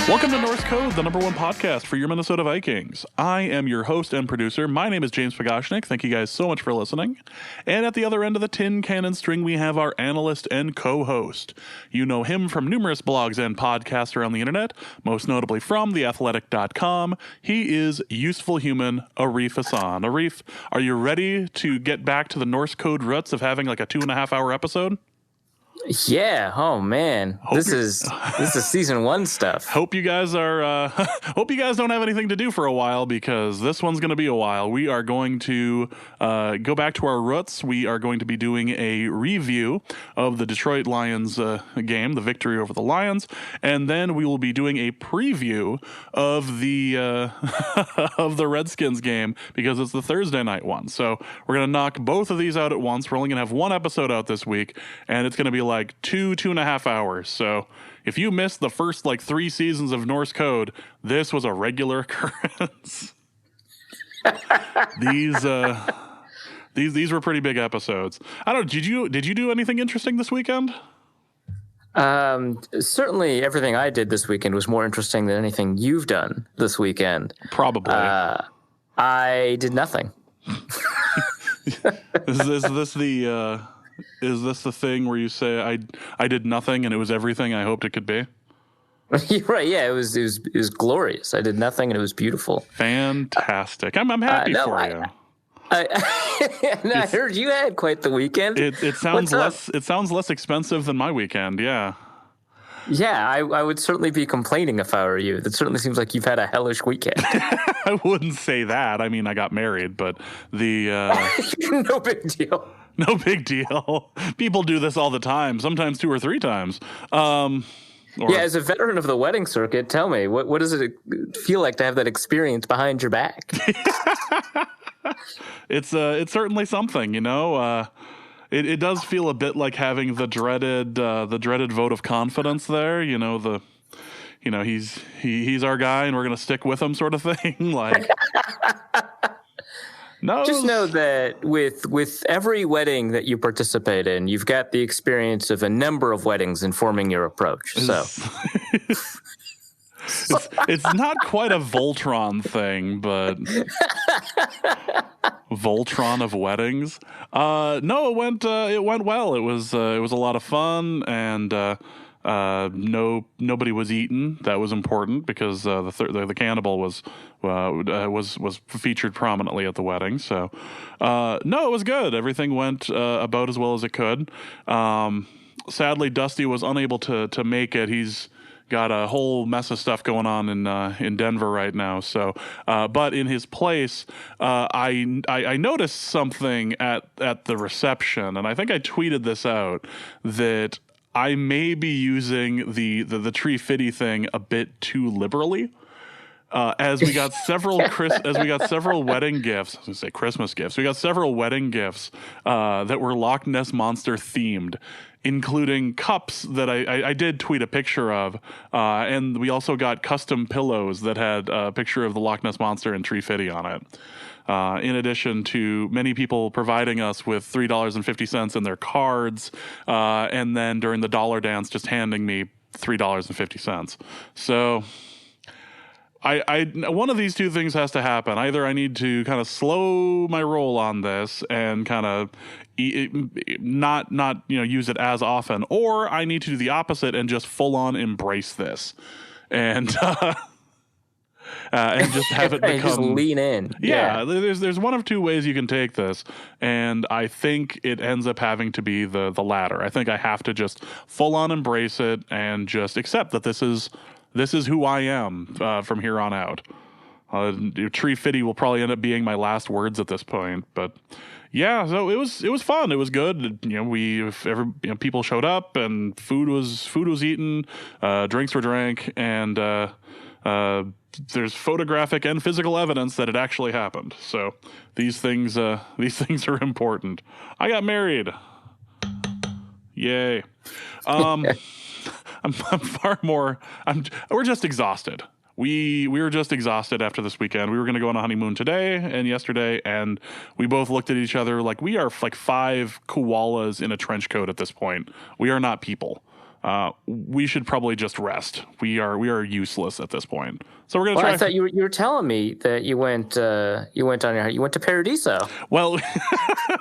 Welcome to Norse Code, the #1 podcast for your Minnesota Vikings. I am your host and producer. My name is James Pagashnik. Thank you guys so much for listening. And at the other end of the tin cannon string, we have our analyst and co-host. You know him from numerous blogs and podcasts around the internet, most notably from theathletic.com. He is useful human Arif Hassan. Arif, are you ready to get back to the Norse Code roots of having like a 2.5-hour episode? Yeah. Oh man, this is season 1 stuff. Hope you guys are. Hope you guys don't have anything to do for a while, because this one's going to be a while. We are going to go back to our roots. We are going to be doing a review of the Detroit Lions game, the victory over the Lions, and then we will be doing a preview of the of the Redskins game, because it's the Thursday night one. So we're going to knock both of these out at once. We're only going to have one episode out this week, and it's going to be like 2.5 hours. So if you missed the first 3 seasons of Norse Code, this was a regular occurrence. These were pretty big episodes. I don't know, did you do anything interesting this weekend? Certainly everything I did this weekend was more interesting than anything you've done this weekend. Probably. I did nothing. Is this the thing where you say I did nothing and it was everything I hoped it could be? Right, yeah, it was glorious. I did nothing and it was beautiful. Fantastic. I'm happy for you. I heard you had quite the weekend. It sounds less expensive than my weekend, yeah. Yeah, I would certainly be complaining if I were you. That certainly seems like you've had a hellish weekend. I wouldn't say that. I mean, I got married, but the no big deal. No big deal. People do this all the time, sometimes 2 or 3 times. As a veteran of the wedding circuit, tell me, what does it feel like to have that experience behind your back? It's certainly something, you know. It does feel a bit like having the dreaded vote of confidence there. You know, he's our guy and we're gonna stick with him, sort of thing. Like. No. Just know that with every wedding that you participate in, you've got the experience of a number of weddings informing your approach. So it's not quite a Voltron thing, but Voltron of weddings. No, it went well. It was a lot of fun, and nobody was eaten. That was important, because the cannibal was featured prominently at the wedding. So no, it was good. Everything went about as well as it could. Sadly, Dusty was unable to make it. He's got a whole mess of stuff going on in Denver right now. So, but in his place, I noticed something at the reception, and I think I tweeted this out, that I may be using the tree fitty thing a bit too liberally. As we got several wedding gifts. I was gonna say Christmas gifts. We got several wedding gifts that were Loch Ness Monster themed, including cups that I did tweet a picture of, and we also got custom pillows that had a picture of the Loch Ness Monster and Tree Fitty on it. In addition to many people providing us with $3.50 in their cards, and then during the dollar dance just handing me $3.50. So I one of these two things has to happen. Either I need to kind of slow my roll on this and kind of not use it as often, or I need to do the opposite and just full on embrace this and just have it become just lean in. Yeah, there's one of two ways you can take this, and I think it ends up having to be the latter. I think I have to just full on embrace it and just accept that this is who I am from here on out. Tree Fitty will probably end up being my last words at this point, but yeah, so it was fun. It was good. People showed up and food was eaten, drinks were drank, and there's photographic and physical evidence that it actually happened. So these things are important. I got married. Yay. We're just exhausted. We were just exhausted after this weekend. We were going to go on a honeymoon today and yesterday, and we both looked at each other like we are like 5 koalas in a trench coat at this point. We are not people. we should probably just rest. We are useless at this point. So we're gonna try. I thought you were telling me that you went to Paradiso. Well,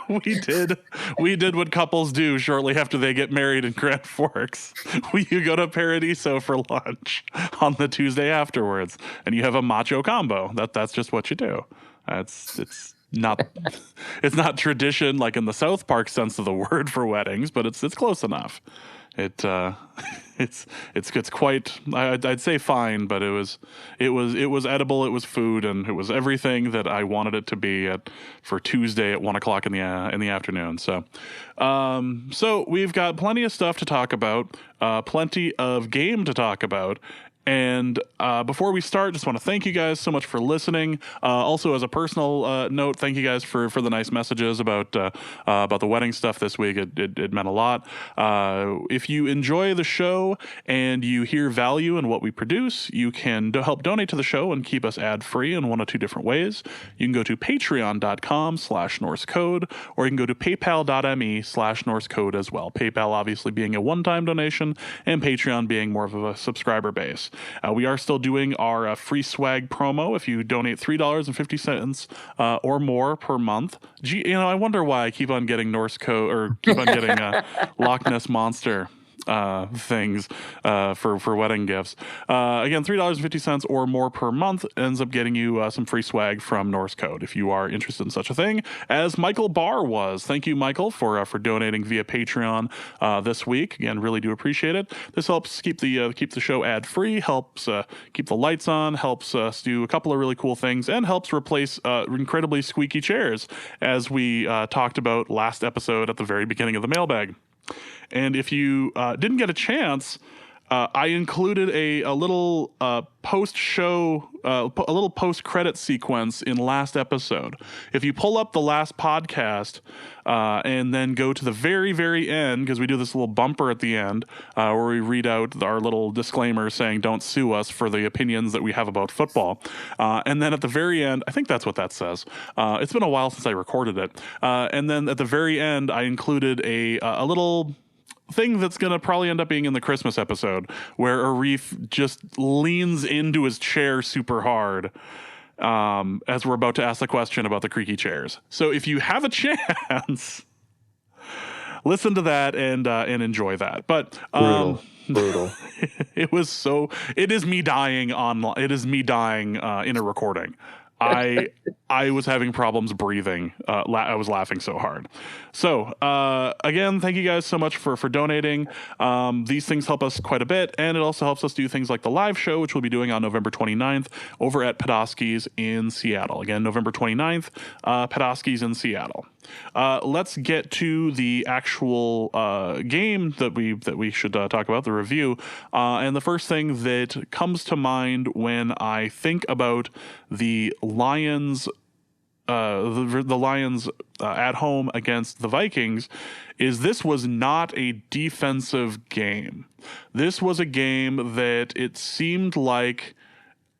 we did what couples do shortly after they get married in Grand Forks. You go to Paradiso for lunch on the Tuesday afterwards, and you have a macho combo. That's just what you do. It's not tradition like in the South Park sense of the word for weddings, but it's close enough. It's quite, I'd say fine, but it was edible. It was food, and it was everything that I wanted it to be for Tuesday at 1:00 in the afternoon. So we've got plenty of stuff to talk about, plenty of game to talk about. And before we start, just want to thank you guys so much for listening. Also, as a personal note, thank you guys for the nice messages about the wedding stuff this week. It meant a lot. If you enjoy the show and you hear value in what we produce, you can help donate to the show and keep us ad-free in one of two different ways. You can go to patreon.com/Norse Code, or you can go to paypal.me/Norse Code as well. PayPal obviously being a one-time donation, and Patreon being more of a subscriber base. We are still doing our free swag promo. If you donate $3.50 or more per month. Gee, I wonder why I keep on getting Norse Code, or keep on getting Loch Ness Monster things for wedding gifts. Again, $3.50 or more per month ends up getting you some free swag from Norse Code if you are interested in such a thing, as Michael Barr was. Thank you, Michael, for donating via Patreon this week. Again, really do appreciate it. This helps keep the show ad free, helps keep the lights on, helps us do a couple of really cool things, and helps replace incredibly squeaky chairs, as we talked about last episode at the very beginning of the mailbag. And if you didn't get a chance, I included a little post-show, a little post-credit sequence in last episode. If you pull up the last podcast and then go to the very, very end, because we do this little bumper at the end where we read out our little disclaimer saying don't sue us for the opinions that we have about football. And then at the very end, I think that's what that says. It's been a while since I recorded it. And then at the very end, I included a little thing that's going to probably end up being in the Christmas episode, where Arif just leans into his chair super hard as we're about to ask the question about the creaky chairs. So if you have a chance, listen to that and enjoy that. But brutal. It is me dying in a recording. I was having problems breathing. I was laughing so hard. So again, thank you guys so much for donating. These things help us quite a bit, and it also helps us do things like the live show, which we'll be doing on November 29th over at Podolsky's in Seattle. Again, November 29th, Podolsky's in Seattle. Let's get to the actual game that we should talk about, the review. And the first thing that comes to mind when I think about the Lions, the Lions at home against the Vikings, is this was not a defensive game. This was a game that it seemed like,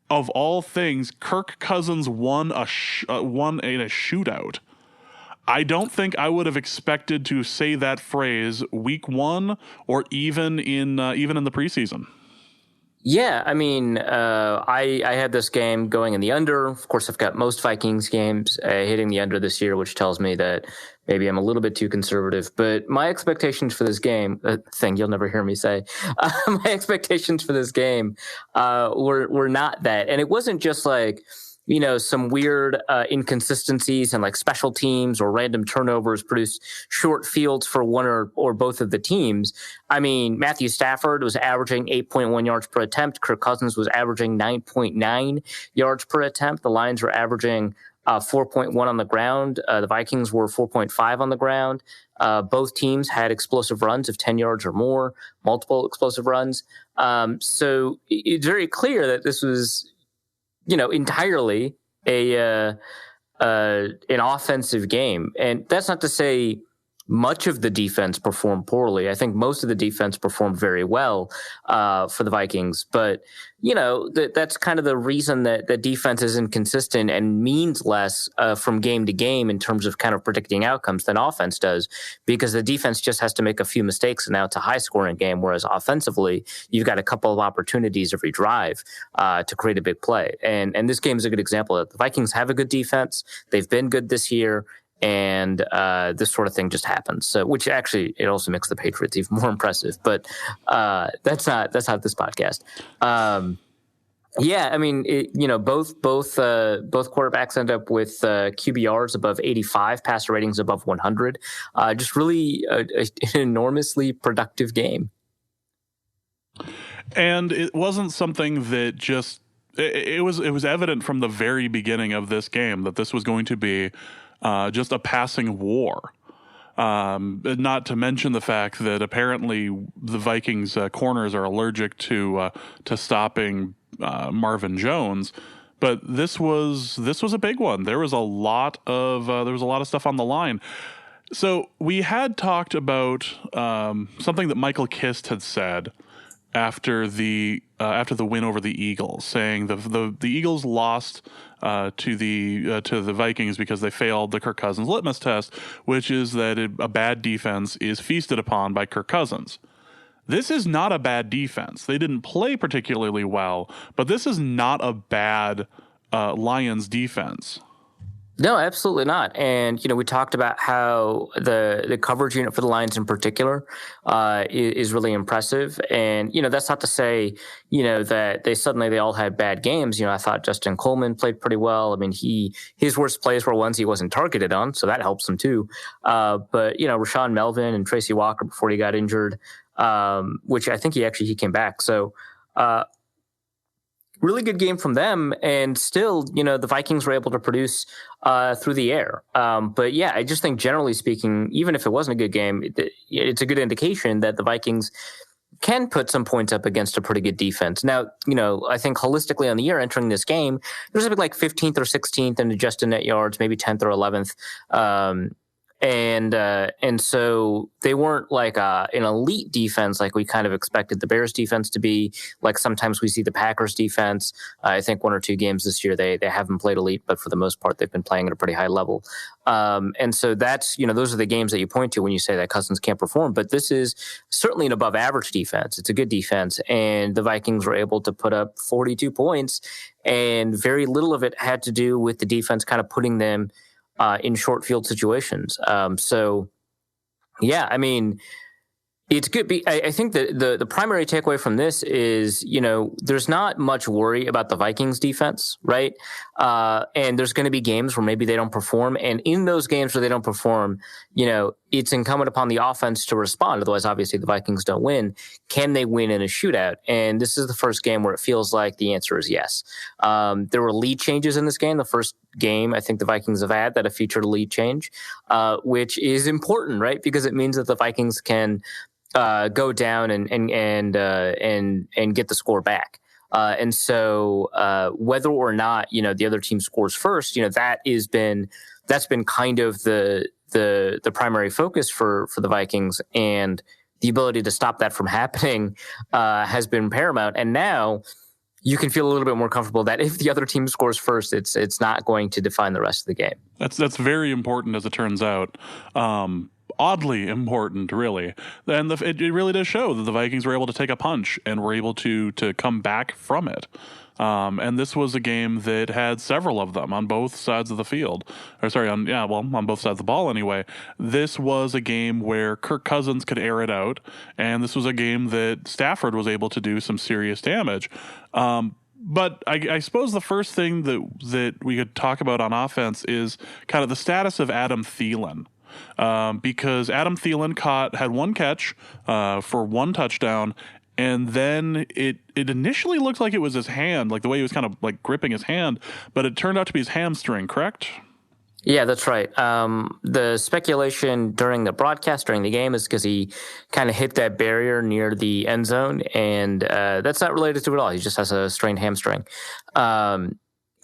of all things, Kirk Cousins won in a shootout. I don't think I would have expected to say that phrase week one or even in the preseason. Yeah, I mean, I had this game going in the under. Of course, I've got most Vikings games hitting the under this year, which tells me that maybe I'm a little bit too conservative. But my expectations for this game, a thing you'll never hear me say, my expectations for this game were not that. And it wasn't just like, some weird inconsistencies and like special teams or random turnovers produced short fields for one or both of the teams. I mean, Matthew Stafford was averaging 8.1 yards per attempt. Kirk Cousins was averaging 9.9 yards per attempt. The Lions were averaging 4.1 on the ground. The Vikings were 4.5 on the ground. Both teams had explosive runs of 10 yards or more, multiple explosive runs. So it's very clear that this was, entirely an offensive game. And that's not to say much of the defense performed poorly. I think most of the defense performed very well for the Vikings. But, that's kind of the reason that the defense is inconsistent and means less from game to game in terms of kind of predicting outcomes than offense does, because the defense just has to make a few mistakes and now it's a high-scoring game, whereas offensively, you've got a couple of opportunities every drive to create a big play. And this game is a good example of it. The Vikings have a good defense. They've been good this year. And this sort of thing just happens. So, which actually, it also makes the Patriots even more impressive. But that's not this podcast. Yeah, I mean, both quarterbacks end up with QBRs above 85, passer ratings above 100. Just really an enormously productive game. And it wasn't something that just it was evident from the very beginning of this game that this was going to be just a passing war. Not to mention the fact that apparently the Vikings corners are allergic to stopping Marvin Jones. But this was a big one. There was a lot of stuff on the line. So we had talked about something that Michael Kist had said after the win over the Eagles, saying the Eagles lost to the Vikings because they failed the Kirk Cousins litmus test, which is that a bad defense is feasted upon by Kirk Cousins. This is not a bad defense. They didn't play particularly well, but this is not a bad Lions defense. No, absolutely not. And, we talked about how the coverage unit for the Lions in particular is really impressive. And, that's not to say, that they all had bad games. I thought Justin Coleman played pretty well. I mean, his worst plays were ones he wasn't targeted on, so that helps him too. But, Rashawn Melvin and Tracy Walker before he got injured, which I think he came back. So, really good game from them, and still, the Vikings were able to produce through the air. But yeah, I just think generally speaking, even if it wasn't a good game, it's a good indication that the Vikings can put some points up against a pretty good defense. Now, I think holistically on the year entering this game, there's something like 15th or 16th in adjusted net yards, maybe 10th or 11th. And so they weren't like an elite defense like we kind of expected the Bears defense to be. Like sometimes we see the Packers defense. I think one or two games this year they haven't played elite, but for the most part they've been playing at a pretty high level. And so that's, those are the games that you point to when you say that Cousins can't perform. But this is certainly an above average defense. It's a good defense, and the Vikings were able to put up 42 points, and very little of it had to do with the defense kind of putting them in short field situations. So, yeah, I mean, it's good. I think that the primary takeaway from this is, there's not much worry about the Vikings defense, right? And there's going to be games where maybe they don't perform. And in those games where they don't perform, it's incumbent upon the offense to respond. Otherwise, obviously, the Vikings don't win. Can they win in a shootout? And this is the first game where it feels like the answer is yes. There were lead changes in this game. The first game I think the Vikings have had that have featured a lead change, which is important, right? Because it means that the Vikings can go down and get the score back. And so whether or not, the other team scores first, that's been kind of the primary focus for the Vikings, and the ability to stop that from happening has been paramount. And now you can feel a little bit more comfortable that if the other team scores first, it's not going to define the rest of the game. That's very important, as it turns out. Oddly important, really. And it really does show that the Vikings were able to take a punch and were able to come back from it. And this was a game that had several of them on both sides of the field. On both sides of the ball anyway. This was a game where Kirk Cousins could air it out, and this was a game that Stafford was able to do some serious damage. But I suppose the first thing that we could talk about on offense is kind of the status of Adam Thielen. Because Adam Thielen had one catch for one touchdown, and then it initially looked like it was his hand, like the way he was kind of like gripping his hand, but it turned out to be his hamstring, correct? Yeah, that's right. The speculation during the broadcast, during the game, is because he kind of hit that barrier near the end zone, and that's not related to it at all. He just has a strained hamstring.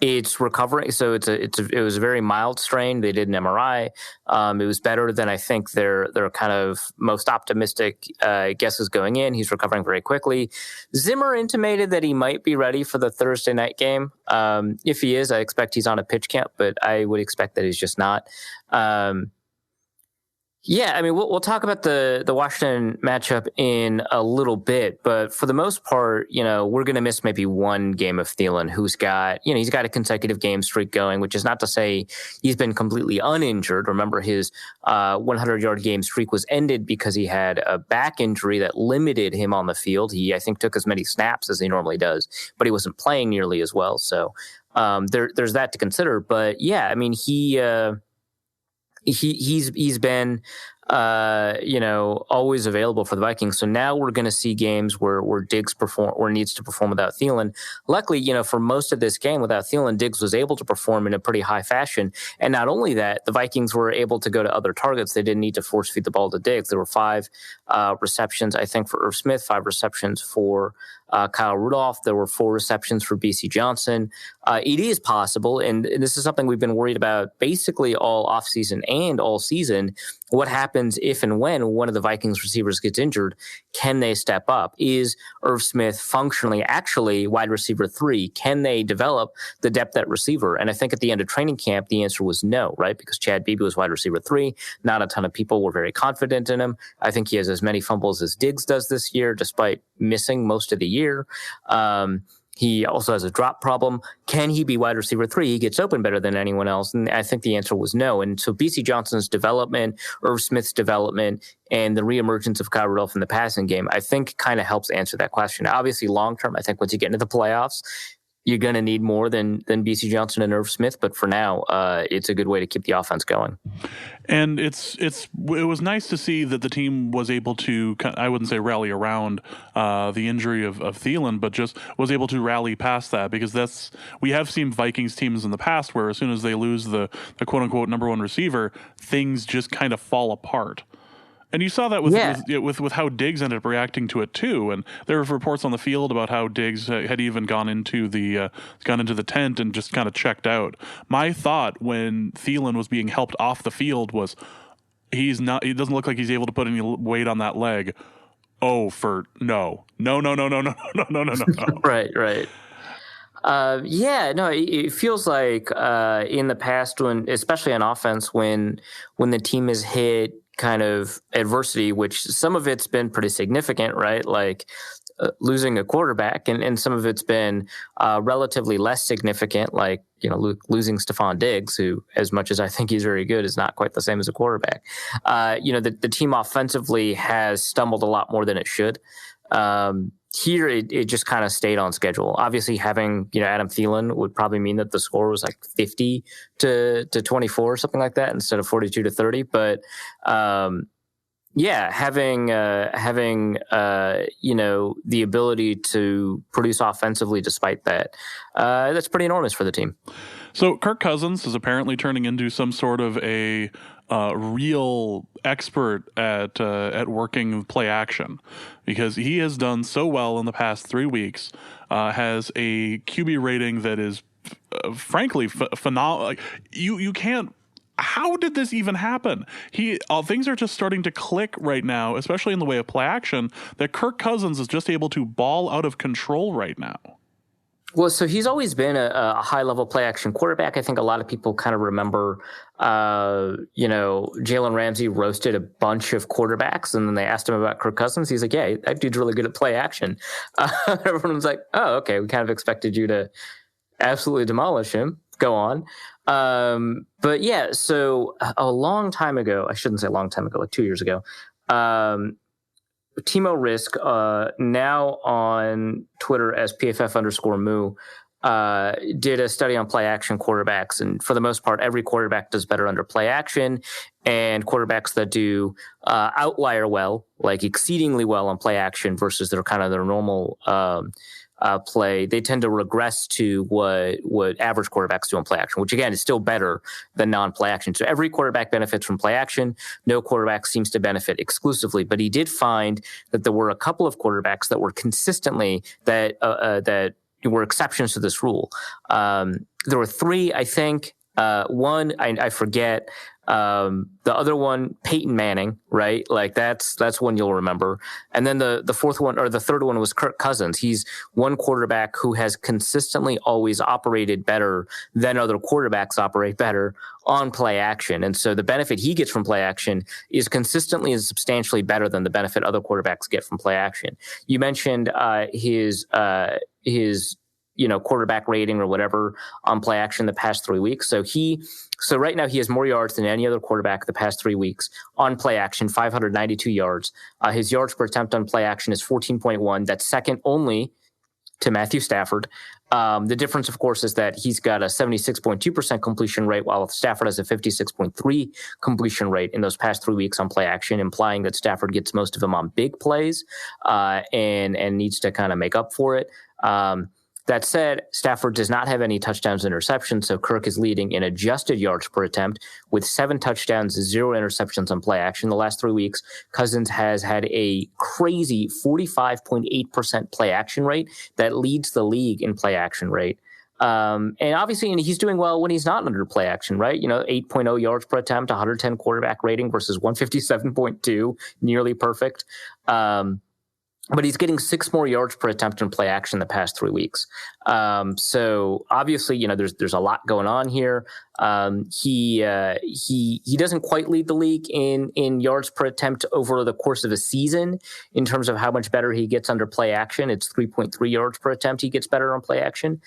It's recovering. So it was a very mild strain. They did an MRI. It was better than I think their kind of most optimistic guesses going in. He's recovering very quickly. Zimmer intimated that he might be ready for the Thursday night game. If he is, I expect he's on a pitch camp, but I would expect that he's just not. Yeah, I mean, we'll talk about the Washington matchup in a little bit, but for the most part, we're going to miss maybe one game of Thielen, who's got, he's got a consecutive game streak going, which is not to say he's been completely uninjured. Remember, his 100-yard game streak was ended because he had a back injury that limited him on the field. He, I think, took as many snaps as he normally does, but he wasn't playing nearly as well. So there's that to consider. But yeah, I mean, he's been always available for the Vikings. So now we're going to see games where Diggs needs to perform without Thielen. Luckily, for most of this game without Thielen, Diggs was able to perform in a pretty high fashion. And not only that, the Vikings were able to go to other targets. They didn't need to force feed the ball to Diggs. There were 5 receptions, I think, for Irv Smith, 5 receptions for Kyle Rudolph. There were 4 receptions for BC Johnson. It is possible, and this is something we've been worried about basically all offseason and all season. What happens if and when one of the Vikings receivers gets injured? Can they step up? Is Irv Smith functionally actually wide receiver 3? Can they develop the depth at receiver? And I think at the end of training camp, the answer was no, right? Because Chad Beebe was wide receiver 3. Not a ton of people were very confident in him. I think he has as many fumbles as Diggs does this year, despite missing most of the year. He also has a drop problem. Can he be wide receiver 3? He gets open better than anyone else. And I think the answer was no. And so BC Johnson's development, Irv Smith's development, and the reemergence of Kyle Rudolph in the passing game, I think kind of helps answer that question. Now, obviously, long term, I think once you get into the playoffs, you're going to need more than BC Johnson and Irv Smith. But for now, it's a good way to keep the offense going. And it was nice to see that the team was able to, I wouldn't say rally around the injury of Thielen, but just was able to rally past that, because we have seen Vikings teams in the past where as soon as they lose the quote unquote number 1 receiver, things just kind of fall apart. And you saw that with how Diggs ended up reacting to it too. And there were reports on the field about how Diggs had even gone into the tent and just kind of checked out. My thought when Thielen was being helped off the field was, he doesn't look like he's able to put any weight on that leg. No. Right. It feels like in the past, when, especially on offense, when the team is hit kind of adversity, which some of it's been pretty significant, right? Like losing a quarterback, and some of it's been relatively less significant, like, losing Stephon Diggs, who, as much as I think he's very good, is not quite the same as a quarterback. The team offensively has stumbled a lot more than it should. Here, it just kind of stayed on schedule. Obviously, having Adam Thielen would probably mean that the score was like 50 to 24 or something like that instead of 42 to 30. But having the ability to produce offensively despite that, that's pretty enormous for the team. So Kirk Cousins is apparently turning into some sort of a real expert at working play action, because he has done so well in the past 3 weeks, has a QB rating that is frankly phenomenal. Like, you can't. How did this even happen? Things are just starting to click right now, especially in the way of play action, that Kirk Cousins is just able to ball out of control right now. Well, so he's always been a high-level play-action quarterback. I think a lot of people kind of remember, Jalen Ramsey roasted a bunch of quarterbacks, and then they asked him about Kirk Cousins. He's like, yeah, that dude's really good at play-action. Everyone was like, oh, okay, we kind of expected you to absolutely demolish him. Go on. But yeah, so a long time ago, I shouldn't say a long time ago, like 2 years ago, Timo Risk, now on Twitter as PFF_Moo, did a study on play action quarterbacks. And for the most part, every quarterback does better under play action. And quarterbacks that do outlier well, like exceedingly well on play action versus their normal play, they tend to regress to what average quarterbacks do on play action, which again is still better than non-play action. So every quarterback benefits from play action. No quarterback seems to benefit exclusively, but he did find that there were a couple of quarterbacks that were consistently that were exceptions to this rule. There were three, I think. One, I forget. The other one, Peyton Manning, right? Like that's one you'll remember. And then the fourth one, or the third one, was Kirk Cousins. He's one quarterback who has consistently always operated better than other quarterbacks operate better on play action. And so the benefit he gets from play action is consistently and substantially better than the benefit other quarterbacks get from play action. You mentioned his quarterback rating or whatever on play action the past 3 weeks. So right now he has more yards than any other quarterback the past 3 weeks on play action, 592 yards. His yards per attempt on play action is 14.1. That's second only to Matthew Stafford. The difference, of course, is that he's got a 76.2% completion rate, while Stafford has a 56.3 completion rate in those past 3 weeks on play action, implying that Stafford gets most of them on big plays and needs to kind of make up for it. That said, Stafford does not have any touchdowns and interceptions, so Kirk is leading in adjusted yards per attempt with 7 touchdowns, 0 interceptions on play action. The last 3 weeks, Cousins has had a crazy 45.8% play action rate that leads the league in play action rate. And obviously, he's doing well when he's not under play action, right? 8.0 yards per attempt, 110 quarterback rating versus 157.2, nearly perfect. But he's getting 6 more yards per attempt in play action the past 3 weeks. So obviously, there's a lot going on here. He doesn't quite lead the league in yards per attempt over the course of a season in terms of how much better he gets under play action. It's 3.3 yards per attempt he gets better on play action.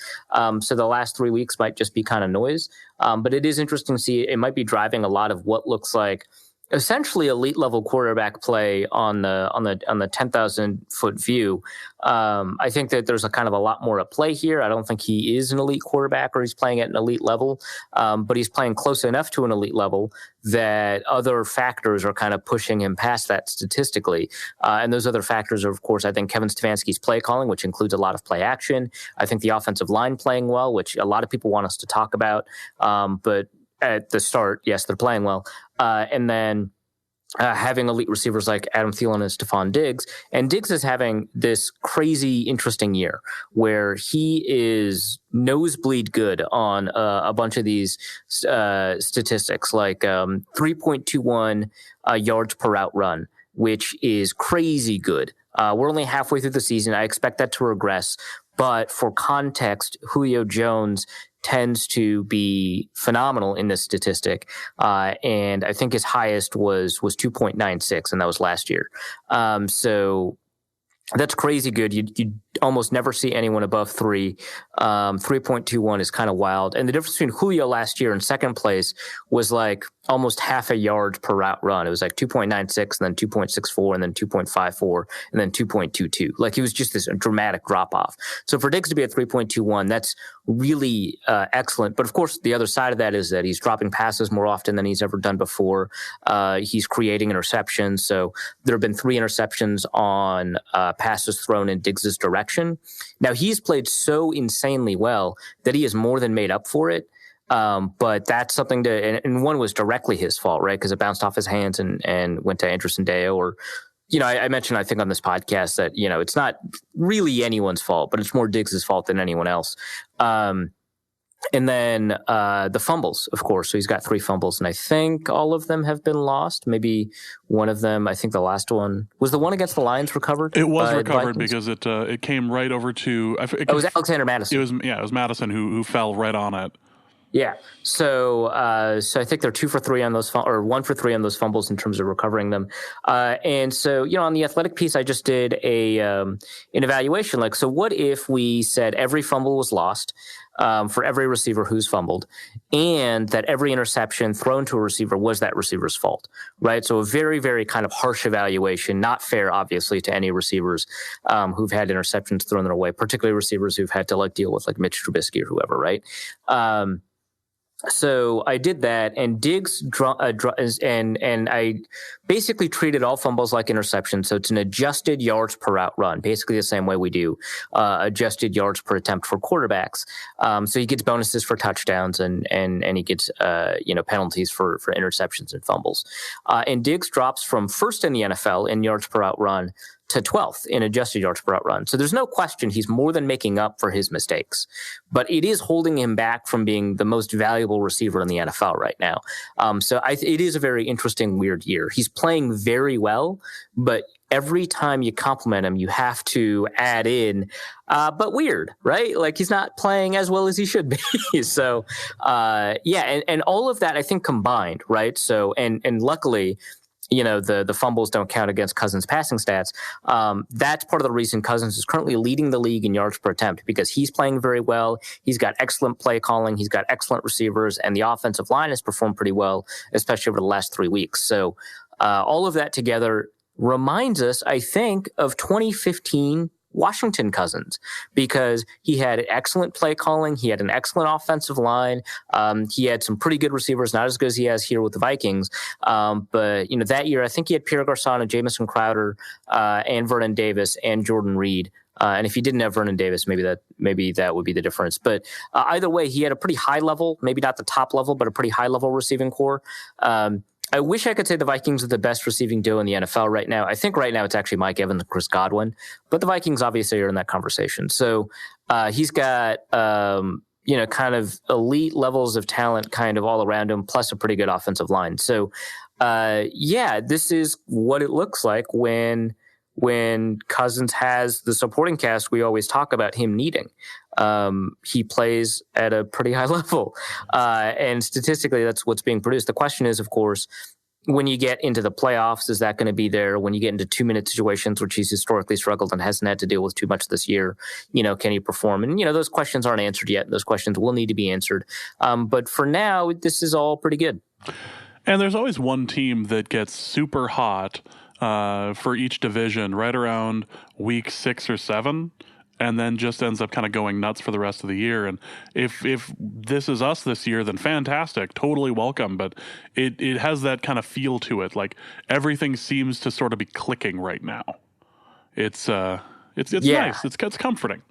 So the last 3 weeks might just be kind of noise. But it is interesting to see. It might be driving a lot of what looks like essentially elite level quarterback play on the 10,000 foot view. I think that there's a kind of a lot more at play here. I don't think he is an elite quarterback or he's playing at an elite level, but he's playing close enough to an elite level that other factors are kind of pushing him past that statistically. And those other factors are, of course, I think Kevin Stefanski's play calling, which includes a lot of play action. I think the offensive line playing well, which a lot of people want us to talk about. But at the start, yes, they're playing well. And then having elite receivers like Adam Thielen and Stephon Diggs. And Diggs is having this crazy, interesting year where he is nosebleed good on a bunch of these statistics, like 3.21 yards per route run, which is crazy good. We're only halfway through the season. I expect that to regress. But for context, Julio Jones tends to be phenomenal in this statistic. And I think his highest was 2.96, and that was last year. So that's crazy good. You almost never see anyone above 3. 3.21 is kind of wild. And the difference between Julio last year and second place was like almost half a yard per route run. It was like 2.96 and then 2.64 and then 2.54 and then 2.22. Like it was just this dramatic drop off. So for Diggs to be at 3.21, that's really excellent. But of course, the other side of that is that he's dropping passes more often than he's ever done before. He's creating interceptions. So there have been 3 interceptions on passes thrown in Diggs' direction. Now, he's played so insanely well that he has more than made up for it. But that's something and one was directly his fault, right? Because it bounced off his hands and went to Anderson Deo. Or, I mentioned, I think on this podcast that, it's not really anyone's fault, but it's more Diggs' fault than anyone else. And then the fumbles, of course. So he's got 3 fumbles, and I think all of them have been lost. Maybe one of them, I think the last one, was the one against the Lions recovered? It was recovered because it came right over to... It was Alexander Madison. It was Madison who fell right on it. Yeah. So I think they're 2 for 3 on those, or 1 for 3 on those fumbles in terms of recovering them. And so, on the athletic piece, I just did an evaluation. Like, so what if we said every fumble was lost for every receiver who's fumbled, and that every interception thrown to a receiver was that receiver's fault, right? So a very, very kind of harsh evaluation, not fair, obviously, to any receivers who've had interceptions thrown their way, particularly receivers who've had to deal with Mitch Trubisky or whoever, right? So I did that, and Diggs and I basically treated all fumbles like interceptions. So it's an adjusted yards per route run, basically the same way we do adjusted yards per attempt for quarterbacks. So he gets bonuses for touchdowns and he gets penalties for interceptions and fumbles. And Diggs drops from first in the NFL in yards per route run to 12th in adjusted yards per route run. So there's no question he's more than making up for his mistakes. But it is holding him back from being the most valuable receiver in the NFL right now. It is a very interesting, weird year. He's playing very well, but every time you compliment him, you have to add in, but weird, right? Like he's not playing as well as he should be. So, and all of that, I think, combined, right? So, and luckily, the fumbles don't count against Cousins' passing stats. That's part of the reason Cousins is currently leading the league in yards per attempt, because he's playing very well. He's got excellent play calling. He's got excellent receivers, and the offensive line has performed pretty well, especially over the last 3 weeks. So all of that together reminds us, I think, of 2015 Washington Cousins, because he had excellent play calling. He had an excellent offensive line. He had some pretty good receivers, not as good as he has here with the Vikings. But that year, I think he had Pierre Garçon and Jamison Crowder, and Vernon Davis and Jordan Reed. And if he didn't have Vernon Davis, maybe that would be the difference. But either way, he had a pretty high level, maybe not the top level, but a pretty high level receiving core. I wish I could say the Vikings are the best receiving duo in the NFL right now. I think right now it's actually Mike Evans and Chris Godwin, but the Vikings obviously are in that conversation. So he's got kind of elite levels of talent kind of all around him, plus a pretty good offensive line. So this is what it looks like when Cousins has the supporting cast we always talk about him needing. He plays at a pretty high level. And statistically, that's what's being produced. The question is, of course, when you get into the playoffs, is that going to be there? When you get into 2-minute situations, which he's historically struggled and hasn't had to deal with too much this year, can he perform? And, those questions aren't answered yet. Those questions will need to be answered. But for now, this is all pretty good. And there's always one team that gets super hot for each division right around week 6 or 7, and then just ends up kind of going nuts for the rest of the year. And if this is us this year, then fantastic, totally welcome. But it has that kind of feel to it, like everything seems to sort of be clicking right now. It's nice. It's comforting.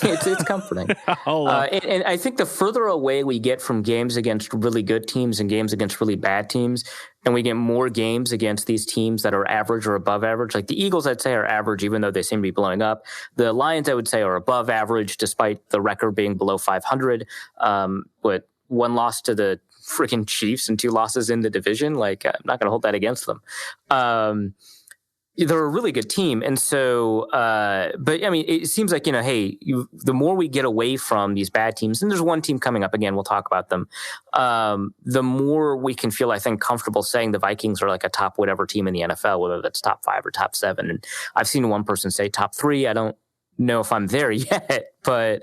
It's comforting. And I think the further away we get from games against really good teams and games against really bad teams, and we get more games against these teams that are average or above average, like the Eagles, I'd say are average, even though they seem to be blowing up. The Lions, I would say, are above average, despite the record being below 500. But one loss to the freaking Chiefs and 2 losses in the division, like I'm not going to hold that against them. They're a really good team. And so, but I mean, it seems like, the more we get away from these bad teams, and there's one team coming up again, we'll talk about them, the more we can feel, I think, comfortable saying the Vikings are like a top whatever team in the NFL, whether that's top 5 or top 7. And I've seen one person say top 3. I don't know if I'm there yet, but,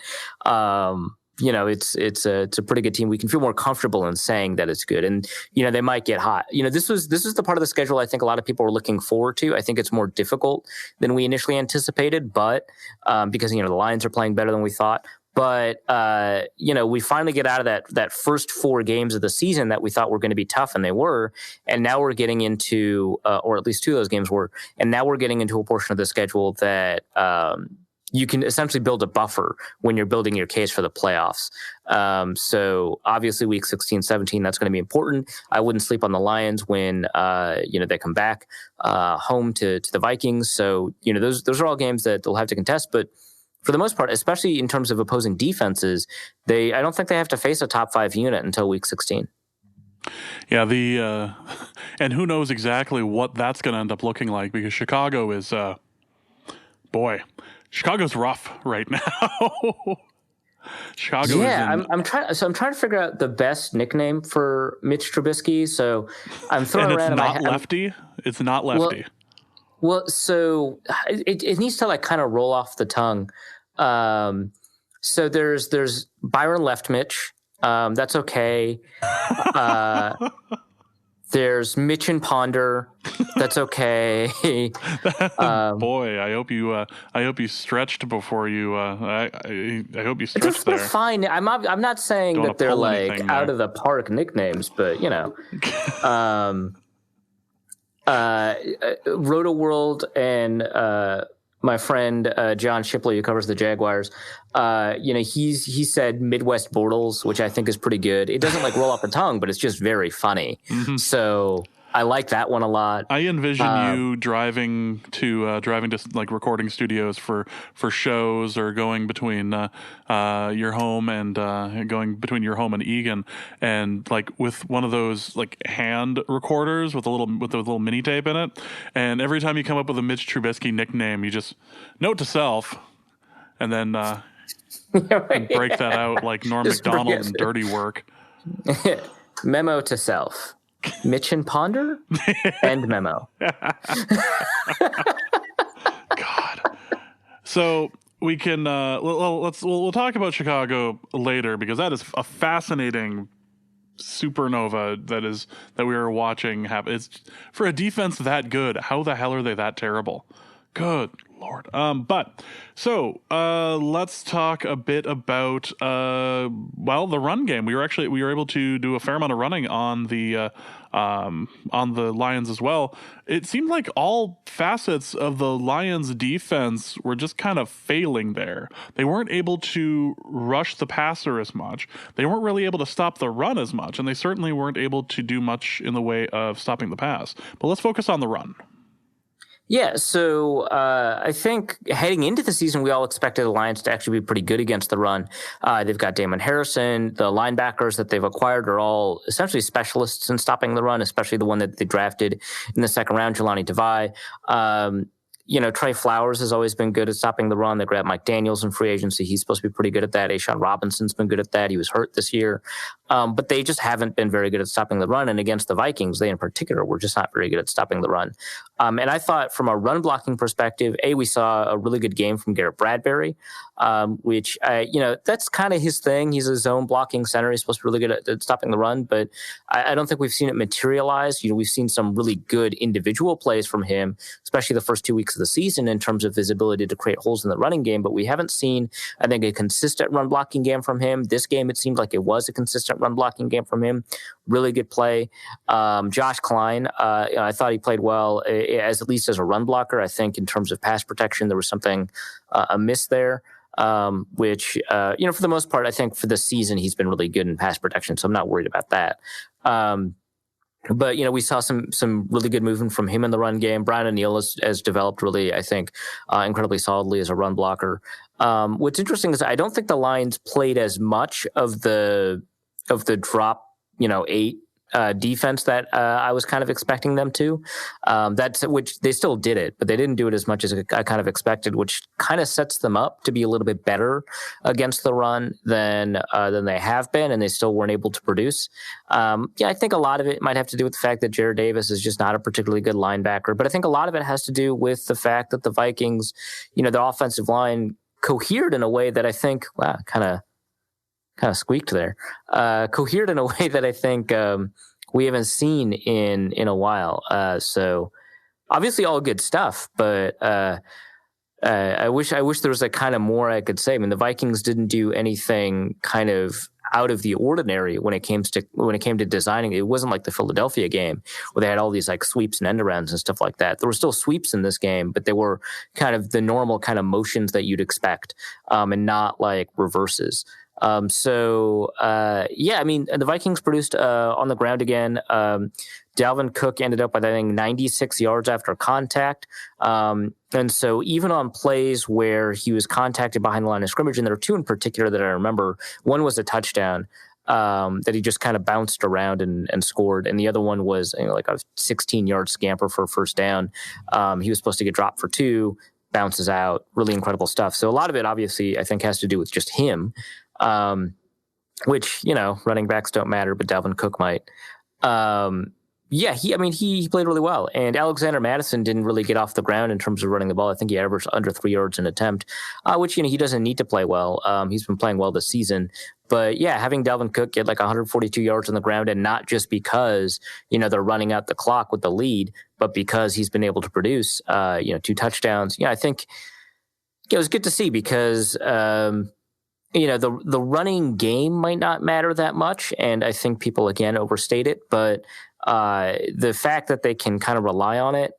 it's a pretty good team. We can feel more comfortable in saying that it's good, and they might get hot. This is the part of the schedule I think a lot of people are looking forward to. I think it's more difficult than we initially anticipated, but because the Lions are playing better than we thought. But we finally get out of that first 4 games of the season that we thought were going to be tough, and they were. And now we're getting into, or at least 2 of those games were, and now we're getting into a portion of the schedule that you can essentially build a buffer when you're building your case for the playoffs. So obviously week 16, 17, that's going to be important. I wouldn't sleep on the Lions when, they come back home to the Vikings. So, those are all games that they'll have to contest. But for the most part, especially in terms of opposing defenses, I don't think they have to face a top 5 unit until week 16. Yeah, and who knows exactly what that's going to end up looking like, because Chicago is, Chicago's rough right now. Chicago. Yeah, I'm trying to figure out the best nickname for Mitch Trubisky. So I'm throwing and around. It's not lefty. It's not lefty. Well, so it needs to kind of roll off the tongue. So there's Byron Left Mitch. That's okay. There's Mitch and Ponder. That's okay. Boy, I hope you stretched before you. I hope you stretched there. They're fine. I'm not saying that they're like out of the park nicknames, but Roto World and my friend John Shipley, who covers the Jaguars, he said Midwest Bortles, which I think is pretty good. It doesn't roll off the tongue, but it's just very funny. Mm-hmm. So I like that one a lot. I envision you driving to like recording studios for shows, or going between your home and going between your home and Egan, and like with one of those like hand recorders with a little mini tape in it, and every time you come up with a Mitch Trubisky nickname, you just note to self, and then break that out like Norm Macdonald in Dirty Work. Memo to self. Mitch and Ponder? End memo. God. So we can we'll talk about Chicago later, because that is a fascinating supernova that we are watching happen. It's for a defense that good. How the hell are they that terrible? Good Lord. But so let's talk a bit about the run game. We were able to do a fair amount of running on the Lions as well. It seemed like all facets of the Lions defense were just kind of failing there. They weren't able to rush the passer as much. They weren't really able to stop the run as much, and they certainly weren't able to do much in the way of stopping the pass. But let's focus on the run. Yeah, so I think heading into the season, we all expected the Lions to actually be pretty good against the run. They've got Damon Harrison. The linebackers that they've acquired are all essentially specialists in stopping the run, especially the one that they drafted in the second round, Jelani Tavai. Trey Flowers has always been good at stopping the run. They grabbed Mike Daniels in free agency. He's supposed to be pretty good at that. A'Shawn Robinson's been good at that. He was hurt this year. But they just haven't been very good at stopping the run. And against the Vikings, they in particular were just not very good at stopping the run. And I thought from a run blocking perspective, we saw a really good game from Garrett Bradbury, which, that's kind of his thing. He's a zone blocking center. He's supposed to be really good at stopping the run, but I don't think we've seen it materialize. We've seen some really good individual plays from him, especially the first 2 weeks of the season in terms of his ability to create holes in the running game. But we haven't seen, I think, a consistent run blocking game from him. This game, it seemed like it was a consistent run blocking game from him. Really good play. Josh Klein, I thought he played well, at least as a run blocker. I think in terms of pass protection, there was something amiss there. Which, for the most part, I think for the season, he's been really good in pass protection. So I'm not worried about that. But we saw some really good movement from him in the run game. Brian O'Neill has developed really, I think, incredibly solidly as a run blocker. What's interesting is I don't think the Lions played as much of the drop, 8 defense that I was kind of expecting them to. Which they still did it, but they didn't do it as much as I kind of expected, which kind of sets them up to be a little bit better against the run than they have been, and they still weren't able to produce. I think a lot of it might have to do with the fact that Jared Davis is just not a particularly good linebacker, but I think a lot of it has to do with the fact that the Vikings, the offensive line cohered in a way that I think, kind of squeaked there, cohered in a way that I think we haven't seen in a while. So obviously all good stuff, but I wish there was a kind of more I could say. I mean, the Vikings didn't do anything kind of out of the ordinary when it came to designing. It wasn't like the Philadelphia game where they had all these like sweeps and end arounds and stuff like that. There were still sweeps in this game, but they were kind of the normal kind of motions that you'd expect, and not like reverses. I mean, the Vikings produced on the ground again. Dalvin Cook ended up with, I think, 96 yards after contact. And so even on plays where he was contacted behind the line of scrimmage, and there were 2 in particular that I remember. One was a touchdown that he just kind of bounced around and scored. And the other one was like a 16-yard scamper for a first down. He was supposed to get dropped for 2, bounces out. Really incredible stuff. So a lot of it, obviously, I think has to do with just him. Which, running backs don't matter, but Dalvin Cook might. He played really well. And Alexander Mattison didn't really get off the ground in terms of running the ball. I think he averaged under 3 yards an attempt, which, he doesn't need to play well. He's been playing well this season. But yeah, having Dalvin Cook get like 142 yards on the ground, and not just because, they're running out the clock with the lead, but because he's been able to produce, 2 touchdowns. I think it was good to see because, the running game might not matter that much, and I think people again overstate it. But the fact that they can kind of rely on it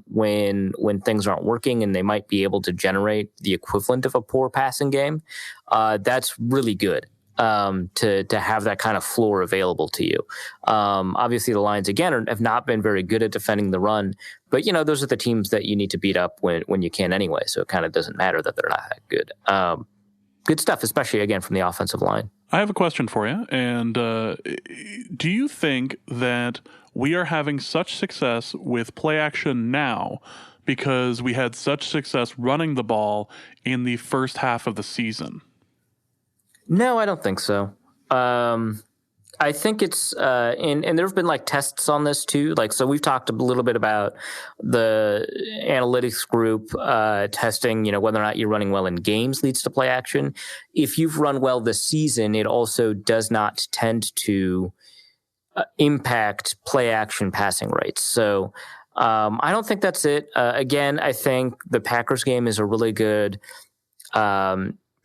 when things aren't working, and they might be able to generate the equivalent of a poor passing game, that's really good. to have that kind of floor available to you. Obviously, the Lions, again, have not been very good at defending the run, but, those are the teams that you need to beat up when you can anyway, so it kind of doesn't matter that they're not that good. Good stuff, especially, again, from the offensive line. I have a question for you, and do you think that we are having such success with play action now because we had such success running the ball in the first half of the season? No, I don't think so. I think it's and there have been like tests on this too. Like, so we've talked a little bit about the analytics group testing, whether or not you're running well in games leads to play action. If you've run well this season, it also does not tend to impact play action passing rates. So I don't think that's it. Again, I think the Packers game is a really good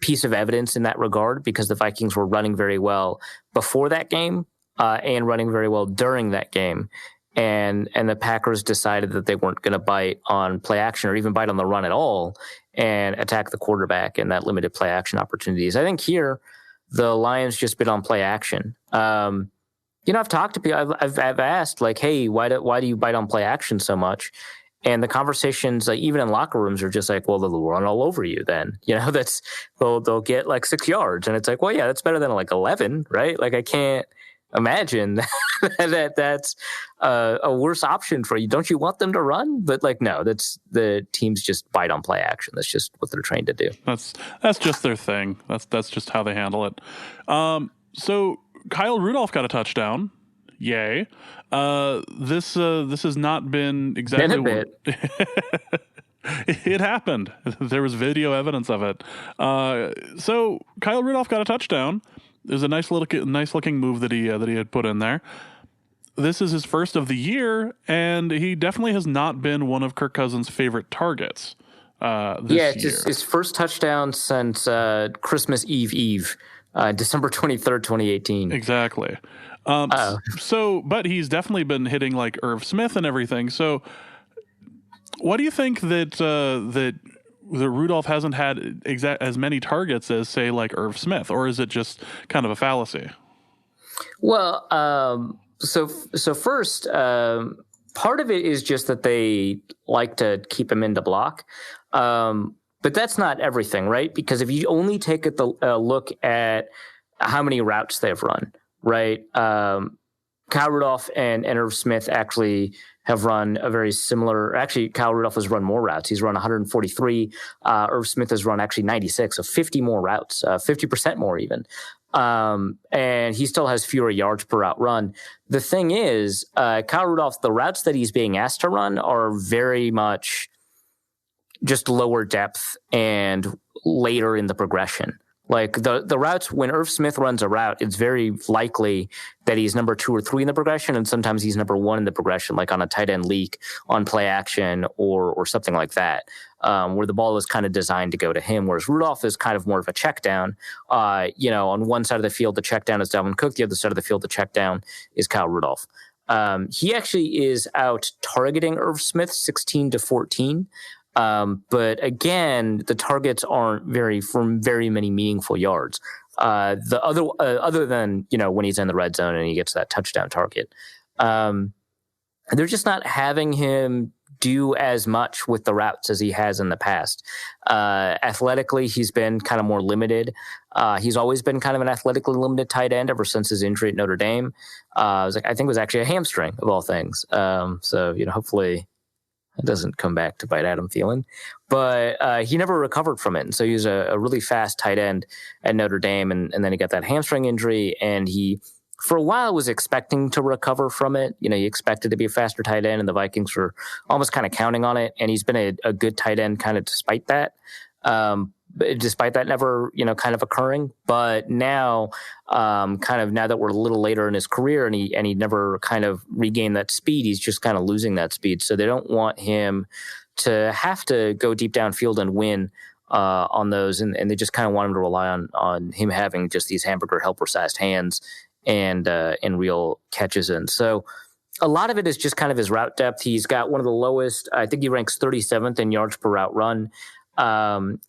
piece of evidence in that regard, because the Vikings were running very well before that game and running very well during that game. And the Packers decided that they weren't going to bite on play action or even bite on the run at all and attack the quarterback and that limited play action opportunities. I think here the Lions just bit on play action. I've talked to people, I've asked like, hey, why do you bite on play action so much? And the conversations, like even in locker rooms, are just like, well, they'll run all over you. Then they'll get like 6 yards, and it's like, well, yeah, that's better than like 11, right? Like I can't imagine that's a worse option for you. Don't you want them to run? But like, no, that's the teams just bite on play action. That's just what they're trained to do. That's just their thing. That's just how they handle it. So Kyle Rudolph got a touchdown. Yay. This has not been exactly a bit. It happened. There was video evidence of it. So Kyle Rudolph got a touchdown. It was a nice looking move that he had put in there. This is his first of the year, and he definitely has not been one of Kirk Cousins' favorite targets this year. It's his first touchdown since Christmas Eve, December 23rd, 2018. Exactly. But he's definitely been hitting like Irv Smith and everything. So what do you think that Rudolph hasn't had as many targets as, say, like Irv Smith, or is it just kind of a fallacy? Well, so first, part of it is just that they like to keep him in to block. But that's not everything, right? Because if you only take a look at how many routes they've run, right? Kyle Rudolph and Irv Smith actually have run a very similar. Actually, Kyle Rudolph has run more routes. He's run 143. Irv Smith has run actually 96, so 50 more routes, 50% more even. And he still has fewer yards per route run. The thing is, Kyle Rudolph, the routes that he's being asked to run are very much just lower depth and later in the progression. Like the routes, when Irv Smith runs a route, it's very likely that he's number 2 or 3 in the progression, and sometimes he's number 1 in the progression, like on a tight end leak, on play action, or something like that, where the ball is kind of designed to go to him. Whereas Rudolph is kind of more of a check down. On one side of the field, the check down is Dalvin Cook. The other side of the field, the check down is Kyle Rudolph. He actually is out targeting Irv Smith 16-14. But again, the targets aren't very many meaningful yards. The other than, when he's in the red zone and he gets that touchdown target, they're just not having him do as much with the routes as he has in the past. Athletically, he's been kind of more limited. He's always been kind of an athletically limited tight end ever since his injury at Notre Dame. I think it was actually a hamstring of all things. So, hopefully it doesn't come back to bite Adam Thielen, but he never recovered from it. And so he was a really fast tight end at Notre Dame, and then he got that hamstring injury, and he, for a while, was expecting to recover from it. He expected to be a faster tight end, and the Vikings were almost kind of counting on it, and he's been a good tight end kind of despite that. Despite that never, kind of occurring. But now, now that we're a little later in his career and he never kind of regained that speed, he's just kind of losing that speed. So they don't want him to have to go deep downfield and win on those. And they just kind of want him to rely on him having just these hamburger helper sized hands and real catches in. So a lot of it is just kind of his route depth. He's got one of the lowest, I think he ranks 37th in yards per route run.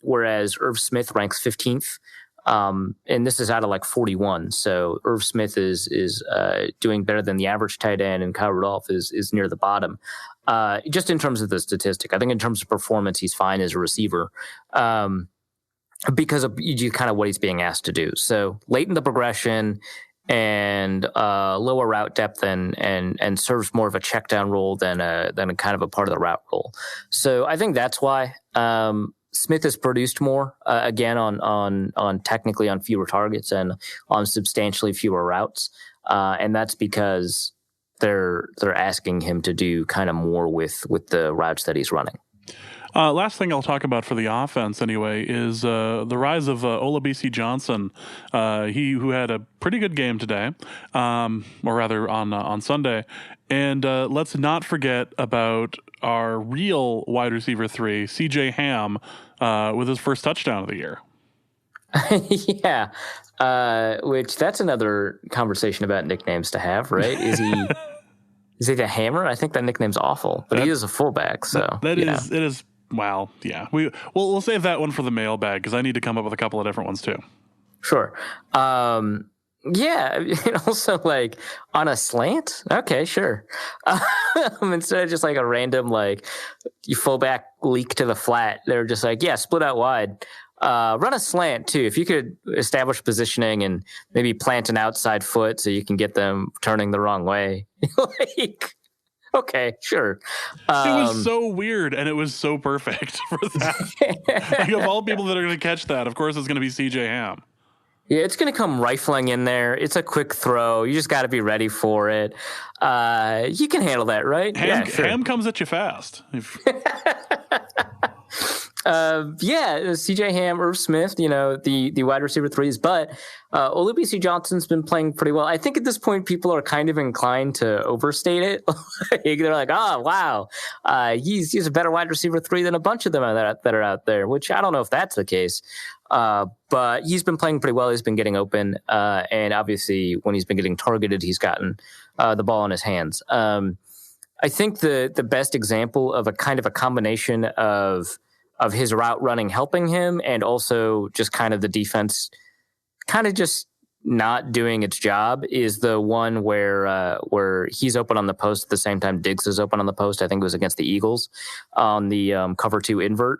Whereas Irv Smith ranks 15th. And this is out of like 41. So Irv Smith is doing better than the average tight end, and Kyle Rudolph is near the bottom. Just in terms of the statistic, I think in terms of performance, he's fine as a receiver. Because of kind of what he's being asked to do. So late in the progression and lower route depth and serves more of a check down role than a kind of a part of the route role. So I think that's why Smith has produced more again on technically on fewer targets and on substantially fewer routes. And that's because they're asking him to do kind of more with the routes that he's running. Last thing I'll talk about for the offense, anyway, is the rise of Olabisi Johnson. He who had a pretty good game today, or rather on Sunday. And let's not forget about our real wide receiver 3, C.J. Ham, with his first touchdown of the year. Yeah, which that's another conversation about nicknames to have, right? Is he the Hammer? I think that nickname's awful, but he is a fullback, so it is. Well, yeah. We'll save that one for the mailbag because I need to come up with a couple of different ones too. Sure. Yeah, and also like on a slant. Okay, sure. Instead of just like a random like you fullback leak to the flat, they're just like, yeah, split out wide. Run a slant too. If you could establish positioning and maybe plant an outside foot so you can get them turning the wrong way. Like, okay, sure. It was so weird, and it was so perfect for that. Like, of all people that are going to catch that, of course it's going to be C.J. Ham. Yeah, it's going to come rifling in there. It's a quick throw. You just got to be ready for it. You can handle that, right? Ham comes at you fast. CJ Ham, Irv Smith, the wide receiver 3s, but Olabisi Johnson's been playing pretty well. I think at this point people are kind of inclined to overstate it. They're like, oh wow, he's a better wide receiver 3 than a bunch of them that are out there, which I don't know if that's the case. But he's been playing pretty well. He's been getting open, and obviously when he's been getting targeted, he's gotten the ball in his hands. I think the best example of a kind of a combination of his route running helping him and also just kind of the defense kind of just not doing its job is the one where he's open on the post at the same time Diggs is open on the post. I think it was against the Eagles on the cover 2 invert.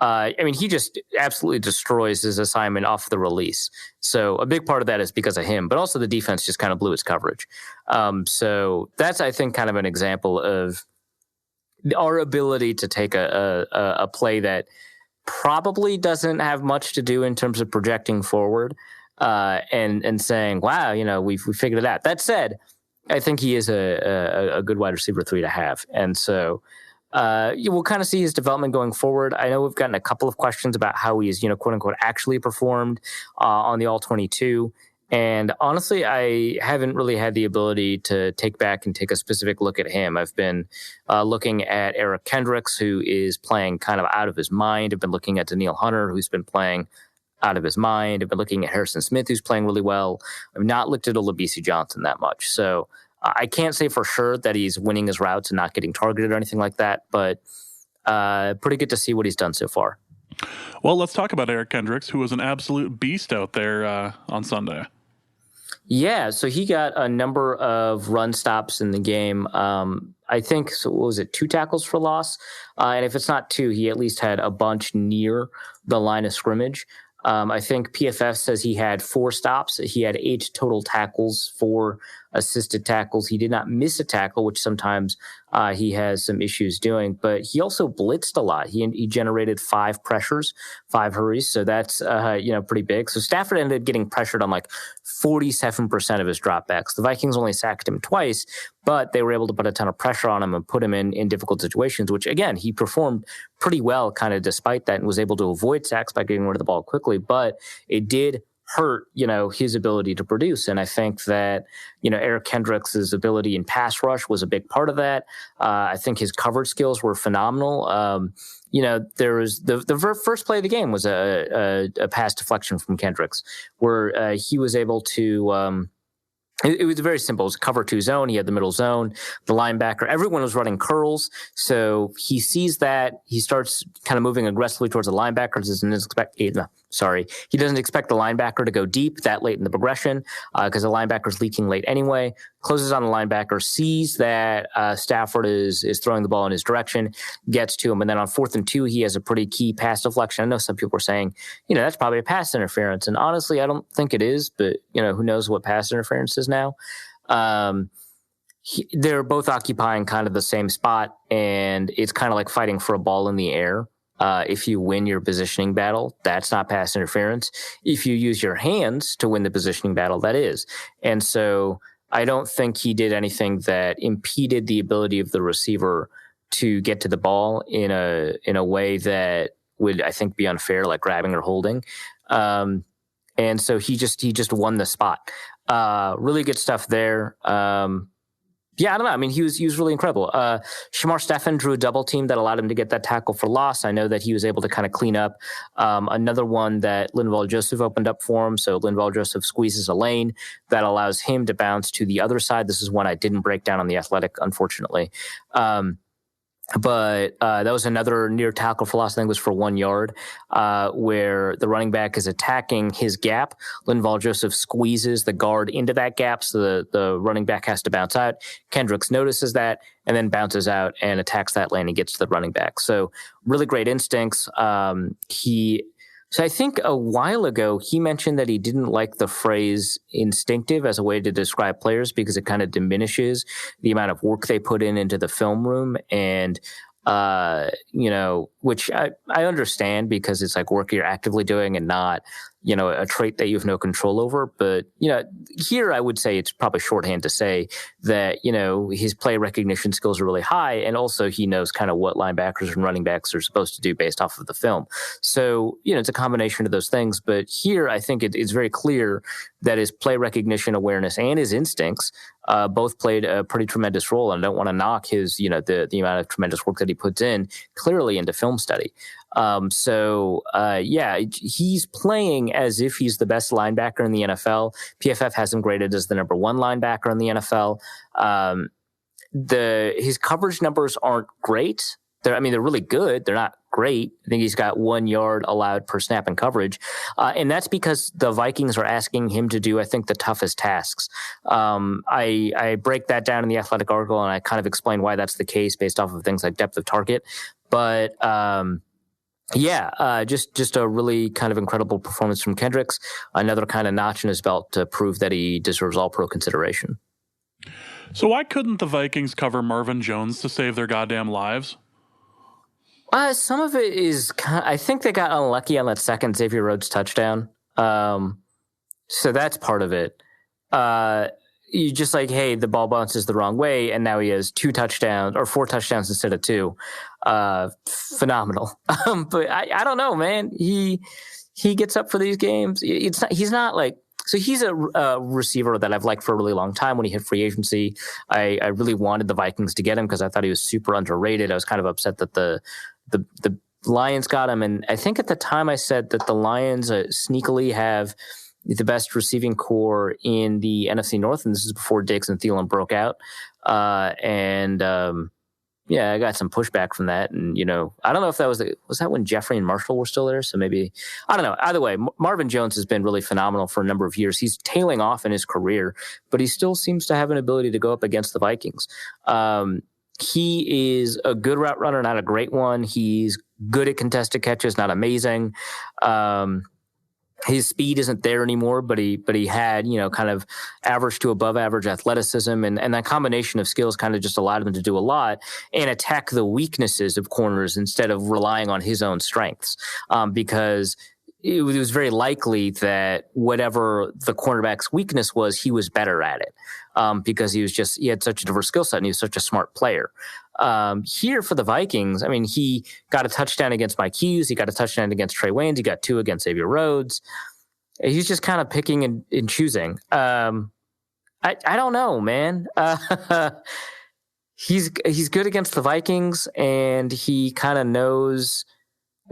He just absolutely destroys his assignment off the release. So a big part of that is because of him, but also the defense just kind of blew its coverage. So that's, I think, kind of an example of our ability to take a play that probably doesn't have much to do in terms of projecting forward and saying, wow, we figured it out. That said, I think he is a good wide receiver 3 to have. And so we'll kind of see his development going forward. I know we've gotten a couple of questions about how he's, quote unquote, actually performed on the All-22. And honestly, I haven't really had the ability to take back and take a specific look at him. I've been looking at Eric Kendricks, who is playing kind of out of his mind. I've been looking at Danielle Hunter, who's been playing out of his mind. I've been looking at Harrison Smith, who's playing really well. I've not looked at Olabisi Johnson that much. So I can't say for sure that he's winning his routes and not getting targeted or anything like that, but pretty good to see what he's done so far. Well, let's talk about Eric Kendricks, who was an absolute beast out there on Sunday. Yeah, so he got a number of run stops in the game. I think, so what was it, 2 tackles for loss? And if it's not 2, he at least had a bunch near the line of scrimmage. I think PFF says he had 4 stops. He had 8 total tackles, 4 assisted tackles. He did not miss a tackle, which sometimes he has some issues doing, but he also blitzed a lot. He generated 5 pressures, 5 hurries. So that's, pretty big. So Stafford ended up getting pressured on like 47% of his dropbacks. The Vikings only sacked him twice, but they were able to put a ton of pressure on him and put him in difficult situations, which again, he performed pretty well kind of despite that and was able to avoid sacks by getting rid of the ball quickly, but it did hurt, his ability to produce. And I think that, Eric Kendricks' ability in pass rush was a big part of that. I think his coverage skills were phenomenal. There was the first play of the game was a pass deflection from Kendricks where he was able to It was very simple. It was a cover 2 zone. He had the middle zone, the linebacker. Everyone was running curls. So he sees that. He starts kind of moving aggressively towards the linebacker. He doesn't expect the linebacker to go deep that late in the progression because the linebacker's leaking late anyway. Closes on the linebacker, sees that Stafford is throwing the ball in his direction, gets to him. And then on 4th and 2, he has a pretty key pass deflection. I know some people are saying, that's probably a pass interference. And honestly, I don't think it is, but, who knows what pass interference is now. They're both occupying kind of the same spot, and it's kind of like fighting for a ball in the air. If you win your positioning battle, that's not pass interference. If you use your hands to win the positioning battle, that is. And so I don't think he did anything that impeded the ability of the receiver to get to the ball in a way that would, I think, be unfair, like grabbing or holding. And so he just won the spot. Really good stuff there. Yeah, I don't know. I mean, he was really incredible. Shamar Stephen drew a double team that allowed him to get that tackle for loss. I know that he was able to kind of clean up another one that Linval Joseph opened up for him. So Linval Joseph squeezes a lane that allows him to bounce to the other side. This is one I didn't break down on The Athletic, unfortunately. But that was another near tackle for loss. I think it was for 1 yard, where the running back is attacking his gap. Linval Joseph squeezes the guard into that gap, so the running back has to bounce out. Kendricks notices that and then bounces out and attacks that lane and gets to the running back. So really great instincts. So I think a while ago, he mentioned that he didn't like the phrase instinctive as a way to describe players because it kind of diminishes the amount of work they put into the film room. And, which I understand because it's like work you're actively doing and not, a trait that you have no control over. But, here I would say it's probably shorthand to say that, his play recognition skills are really high. And also he knows kind of what linebackers and running backs are supposed to do based off of the film. So, it's a combination of those things. But here I think it's very clear that his play recognition awareness and his instincts both played a pretty tremendous role. And I don't want to knock his, the amount of tremendous work that he puts in clearly into film study. He's playing as if he's the best linebacker in the NFL. PFF has him graded as the number 1 linebacker in the NFL. His coverage numbers aren't great. They're really good. They're not great. I think he's got 1 yard allowed per snap in coverage. And that's because the Vikings are asking him to do, I think, the toughest tasks. I break that down in the Athletic article and I kind of explain why that's the case based off of things like depth of target. But, just a really kind of incredible performance from Kendricks. Another kind of notch in his belt to prove that he deserves all-pro consideration. So why couldn't the Vikings cover Marvin Jones to save their goddamn lives? Some of it is I think they got unlucky on that second Xavier Rhodes touchdown. So that's part of it. You just like, hey, the ball bounces the wrong way, and now he has 2 touchdowns or 4 touchdowns instead of 2. Phenomenal. But I don't know, man. He gets up for these games. He's not like, so he's a receiver that I've liked for a really long time. When he hit free agency, I really wanted the Vikings to get him because I thought he was super underrated. I was kind of upset that the Lions got him. And I think at the time I said that the Lions sneakily have the best receiving core in the NFC North. And this is before Diggs and Thielen broke out. I got some pushback from that. And, I don't know if that was that when Jeffrey and Marshall were still there? So maybe, I don't know. Either way, Marvin Jones has been really phenomenal for a number of years. He's tailing off in his career, but he still seems to have an ability to go up against the Vikings. He is a good route runner, not a great one. He's good at contested catches, not amazing. His speed isn't there anymore, but he had, kind of average to above average athleticism. And that combination of skills kind of just allowed him to do a lot and attack the weaknesses of corners instead of relying on his own strengths. Because it was very likely that whatever the cornerback's weakness was, he was better at it. Because he had such a diverse skill set and he was such a smart player. Here for the Vikings, he got a touchdown against Mike Hughes. He got a touchdown against Trey Waynes. He got 2 against Xavier Rhodes. He's just kind of picking and choosing. I don't know, man. He's good against the Vikings, and he kind of knows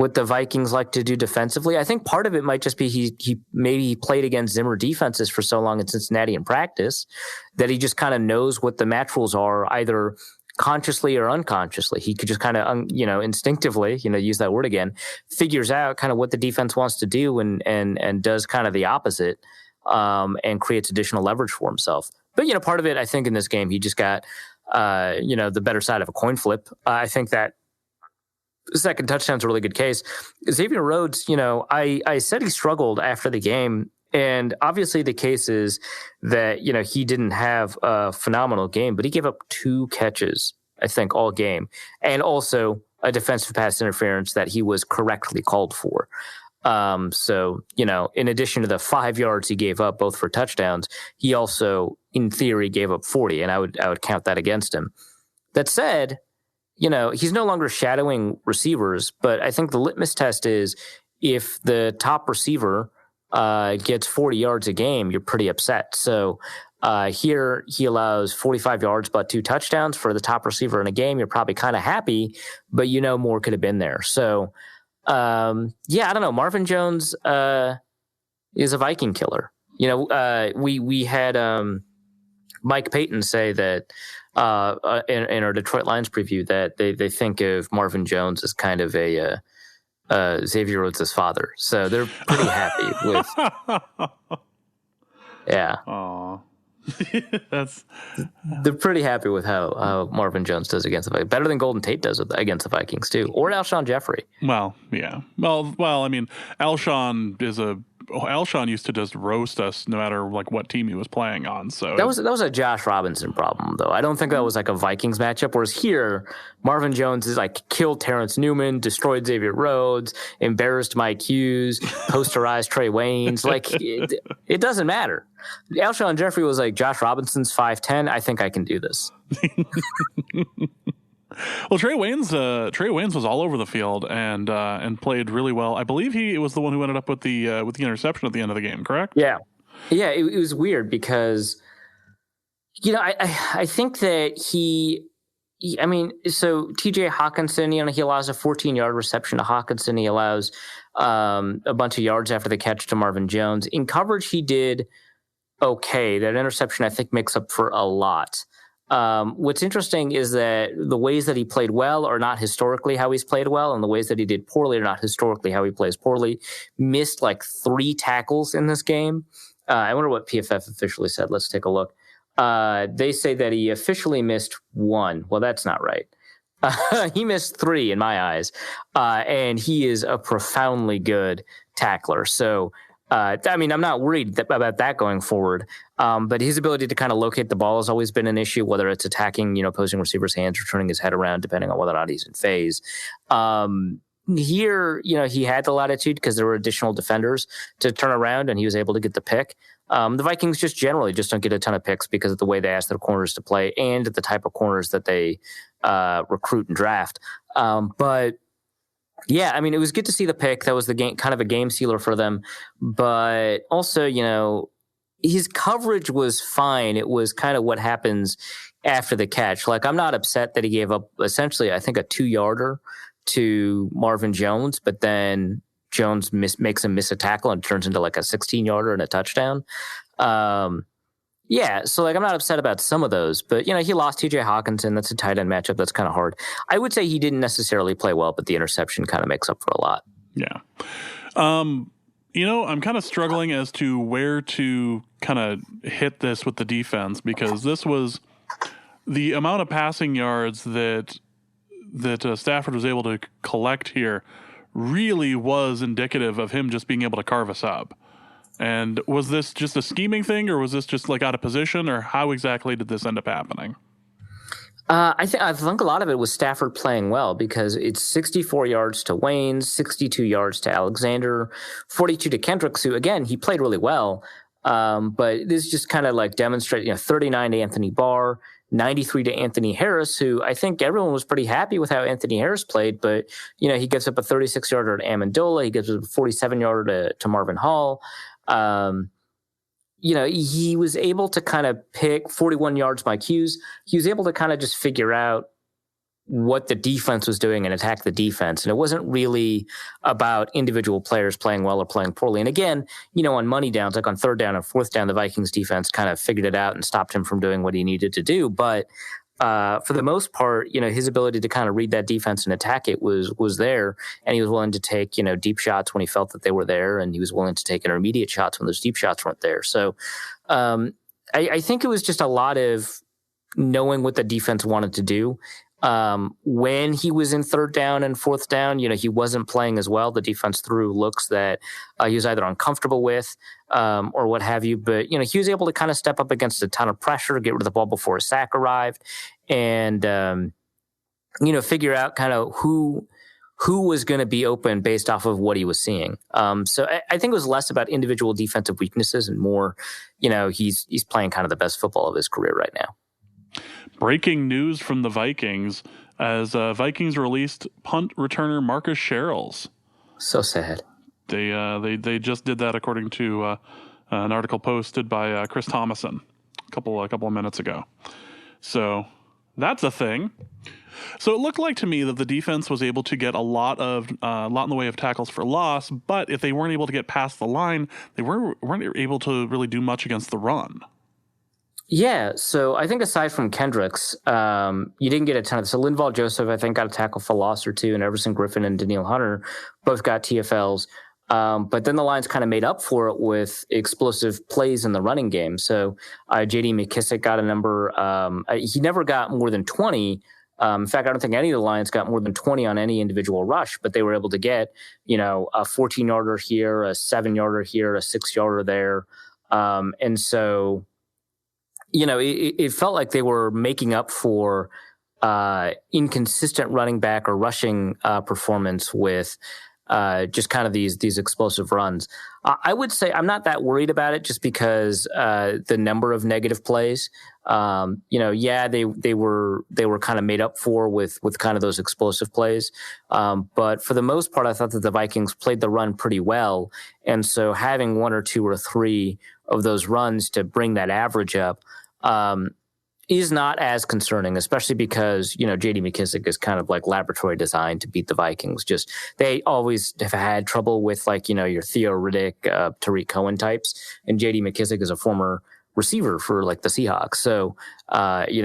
what the Vikings like to do defensively. I think part of it might just be he played against Zimmer defenses for so long in Cincinnati in practice that he just kind of knows what the match rules are, either consciously or unconsciously. He could just kind of, instinctively, use that word again, figures out kind of what the defense wants to do and does kind of the opposite, and creates additional leverage for himself. But, part of it, I think in this game, he just got, the better side of a coin flip. I think that the second touchdown's a really good case. Xavier Rhodes, I said he struggled after the game. And obviously the case is that, he didn't have a phenomenal game, but he gave up 2 catches, I think, all game. And also a defensive pass interference that he was correctly called for. So, in addition to the 5 yards he gave up, both for touchdowns, he also, in theory, gave up 40. And I would count that against him. That said, he's no longer shadowing receivers, but I think the litmus test is if the top receiver gets 40 yards a game, you're pretty upset. So here he allows 45 yards but 2 touchdowns for the top receiver in a game. You're probably kind of happy, but more could have been there. So I don't know. Marvin Jones is a Viking killer. We had Mike Payton say that in our Detroit Lions preview that they think of Marvin Jones as kind of a Xavier Rhodes' father. So they're pretty happy with. Yeah. Aww. They're pretty happy with how Marvin Jones does against the Vikings. Better than Golden Tate does against the Vikings too, or Alshon Jeffrey. Well, yeah. Well. I mean, Alshon used to just roast us no matter like what team he was playing on. So that was a Josh Robinson problem, though. I don't think that was like a Vikings matchup. Whereas here, Marvin Jones is like killed Terrence Newman, destroyed Xavier Rhodes, embarrassed Mike Hughes, posterized Trey Waynes. Like it doesn't matter. Alshon Jeffrey was like Josh Robinson's 5'10". I think I can do this. Well, Trey Waynes was all over the field and played really well. I believe he was the one who ended up with the interception at the end of the game. Correct? Yeah. It was weird because, I think that so T.J. Hawkinson, he allows a 14-yard reception to Hawkinson. He allows a bunch of yards after the catch to Marvin Jones. In coverage, he did okay. That interception, I think, makes up for a lot. What's interesting is that the ways that he played well are not historically how he's played well, and the ways that he did poorly are not historically how he plays poorly. Missed like 3 tackles in this game. I wonder what PFF officially said. Let's take a look. They say that he officially missed 1. Well, that's not right. He missed 3 in my eyes, and he is a profoundly good tackler. So, I'm not worried about that going forward. But his ability to kind of locate the ball has always been an issue, whether it's attacking, opposing receivers' hands or turning his head around, depending on whether or not he's in phase. Here, he had the latitude because there were additional defenders to turn around, and he was able to get the pick. The Vikings just generally just don't get a ton of picks because of the way they ask their corners to play and the type of corners that they recruit and draft. But yeah, it was good to see the pick. That was the game, kind of a game sealer for them. But also, his coverage was fine. It was kind of what happens after the catch. Like, I'm not upset that he gave up essentially, I think, a 2-yarder to Marvin Jones, but then Jones makes him miss a tackle and turns into like a 16-yarder and a touchdown. Yeah, so I'm not upset about some of those, but he lost T.J. Hawkinson. That's a tight end matchup. That's kind of hard. I would say he didn't necessarily play well, but the interception kind of makes up for a lot. Yeah. I'm kind of struggling as to where to kind of hit this with the defense, because this was the amount of passing yards that Stafford was able to collect here really was indicative of him just being able to carve us up. And was this just a scheming thing, or was this just like out of position, or how exactly did this end up happening? I think a lot of it was Stafford playing well, because it's 64 yards to Wayne, 62 yards to Alexander, 42 to Kendricks, who, again, he played really well. But this just kind of like demonstrated, 39 to Anthony Barr, 93 to Anthony Harris, who I think everyone was pretty happy with how Anthony Harris played. But, he gives up a 36-yarder to Amendola. He gives up a 47-yarder to Marvin Hall. He was able to kind of pick 41 yards Mike Hughes. He was able to kind of just figure out what the defense was doing and attack the defense. And it wasn't really about individual players playing well or playing poorly. And again, on money downs, like on third down and fourth down, the Vikings defense kind of figured it out and stopped him from doing what he needed to do. But for the most part, his ability to kind of read that defense and attack it was there, and he was willing to take, deep shots when he felt that they were there, and he was willing to take intermediate shots when those deep shots weren't there. So I think it was just a lot of knowing what the defense wanted to do. When he was in third down and fourth down, he wasn't playing as well. The defense threw looks that he was either uncomfortable with or what have you. But, he was able to kind of step up against a ton of pressure, get rid of the ball before a sack arrived, and, figure out kind of who was going to be open based off of what he was seeing. So I think it was less about individual defensive weaknesses and more, he's playing kind of the best football of his career right now. Breaking news from the Vikings as Vikings released punt returner Marcus Sherrills. So sad. They just did that according to an article posted by Chris Thomason a couple of minutes ago. So that's a thing. So it looked like to me that the defense was able to get a lot in the way of tackles for loss, but if they weren't able to get past the line, they weren't able to really do much against the run. Yeah, so I think aside from Kendricks, you didn't get a ton of. So Linval Joseph, I think, got a tackle for loss or two, and Everson Griffin and Daniil Hunter both got TFLs. But then the Lions kind of made up for it with explosive plays in the running game. So J.D. McKissick got a number. He never got more than 20. In fact, I don't think any of the Lions got more than 20 on any individual rush, but they were able to get, a 14-yarder here, a 7-yarder here, a 6-yarder there. And so, it felt like they were making up for inconsistent running back or rushing performance with just kind of these explosive runs. I would say I'm not that worried about it just because the number of negative plays, they were kind of made up for with kind of those explosive plays. But for the most part, I thought that the Vikings played the run pretty well. And so having one or two or three of those runs to bring that average up is not as concerning, especially because, J.D. McKissick is kind of like laboratory designed to beat the Vikings. Just they always have had trouble with your Theo Riddick, Tariq Cohen types. And J.D. McKissick is a former receiver for the Seahawks. So,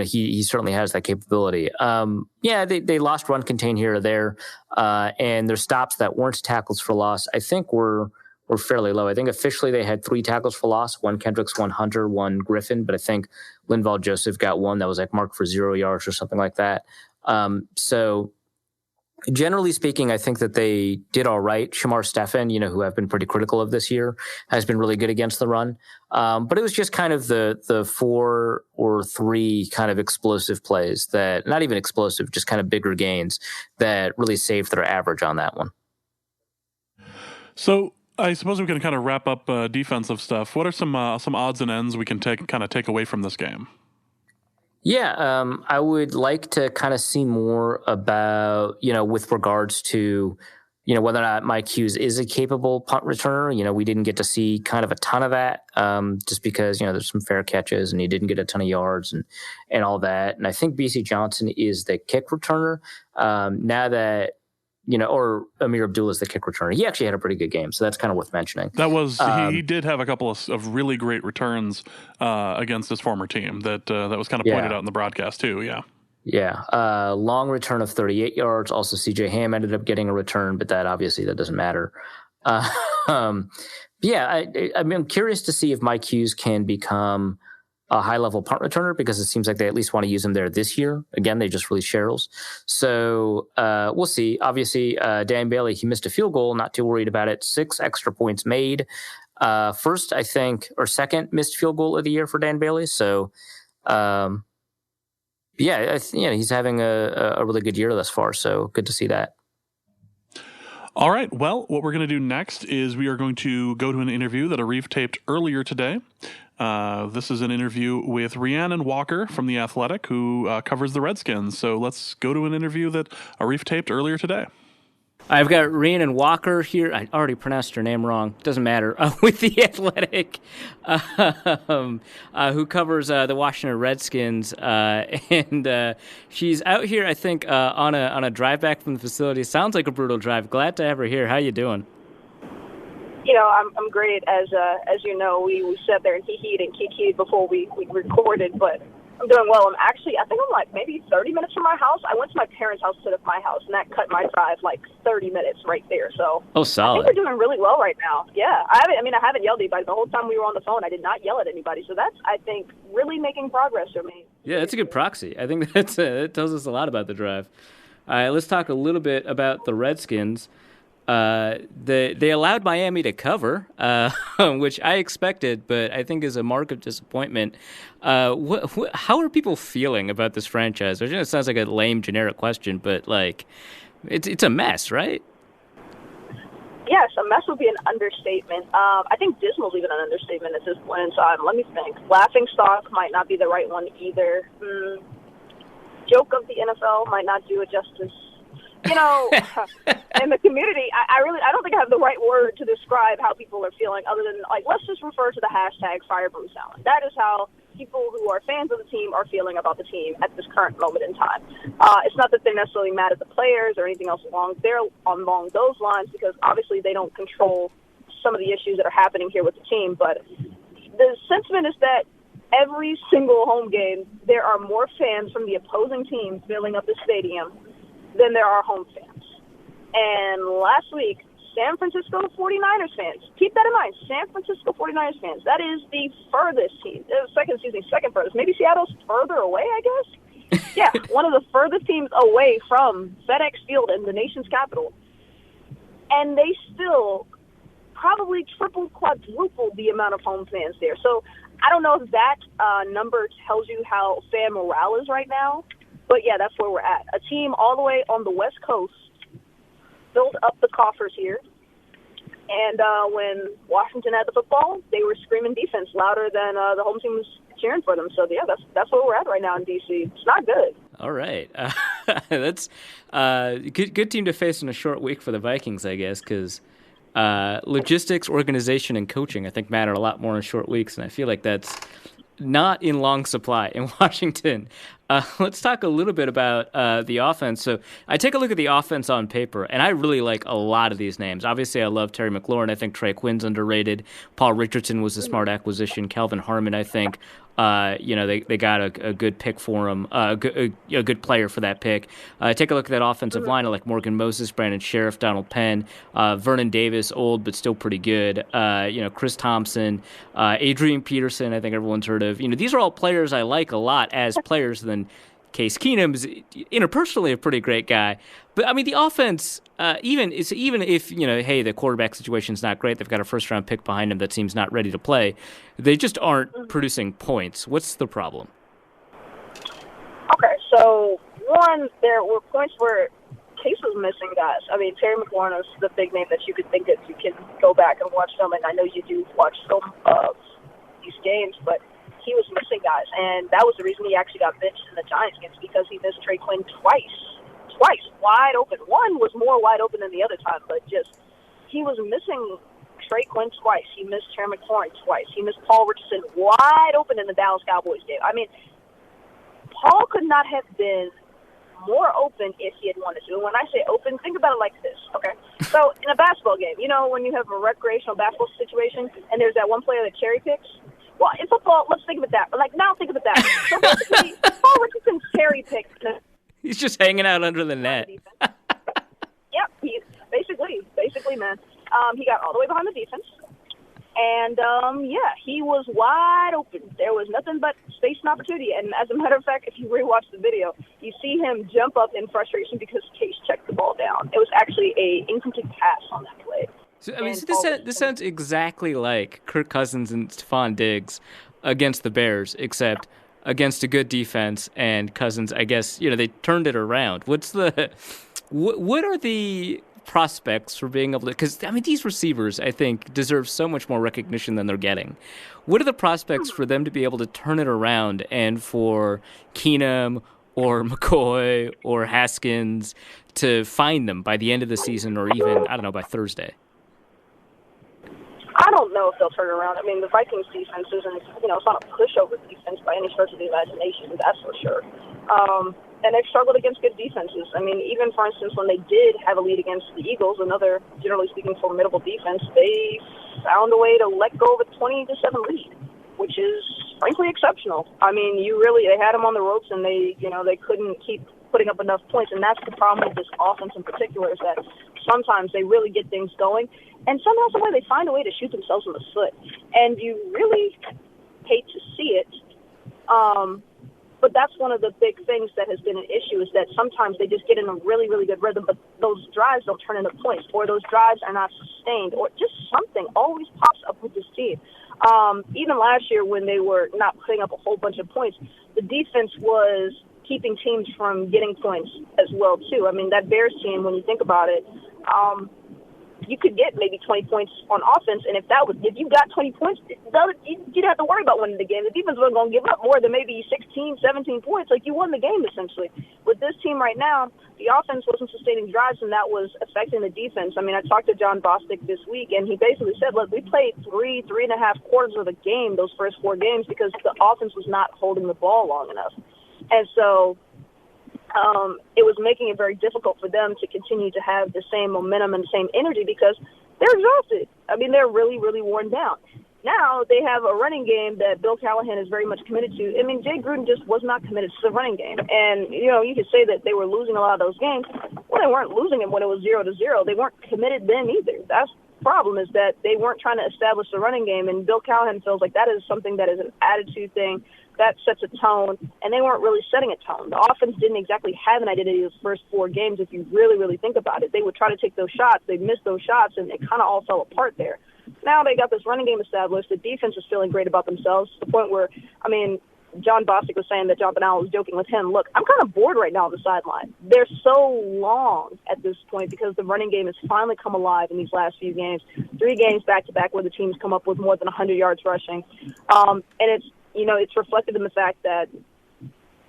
he certainly has that capability. They lost run contain here or there. And their stops that weren't tackles for loss, I think were fairly low. I think officially they had 3 tackles for loss, 1 Kendricks, 1 Hunter, 1 Griffin, but I think Linval Joseph got one that was marked for 0 yards or something like that. So generally speaking, I think that they did all right. Shamar Stephen, who I've been pretty critical of this year, has been really good against the run. But it was just kind of the 4 or 3 kind of explosive plays that, not even explosive, just kind of bigger gains that really saved their average on that one. So I suppose we can kind of wrap up defensive stuff. What are some odds and ends we can take away from this game? Yeah, I would like to kind of see more about, with regards to, whether or not Mike Hughes is a capable punt returner. We didn't get to see kind of a ton of that just because, there's some fair catches and he didn't get a ton of yards and all that. And I think BC Johnson is the kick returner. Now that, or Amir Abdullah is the kick returner. He actually had a pretty good game, so that's kind of worth mentioning. That was he did have a couple of really great returns against his former team that was kind of pointed out in the broadcast too. Yeah. Long return of 38 yards. Also, CJ Ham ended up getting a return, but that doesn't matter. I'm curious to see if Mike Hughes can become a high-level punt returner because it seems like they at least want to use him there this year. Again, they just released Sherrills. So we'll see. Obviously, Dan Bailey, he missed a field goal. Not too worried about it. 6 extra points made. First, I think, or second missed field goal of the year for Dan Bailey. So, he's having a really good year thus far. So good to see that. All right. Well, what we're going to do next is we are going to go to an interview that Arif taped earlier today. This is an interview with Rhiannon Walker from The Athletic, who covers the Redskins. So let's go to an interview that Arif taped earlier today. I've got Rhiannon Walker here. I already pronounced her name wrong. Doesn't matter. With The Athletic, who covers the Washington Redskins. And she's out here, I think, on a drive back from the facility. Sounds like a brutal drive. Glad to have her here. How you doing? I'm great. As you know, we sat there and hee-heed and kikied before we recorded, but I'm doing well. I think I'm like maybe 30 minutes from my house. I went to my parents' house instead of my house, and that cut my drive like 30 minutes right there. So solid. I think we're doing really well right now. Yeah, I haven't yelled at anybody the whole time we were on the phone. I did not yell at anybody. So that's, I think, really making progress for me. Yeah, that's a good proxy. I think that tells us a lot about the drive. All right, let's talk a little bit about the Redskins. They allowed Miami to cover, which I expected, but I think is a mark of disappointment. How are people feeling about this franchise? I know it sounds like a lame, generic question, but like, it's a mess, right? Yes, a mess would be an understatement. I think dismal is even an understatement at this point in time. Let me think. Laughing stock might not be the right one either. Joke of the NFL might not do it justice. In the community, I don't think I have the right word to describe how people are feeling other than, like, let's just refer to the hashtag Fire Bruce Allen. That is how people who are fans of the team are feeling about the team at this current moment in time. It's not that they're necessarily mad at the players or anything else along those lines, because obviously they don't control some of the issues that are happening here with the team. But the sentiment is that every single home game, there are more fans from the opposing team filling up the stadium than there are home fans. And last week, San Francisco 49ers fans, keep that in mind, San Francisco 49ers fans, that is the furthest team, second furthest. Maybe Seattle's further away, I guess? Yeah, one of the furthest teams away from FedEx Field in the nation's capital. And they still probably triple, quadruple the amount of home fans there. So I don't know if that number tells you how fan morale is right now. But, yeah, that's where we're at. A team all the way on the West Coast filled up the coffers here. And when Washington had the football, they were screaming defense louder than the home team was cheering for them. So, yeah, that's where we're at right now in D.C. It's not good. All right. That's good team to face in a short week for the Vikings, I guess, because logistics, organization, and coaching, I think, matter a lot more in short weeks. And I feel like that's not in long supply in Washington. Let's talk a little bit about the offense. So I take a look at the offense on paper, and I really like a lot of these names. Obviously, I love Terry McLaurin. I think Trey Quinn's underrated. Paul Richardson was a smart acquisition. Calvin Harmon, I think, they got a good pick for him, a good player for that pick. Take a look at that offensive line. I like Morgan Moses, Brandon Sheriff, Donald Penn, Vernon Davis, old but still pretty good. Chris Thompson, Adrian Peterson, I think everyone's heard of. These are all players I like a lot as players. Then Case Keenum is interpersonally a pretty great guy. But, I mean, the offense, even if, hey, the quarterback situation's not great, they've got a first-round pick behind him that seems not ready to play, they just aren't producing points. What's the problem? Okay, so, one, there were points where Case was missing guys. I mean, Terry McLaurin is the big name that you could think of. You can go back and watch film, and I know you do watch film of these games, but he was missing guys, and that was the reason he actually got benched in the Giants games, because he missed Trey Quinn twice, wide open. One was more wide open than the other time, but just he was missing Trey Quinn twice. He missed Terry McLaurin twice. He missed Paul Richardson wide open in the Dallas Cowboys game. I mean, Paul could not have been more open if he had wanted to. And when I say open, think about it like this, okay? So in a basketball game, when you have a recreational basketball situation and there's that one player that cherry picks, well, in football, let's think of it that. But, now think of it that. So basically, Paul Richardson cherry picked. He's just hanging out under the net. Yep, he basically, man. He got all the way behind the defense. And, he was wide open. There was nothing but space and opportunity. And as a matter of fact, if you rewatch the video, you see him jump up in frustration because Case checked the ball down. It was actually an incomplete pass on that play. So, I mean, this sounds exactly like Kirk Cousins and Stephon Diggs against the Bears, except against a good defense, and Cousins, I guess, they turned it around. What are the prospects for being able to, because, I mean, these receivers, I think, deserve so much more recognition than they're getting. What are the prospects for them to be able to turn it around and for Keenum or McCoy or Haskins to find them by the end of the season, or even, I don't know, by Thursday? I don't know if they'll turn around. I mean, the Vikings defense isn't, it's not a pushover defense by any stretch of the imagination, that's for sure. And they've struggled against good defenses. I mean, even, for instance, when they did have a lead against the Eagles, another, generally speaking, formidable defense, they found a way to let go of a 20-7 lead, which is, frankly, exceptional. I mean, they had them on the ropes, and they couldn't keep putting up enough points, and that's the problem with this offense in particular, is that sometimes they really get things going, and somehow, some way, they find a way to shoot themselves in the foot. And you really hate to see it, but that's one of the big things that has been an issue, is that sometimes they just get in a really, really good rhythm, but those drives don't turn into points, or those drives are not sustained, or just something always pops up with this team. Even last year when they were not putting up a whole bunch of points, the defense was keeping teams from getting points as well, too. I mean, that Bears team, when you think about it, you could get maybe 20 points on offense, and if you got 20 points, you'd have to worry about winning the game. The defense wasn't going to give up more than maybe 16, 17 points. Like, you won the game, essentially. With this team right now, the offense wasn't sustaining drives, and that was affecting the defense. I mean, I talked to John Bostic this week, and he basically said, look, we played 3.5 quarters of the game, those first 4 games, because the offense was not holding the ball long enough. And so it was making it very difficult for them to continue to have the same momentum and the same energy, because they're exhausted. I mean, they're really, really worn down. Now they have a running game that Bill Callahan is very much committed to. I mean, Jay Gruden just was not committed to the running game. And, you could say that they were losing a lot of those games. Well, they weren't losing them when it was 0-0. They weren't committed then either. That's the problem, is that they weren't trying to establish the running game. And Bill Callahan feels like that is something that is an attitude thing that sets a tone, and they weren't really setting a tone. The offense didn't exactly have an identity those first 4 games, if you really, really think about it. They would try to take those shots. They'd miss those shots, and it kind of all fell apart there. Now they got this running game established. The defense is feeling great about themselves, to the point where, I mean, John Bostic was saying that John Bernal was joking with him. Look, I'm kind of bored right now on the sideline. They're so long at this point because the running game has finally come alive in these last few games. 3 games back-to-back where the team's come up with more than 100 yards rushing. And it's reflected in the fact that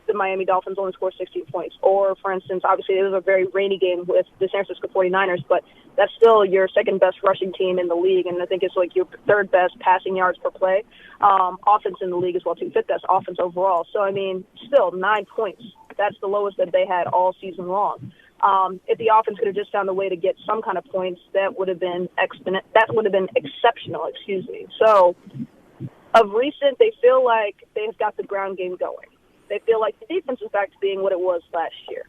the Miami Dolphins only scored 16 points. Or, for instance, obviously it was a very rainy game with the San Francisco 49ers, but that's still your second-best rushing team in the league, and I think it's like your third-best passing yards per play. Offense in the league as well, too. Fifth-best offense overall. So, I mean, still 9 points. That's the lowest that they had all season long. If the offense could have just found a way to get some kind of points, that would have been exceptional. So, of recent, they feel like they've got the ground game going. They feel like the defense is back to being what it was last year.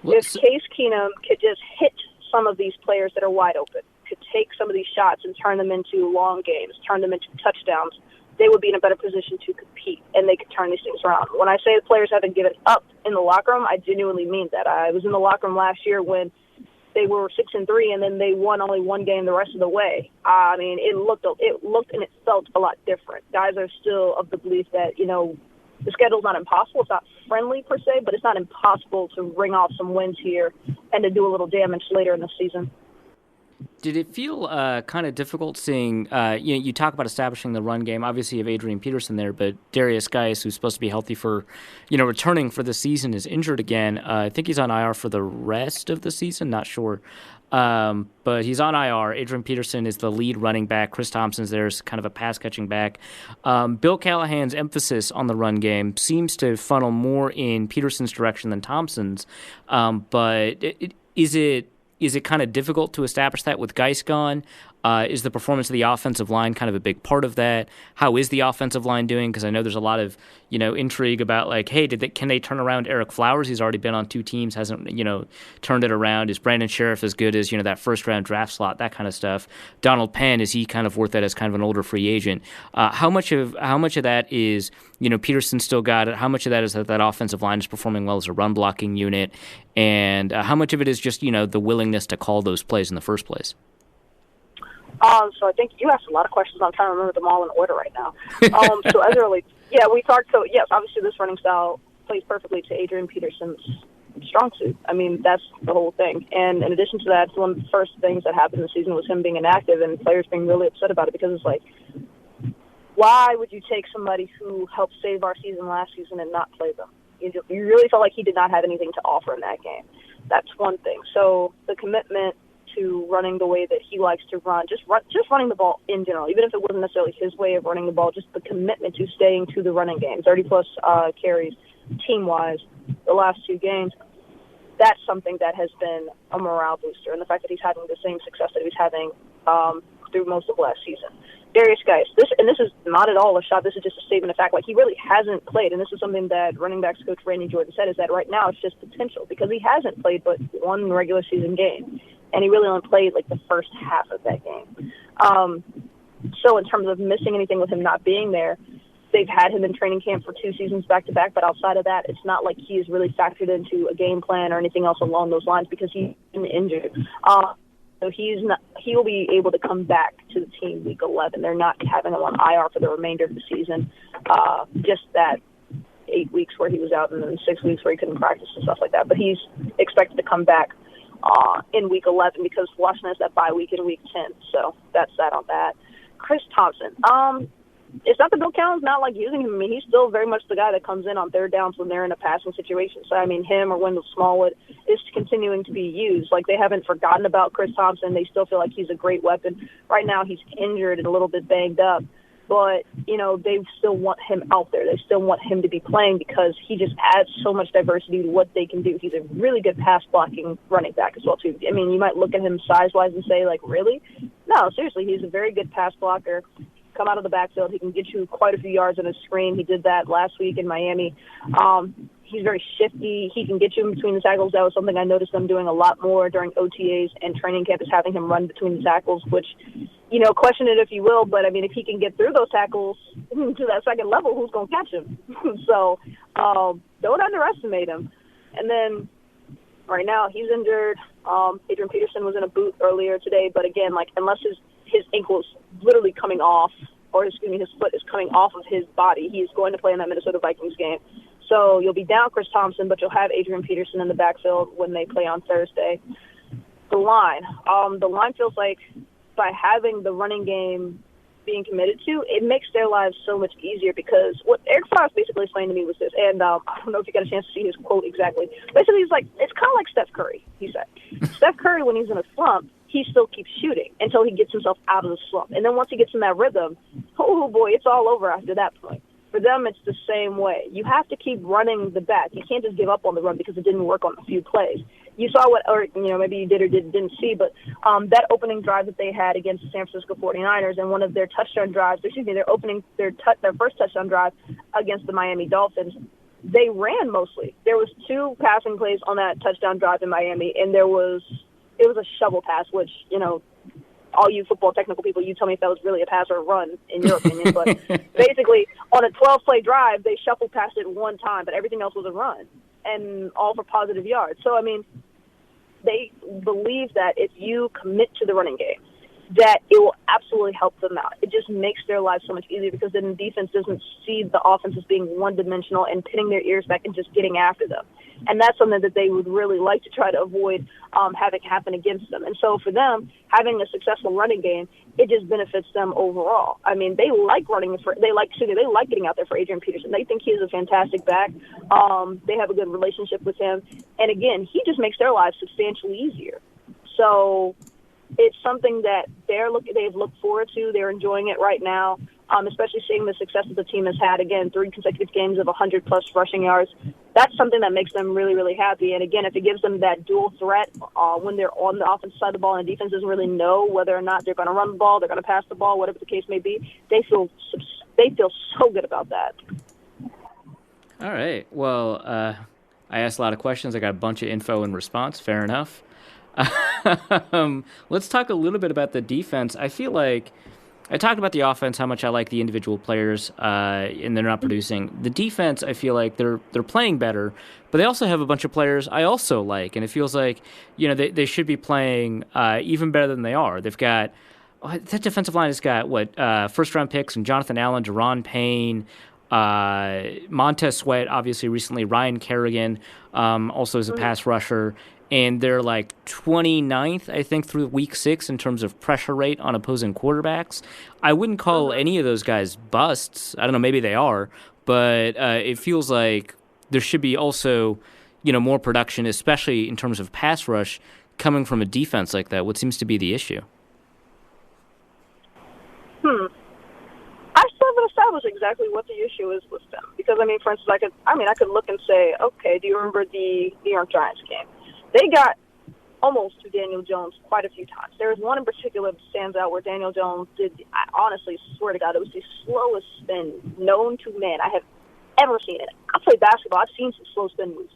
If Case Keenum could just hit some of these players that are wide open, could take some of these shots and turn them into long games, turn them into touchdowns, they would be in a better position to compete, and they could turn these things around. When I say the players haven't given up in the locker room, I genuinely mean that. I was in the locker room last year when they were 6-3, and then they won only 1 game the rest of the way. I mean, it looked and it felt a lot different. Guys are still of the belief that, the schedule's not impossible. It's not friendly per se, but it's not impossible to ring off some wins here and to do a little damage later in the season. Did it feel kind of difficult seeing, you talk about establishing the run game. Obviously, you have Adrian Peterson there, but Darius Geis, who's supposed to be healthy for, returning for the season, is injured again. I think he's on IR for the rest of the season, not sure. But he's on IR. Adrian Peterson is the lead running back. Chris Thompson's there as kind of a pass-catching back. Bill Callahan's emphasis on the run game seems to funnel more in Peterson's direction than Thompson's. But is it kind of difficult to establish that with Geis gone? Is the performance of the offensive line kind of a big part of that? How is the offensive line doing? Because I know there's a lot of intrigue about like, hey, can they turn around Eric Flowers? He's already been on 2 teams, hasn't turned it around. Is Brandon Sheriff as good as that first round draft slot? That kind of stuff. Donald Penn, is he kind of worth it as kind of an older free agent? How much of that is Peterson still got it? How much of that is that offensive line is performing well as a run blocking unit? And how much of it is just the willingness to call those plays in the first place? So I think you asked a lot of questions. I'm trying to remember them all in order right now. So as it relates, we talked. So yes, obviously this running style plays perfectly to Adrian Peterson's strong suit. I mean, that's the whole thing. And in addition to that, one of the first things that happened this season was him being inactive and players being really upset about it, because it's like, why would you take somebody who helped save our season last season and not play them? You really felt like he did not have anything to offer in that game. That's one thing. So the commitment to running the way that he likes to run, just running the ball in general, even if it wasn't necessarily his way of running the ball, just the commitment to staying to the running game, 30-plus carries team-wise the last 2 games, that's something that has been a morale booster. And the fact that he's having the same success that he was having through most of last season. Darius Geis, this is not at all a shot. This is just a statement of fact. Like, he really hasn't played, and this is something that running backs coach Randy Jordan said, is that right now it's just potential because he hasn't played but 1 regular season game, and he really only played like the first half of that game. So in terms of missing anything with him not being there, they've had him in training camp for 2 seasons back-to-back, but outside of that, it's not like he is really factored into a game plan or anything else along those lines because he's been injured. So he'll be able to come back to the team week 11. They're not having him on IR for the remainder of the season, just that 8 weeks where he was out and then 6 weeks where he couldn't practice and stuff like that. But he's expected to come back in week 11 because Washington has that bye week in week 10. So that's that on that. Chris Thompson. It's not the Bill Cowan's not like using him. I mean, he's still very much the guy that comes in on 3rd downs when they're in a passing situation. So, I mean, him or Wendell Smallwood is continuing to be used. Like, they haven't forgotten about Chris Thompson. They still feel like he's a great weapon. Right now he's injured and a little bit banged up. But, you know, they still want him out there. They still want him to be playing because he just adds so much diversity to what they can do. He's a really good pass-blocking running back as well, too. I mean, you might look at him size-wise and say, like, really? No, seriously, he's a very good pass blocker. Come out of the backfield. He can get you quite a few yards on a screen. He did that last week in Miami. He's very shifty. He can get you in between the tackles. That was something I noticed them doing a lot more during OTAs and training camp, is having him run between the tackles, which, you know, question it if you will, but, I mean, if he can get through those tackles to that second level, who's going to catch him? So don't underestimate him. And then right now he's injured. Adrian Peterson was in a boot earlier today, but, again, like, unless his ankle is literally coming off, or his foot is coming off of his body, he is going to play in that Minnesota Vikings game. So you'll be down Chris Thompson, but you'll have Adrian Peterson in the backfield when they play on Thursday. The line feels like by having the running game being committed to, it makes their lives so much easier because what Eric Flowers basically explained to me was this, and I don't know if you got a chance to see his quote exactly. Basically, he's like, it's kind of like Steph Curry, he said. Steph Curry, when he's in a slump, he still keeps shooting until he gets himself out of the slump. And then once he gets in that rhythm, oh boy, it's all over after that point. For them, it's the same way. You have to keep running the back. You can't just give up on the run because it didn't work on a few plays. You saw what, or you know, maybe you did or didn't see, but that opening drive that they had against the San Francisco 49ers and one of their touchdown drives, their first touchdown drive against the Miami Dolphins, they ran mostly. There was 2 passing plays on that touchdown drive in Miami, and it was a shovel pass, which, you know, all you football technical people, you tell me if that was really a pass or a run, in your opinion. But basically, on a 12-play drive, they shuffle past it 1 time, but everything else was a run, and all for positive yards. So, I mean, they believe that if you commit to the running game, that it will absolutely help them out. It just makes their lives so much easier because then the defense doesn't see the offense as being one-dimensional and pinning their ears back and just getting after them. And that's something that they would really like to try to avoid having happen against them. And so for them, having a successful running game, it just benefits them overall. I mean, they like they like getting out there for Adrian Peterson. They think he is a fantastic back. They have a good relationship with him. And again, he just makes their lives substantially easier. So it's something that they've looked forward to. They're enjoying it right now, especially seeing the success that the team has had. Again, 3 consecutive games of 100-plus rushing yards. That's something that makes them really, really happy. And, again, if it gives them that dual threat when they're on the offensive side of the ball and the defense doesn't really know whether or not they're going to run the ball, they're going to pass the ball, whatever the case may be, they feel so good about that. All right. Well, I asked a lot of questions. I got a bunch of info in response. Fair enough. Let's talk a little bit about the defense. I feel like I talked about the offense, how much I like the individual players, and they're not producing. The defense, I feel like they're playing better, but they also have a bunch of players I also like, and it feels like, you know, they should be playing even better than they are. They've got that defensive line has got first-round picks and Jonathan Allen, Deron Payne, Montez Sweat, obviously recently, Ryan Kerrigan, also as a pass rusher. And they're like 29th, I think, through week 6 in terms of pressure rate on opposing quarterbacks. I wouldn't call any of those guys busts. I don't know, maybe they are. But it feels like there should be also, more production, especially in terms of pass rush, coming from a defense like that. What seems to be the issue? I still haven't established exactly what the issue is with them. Because, for instance, I could look and say, okay, do you remember the New York Giants game? They got almost to Daniel Jones quite a few times. There was one in particular that stands out where Daniel Jones I honestly swear to God, it was the slowest spin known to man I have ever seen it. I play basketball. I've seen some slow spin moves.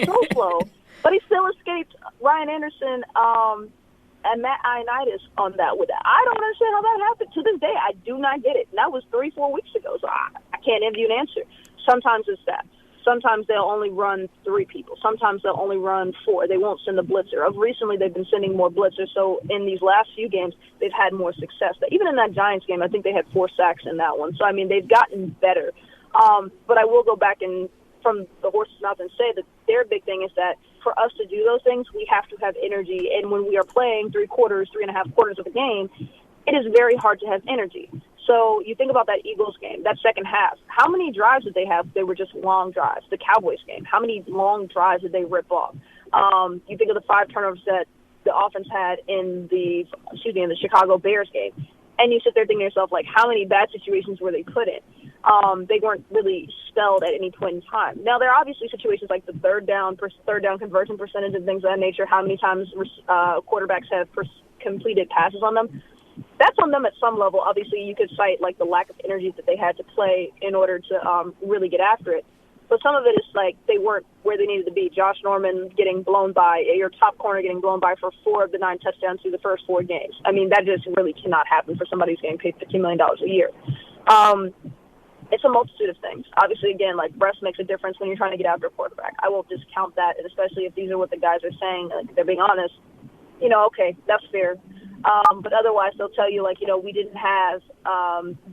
So slow. But he still escaped Ryan Anderson and Matt Ioannidis on that with that. I don't understand how that happened. To this day, I do not get it. And that was 3-4 weeks ago, so I can't give you an answer. Sometimes it's that. Sometimes they'll only run 3 people. Sometimes they'll only run 4. They won't send a blitzer. Of recently, they've been sending more blitzers. So in these last few games, they've had more success. Even in that Giants game, I think they had 4 sacks in that one. So, they've gotten better. But I will go back and from the horse's mouth and say that their big thing is that for us to do those things, we have to have energy. And when we are playing 3 and a half quarters of a game, it is very hard to have energy. So you think about that Eagles game, that second half. How many drives did they have? They were just long drives. The Cowboys game, how many long drives did they rip off? You think of the 5 turnovers that the offense had in the Chicago Bears game. And you sit there thinking to yourself, how many bad situations were they put in? They weren't really spelled at any point in time. Now, there are obviously situations like the third down conversion percentage and things of that nature, how many times quarterbacks have completed passes on them. That's on them at some level. Obviously, you could cite the lack of energy that they had to play in order to really get after it. But some of it is they weren't where they needed to be. Josh Norman getting blown by, your top corner getting blown by for 4 of the 9 touchdowns through the first 4 games. That just really cannot happen for somebody who's getting paid $15 million a year. It's a multitude of things. Obviously, again, rest makes a difference when you're trying to get after a quarterback. I won't discount that, and especially if these are what the guys are saying, they're being honest. Okay, that's fair. But otherwise, they'll tell you, we didn't have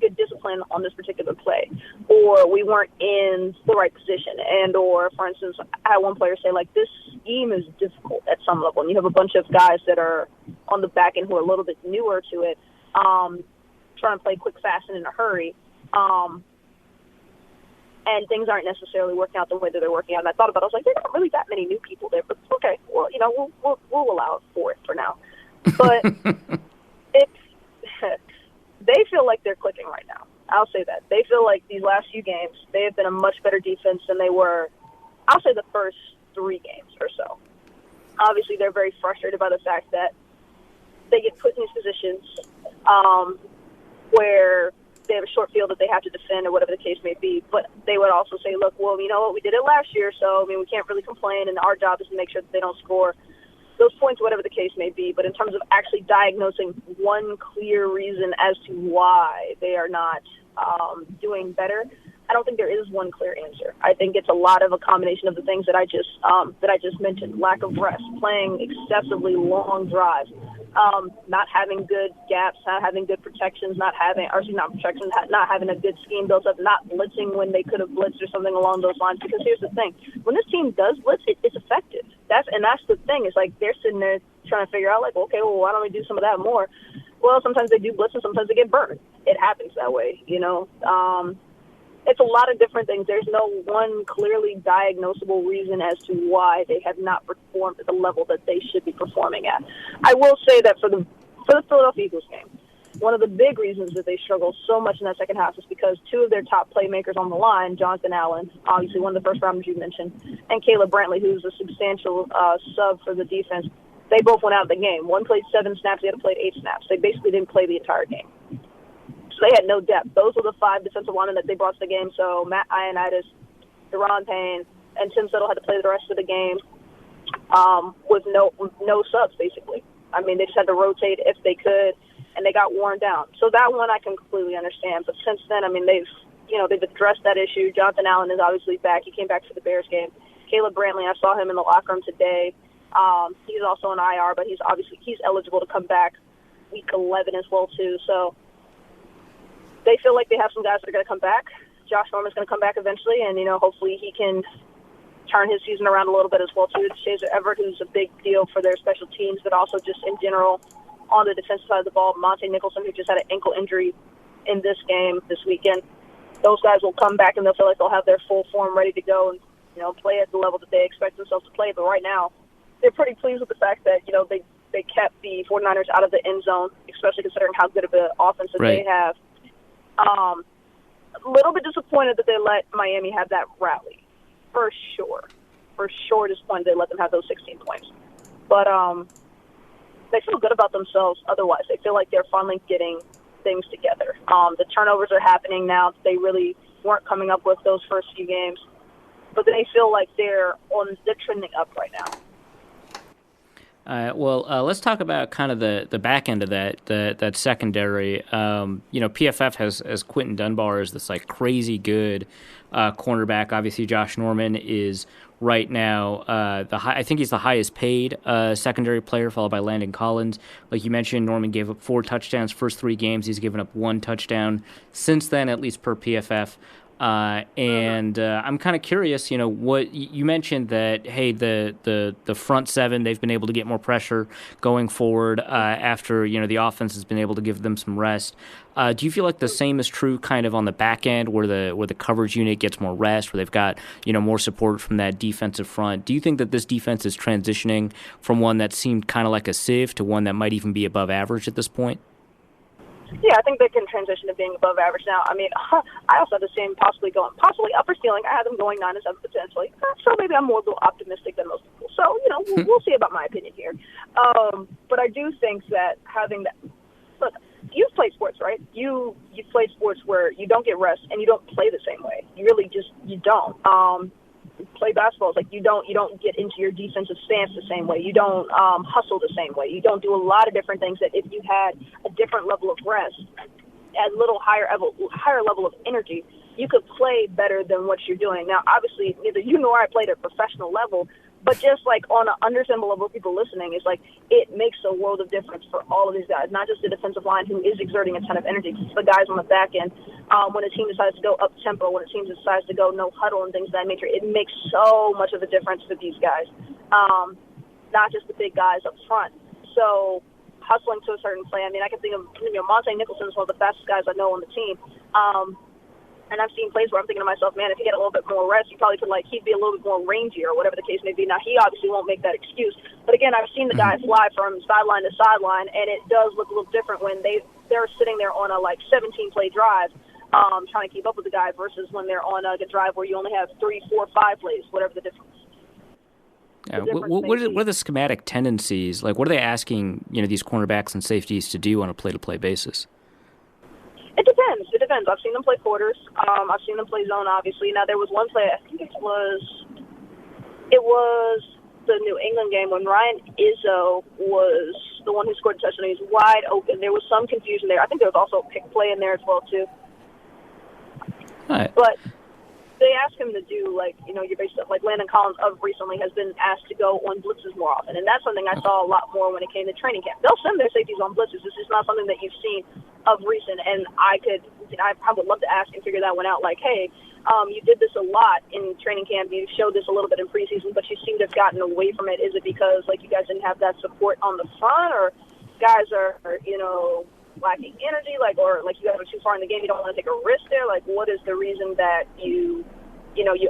good discipline on this particular play, or we weren't in the right position, or, for instance, I had one player say, this scheme is difficult at some level, and you have a bunch of guys that are on the back end who are a little bit newer to it, trying to play quick, fast, and in a hurry, and things aren't necessarily working out the way that they're working out. And I thought about it. I was like, there are not really that many new people there, but okay, well, we'll allow it for it for now. But they feel like they're clicking right now. I'll say that. They feel like these last few games, they have been a much better defense than they were, I'll say, the first 3 games or so. Obviously, they're very frustrated by the fact that they get put in these positions where they have a short field that they have to defend or whatever the case may be. But they would also say, look, well, you know what, we did it last year, so, we can't really complain, and our job is to make sure that they don't score those points, whatever the case may be. But in terms of actually diagnosing one clear reason as to why they are not doing better, I don't think there is one clear answer. I think it's a lot of a combination of the things that I just mentioned: lack of rest, playing excessively long drives, not having good gaps, not having good protections, not having a good scheme built up, not blitzing when they could have blitzed or something along those lines. Because here's the thing: when this team does blitz, it's effective. That's the thing. It's they're sitting there trying to figure out, okay, well, why don't we do some of that more? Well, sometimes they do blitz and sometimes they get burned. It happens that way, It's a lot of different things. There's no one clearly diagnosable reason as to why they have not performed at the level that they should be performing at. I will say that for the Philadelphia Eagles game, one of the big reasons that they struggle so much in that second half is because 2 of their top playmakers on the line, Jonathan Allen, obviously one of the first rounders you mentioned, and Caleb Brantley, who's a substantial sub for the defense, they both went out of the game. One played 7 snaps, the other played 8 snaps. They basically didn't play the entire game. So they had no depth. Those were the 5 defensive linemen that they brought to the game. So Matt Ioannidis, Deron Payne, and Tim Settle had to play the rest of the game with no subs, basically. They just had to rotate if they could, and they got worn down. So that one I can completely understand. But since then, they've addressed that issue. Jonathan Allen is obviously back. He came back for the Bears game. Caleb Brantley, I saw him in the locker room today. He's also on IR, but he's eligible to come back week 11 as well too. So they feel like they have some guys that are going to come back. Josh Norman's going to come back eventually, and hopefully he can turn his season around a little bit as well too. Shazer Everett, who's a big deal for their special teams, but also just in general on the defensive side of the ball. Monte Nicholson, who just had an ankle injury in this game this weekend. Those guys will come back and they'll feel like they'll have their full form ready to go, and play at the level that they expect themselves to play. But right now, they're pretty pleased with the fact that, they kept the 49ers out of the end zone, especially considering how good of an offense that they have. A little bit disappointed that they let Miami have that rally, for sure. For sure disappointed they let them have those 16 points. But they feel good about themselves otherwise. They feel like they're finally getting things together. The turnovers are happening now. They really weren't coming up with those first few games. But they feel like they're trending up right now. Let's talk about kind of the back end of that secondary. PFF has Quentin Dunbar as this like crazy good cornerback. Obviously, Josh Norman is right now I think he's the highest paid secondary player, followed by Landon Collins. Like you mentioned, Norman gave up 4 touchdowns first 3 games. He's given up 1 touchdown since then, at least per PFF. I'm kind of curious, what you mentioned that, hey, the front 7, they've been able to get more pressure going forward after, the offense has been able to give them some rest. Do you feel like the same is true kind of on the back end where the coverage unit gets more rest, where they've got, more support from that defensive front? Do you think that this defense is transitioning from one that seemed kind of like a sieve to one that might even be above average at this point? Yeah, I think they can transition to being above average now. I mean, I also had the same possibly upper ceiling. I had them going 9-7 potentially. So maybe I'm more a little optimistic than most people. So, we'll see about my opinion here. But I do think that having that – look, you've played sports, right? You've played sports where you don't get rest and you don't play the same way. You really just – you don't. Play basketball, it's like you don't get into your defensive stance the same way. You don't hustle the same way. You don't do a lot of different things that if you had a different level of rest, a little higher level of energy, you could play better than what you're doing. Now, obviously, neither you nor I played at a professional level, but just like on an understandable level of people listening, it's like it makes a world of difference for all of these guys, not just the defensive line who is exerting a ton of energy, it's the guys on the back end. When a team decides to go up tempo, when a team decides to go no huddle and things of that nature, it makes so much of a difference for these guys, not just the big guys up front. So hustling to a certain play. I mean, I can think of Monte Nicholson is one of the fastest guys I know on the team. And I've seen plays where I'm thinking to myself, man, if he had a little bit more rest, he probably could, he'd be a little bit more rangy or whatever the case may be. Now, he obviously won't make that excuse. But, again, I've seen the guy fly from sideline to sideline, and it does look a little different when they're sitting there on a, 17-play drive trying to keep up with the guy versus when they're on a drive where you only have 3, 4, 5 plays, whatever the difference is. Yeah. What are the schematic tendencies? What are they asking, these cornerbacks and safeties to do on a play-to-play basis? It depends. I've seen them play quarters. I've seen them play zone, obviously. Now, there was one play, I think it was the New England game when Ryan Izzo was the one who scored the touchdown. He was wide open. There was some confusion there. I think there was also a pick play in there as well, too. All right. But they ask him to do, your basic stuff. Like Landon Collins recently has been asked to go on blitzes more often. And that's something I saw a lot more when it came to training camp. They'll send their safeties on blitzes. This is not something that you've seen of recent. And I would love to ask and figure that one out. Hey, you did this a lot in training camp. You showed this a little bit in preseason, but you seem to have gotten away from it. Is it because, you guys didn't have that support on the front, or guys are lacking energy, or you guys are too far in the game, you don't want to take a risk there? What is the reason that you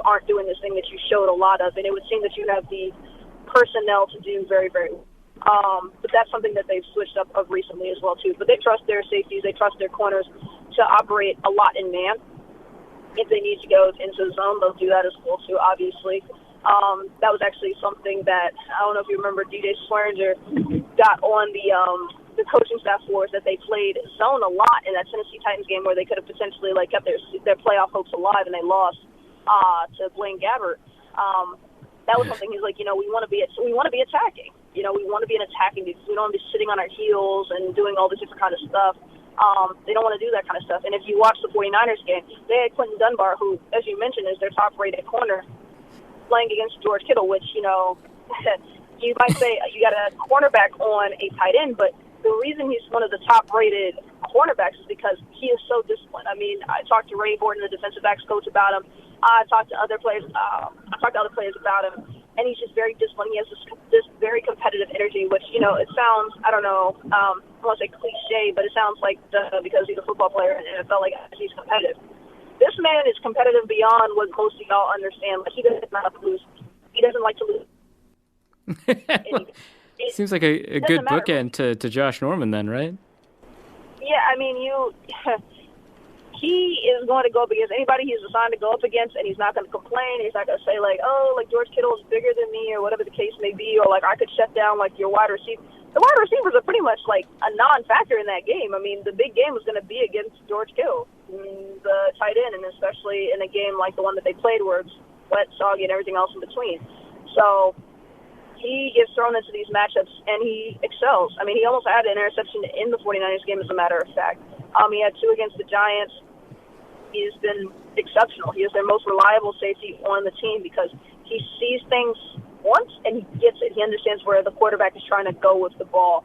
aren't doing this thing that you showed a lot of? And it would seem that you have the personnel to do very, very well. But that's something that they've switched up of recently as well, too. But they trust their safeties, they trust their corners to operate a lot in man. If they need to go into the zone, they'll do that as well, too, obviously. That was actually something that, I don't know if you remember, DJ Swearinger got on the coaching staff for, is that they played zone a lot in that Tennessee Titans game where they could have potentially kept their playoff hopes alive, and they lost to Blaine Gabbert. That was something he's like, we want to be attacking. We want to be an attacking defense. We don't want to be sitting on our heels and doing all this different kind of stuff. They don't want to do that kind of stuff. And if you watch the 49ers game, they had Quentin Dunbar, who, as you mentioned, is their top-rated corner, playing against George Kittle, which, you might say you got a cornerback on a tight end, but the reason he's one of the top-rated cornerbacks is because he is so disciplined. I mean, I talked to Ray Gordon, the defensive backs coach, about him. I talked to other players. About him, and he's just very disciplined. He has this very competitive energy, which it sounds, I don't know, I won't say cliche, but it sounds like because he's a football player and it felt like he's competitive. this man is competitive beyond what most of y'all understand. Like, he does not lose. He doesn't like to lose. Seems like a good bookend to Josh Norman then, right? Yeah, I mean, he is going to go up against anybody he's assigned to go up against, and he's not going to complain. He's not going to say, like, oh, like, George Kittle is bigger than me, or whatever the case may be, or, like, I could shut down, like, your wide receiver. The wide receivers are pretty much, like, a non-factor in that game. I mean, the big game was going to be against George Kittle, the tight end, and especially in a game like the one that they played where it's wet, soggy, and everything else in between. So he gets thrown into these matchups, and he excels. I mean, he almost had an interception in the 49ers game, as a matter of fact. He had 2 against the Giants. He's been exceptional. He is their most reliable safety on the team because he sees things once and he gets it. He understands where the quarterback is trying to go with the ball,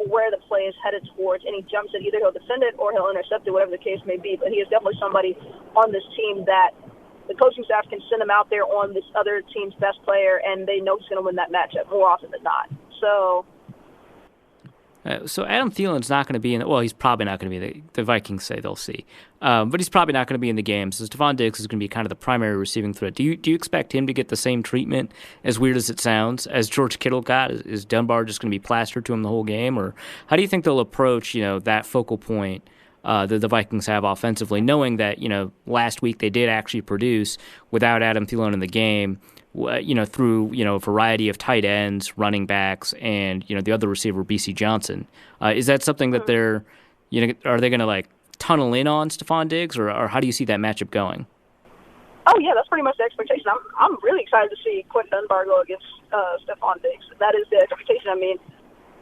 where the play is headed towards, and he jumps it. Either he'll defend it or he'll intercept it, whatever the case may be. But he is definitely somebody on this team that the coaching staff can send him out there on this other team's best player, and they know he's going to win that matchup more often than not. So Adam Thielen's not going to be in. Well, he's probably not going to be. The Vikings say they'll see, but he's probably not going to be in the game. So Stephon Diggs is going to be kind of the primary receiving threat. Do you expect him to get the same treatment, as weird as it sounds, as George Kittle got? Is Dunbar just going to be plastered to him the whole game, or how do you think they'll approach that focal point that the Vikings have offensively, knowing that last week they did actually produce without Adam Thielen in the game? Through a variety of tight ends, running backs, and the other receiver, B.C. Johnson. Is that something that are they going to like tunnel in on Stephon Diggs, or how do you see that matchup going? Oh yeah, that's pretty much the expectation. I'm really excited to see Quentin Dunbar go against Stephon Diggs. That is the expectation. I mean,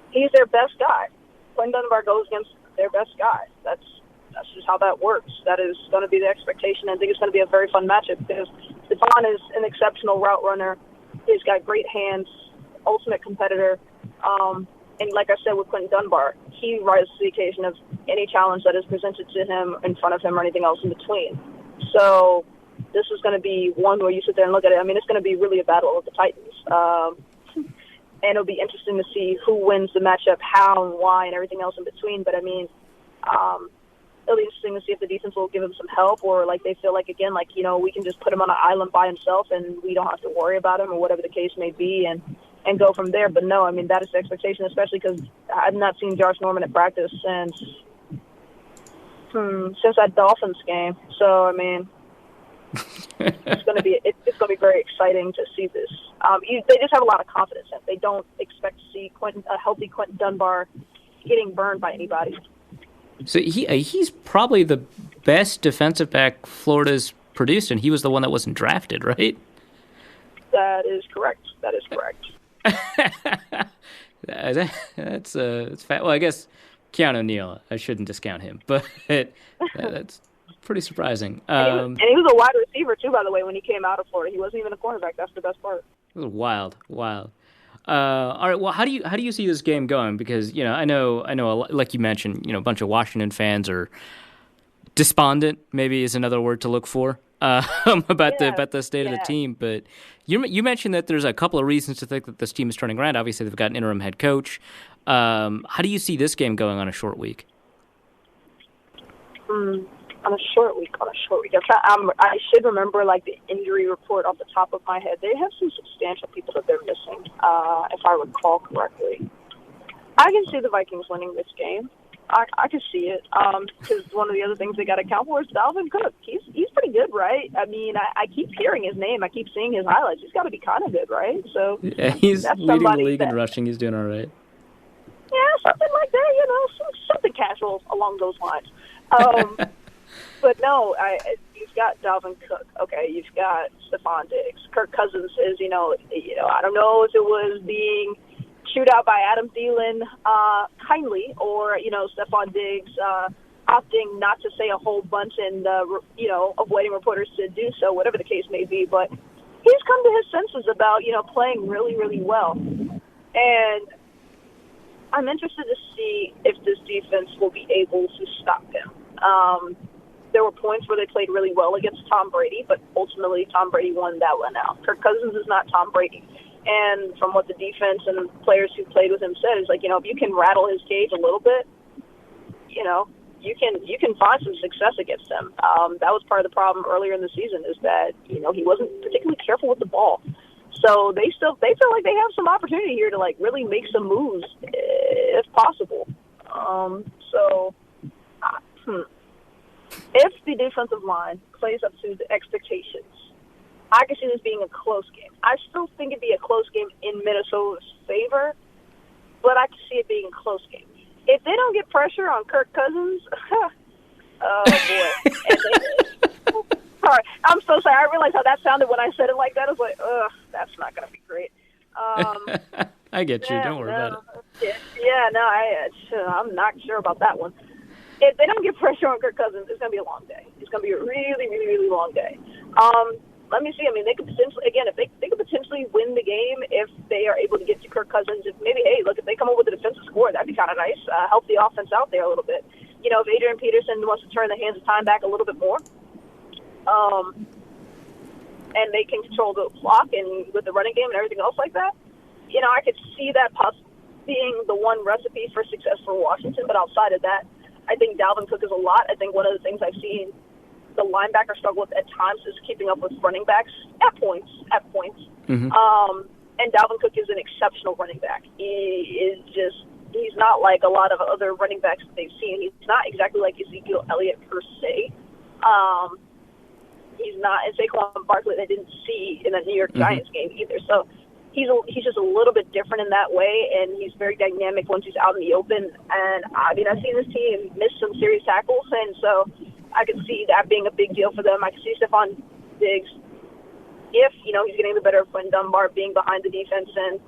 he's their best guy. Quentin Dunbar goes against their best guy. That's just how that works. That is going to be the expectation. I think it's going to be a very fun matchup because Stephon is an exceptional route runner. He's got great hands, ultimate competitor. And like I said with Quentin Dunbar, he rises to the occasion of any challenge that is presented to him, in front of him, or anything else in between. So this is going to be one where you sit there and look at it. I mean, it's going to be really a battle of the Titans. And it'll be interesting to see who wins the matchup, how and why, and everything else in between. But, I mean, it'll be interesting to see if the defense will give him some help, or like they feel like, again, like, we can just put him on an island by himself and we don't have to worry about him, or whatever the case may be, and go from there. But no, I mean, that is the expectation, especially because I've not seen Josh Norman at practice since that Dolphins game. So, I mean, it's going to be very exciting to see this. They just have a lot of confidence in it. They don't expect to see a healthy Quentin Dunbar getting burned by anybody. So he's probably the best defensive back Florida's produced, and he was the one that wasn't drafted, right? That is correct. That's fat. Well, I guess Keanu Neal, I shouldn't discount him, but that's pretty surprising. And he was a wide receiver too, by the way, when he came out of Florida. He wasn't even a cornerback. That's the best part. It was wild. All right. Well, how do you see this game going? Because I know, like you mentioned, a bunch of Washington fans are despondent. Maybe is another word to look for about the state of the team. But you mentioned that there's a couple of reasons to think that this team is turning around. Obviously, they've got an interim head coach. How do you see this game going on a short week? On a short week. I should remember like the injury report off the top of my head. They have some substantial people that they're missing, if I recall correctly. I can see the Vikings winning this game. I can see it because one of the other things they got to account for is Dalvin Cook. He's pretty good, right? I mean, I keep hearing his name. I keep seeing his highlights. He's got to be kind of good, right? So yeah, he's leading the league in rushing. He's doing all right. Yeah, something like that. Something casual along those lines. But no, you've got Dalvin Cook. Okay, you've got Stephon Diggs. Kirk Cousins is, I don't know if it was being chewed out by Adam Thielen kindly, or Stephon Diggs opting not to say a whole bunch and avoiding reporters to do so, whatever the case may be. But he's come to his senses about playing really, really well, and I'm interested to see if this defense will be able to stop him. There were points where they played really well against Tom Brady, but ultimately Tom Brady won that one out. Kirk Cousins is not Tom Brady. And from what the defense and players who played with him said, is like, if you can rattle his cage a little bit, you can find some success against him. That was part of the problem earlier in the season, is that he wasn't particularly careful with the ball. So they feel like they have some opportunity here to like really make some moves if possible. If the defensive line plays up to the expectations, I can see this being a close game. I still think it'd be a close game in Minnesota's favor, but I can see it being a close game. If they don't get pressure on Kirk Cousins, oh boy. Sorry, I'm so sorry. I realized how that sounded when I said it like that. I was like, ugh, that's not going to be great. I get you. Don't worry about it. I'm not sure about that one. If they don't get pressure on Kirk Cousins, it's going to be a long day. It's going to be a really, really, really long day. Let me see. I mean, they could potentially, again, if they could potentially win the game if they are able to get to Kirk Cousins. If maybe, hey, look, if they come up with a defensive score, that'd be kind of nice. Help the offense out there a little bit. If Adrian Peterson wants to turn the hands of time back a little bit more, and they can control the clock and with the running game and everything else like that, I could see that being the one recipe for success for Washington. But outside of that, I think Dalvin Cook is a lot. I think one of the things I've seen the linebacker struggle with at times is keeping up with running backs at points. Mm-hmm. And Dalvin Cook is an exceptional running back. He's not like a lot of other running backs that they've seen. He's not exactly like Ezekiel Elliott per se. He's not, and Saquon Barkley they didn't see in the New York Giants game either. So he's just a little bit different in that way, and he's very dynamic once he's out in the open. And I mean, I've seen this team miss some serious tackles, and so I can see that being a big deal for them. I can see Stephon Diggs, if he's getting the better of Quinn Dunbar being behind the defense, and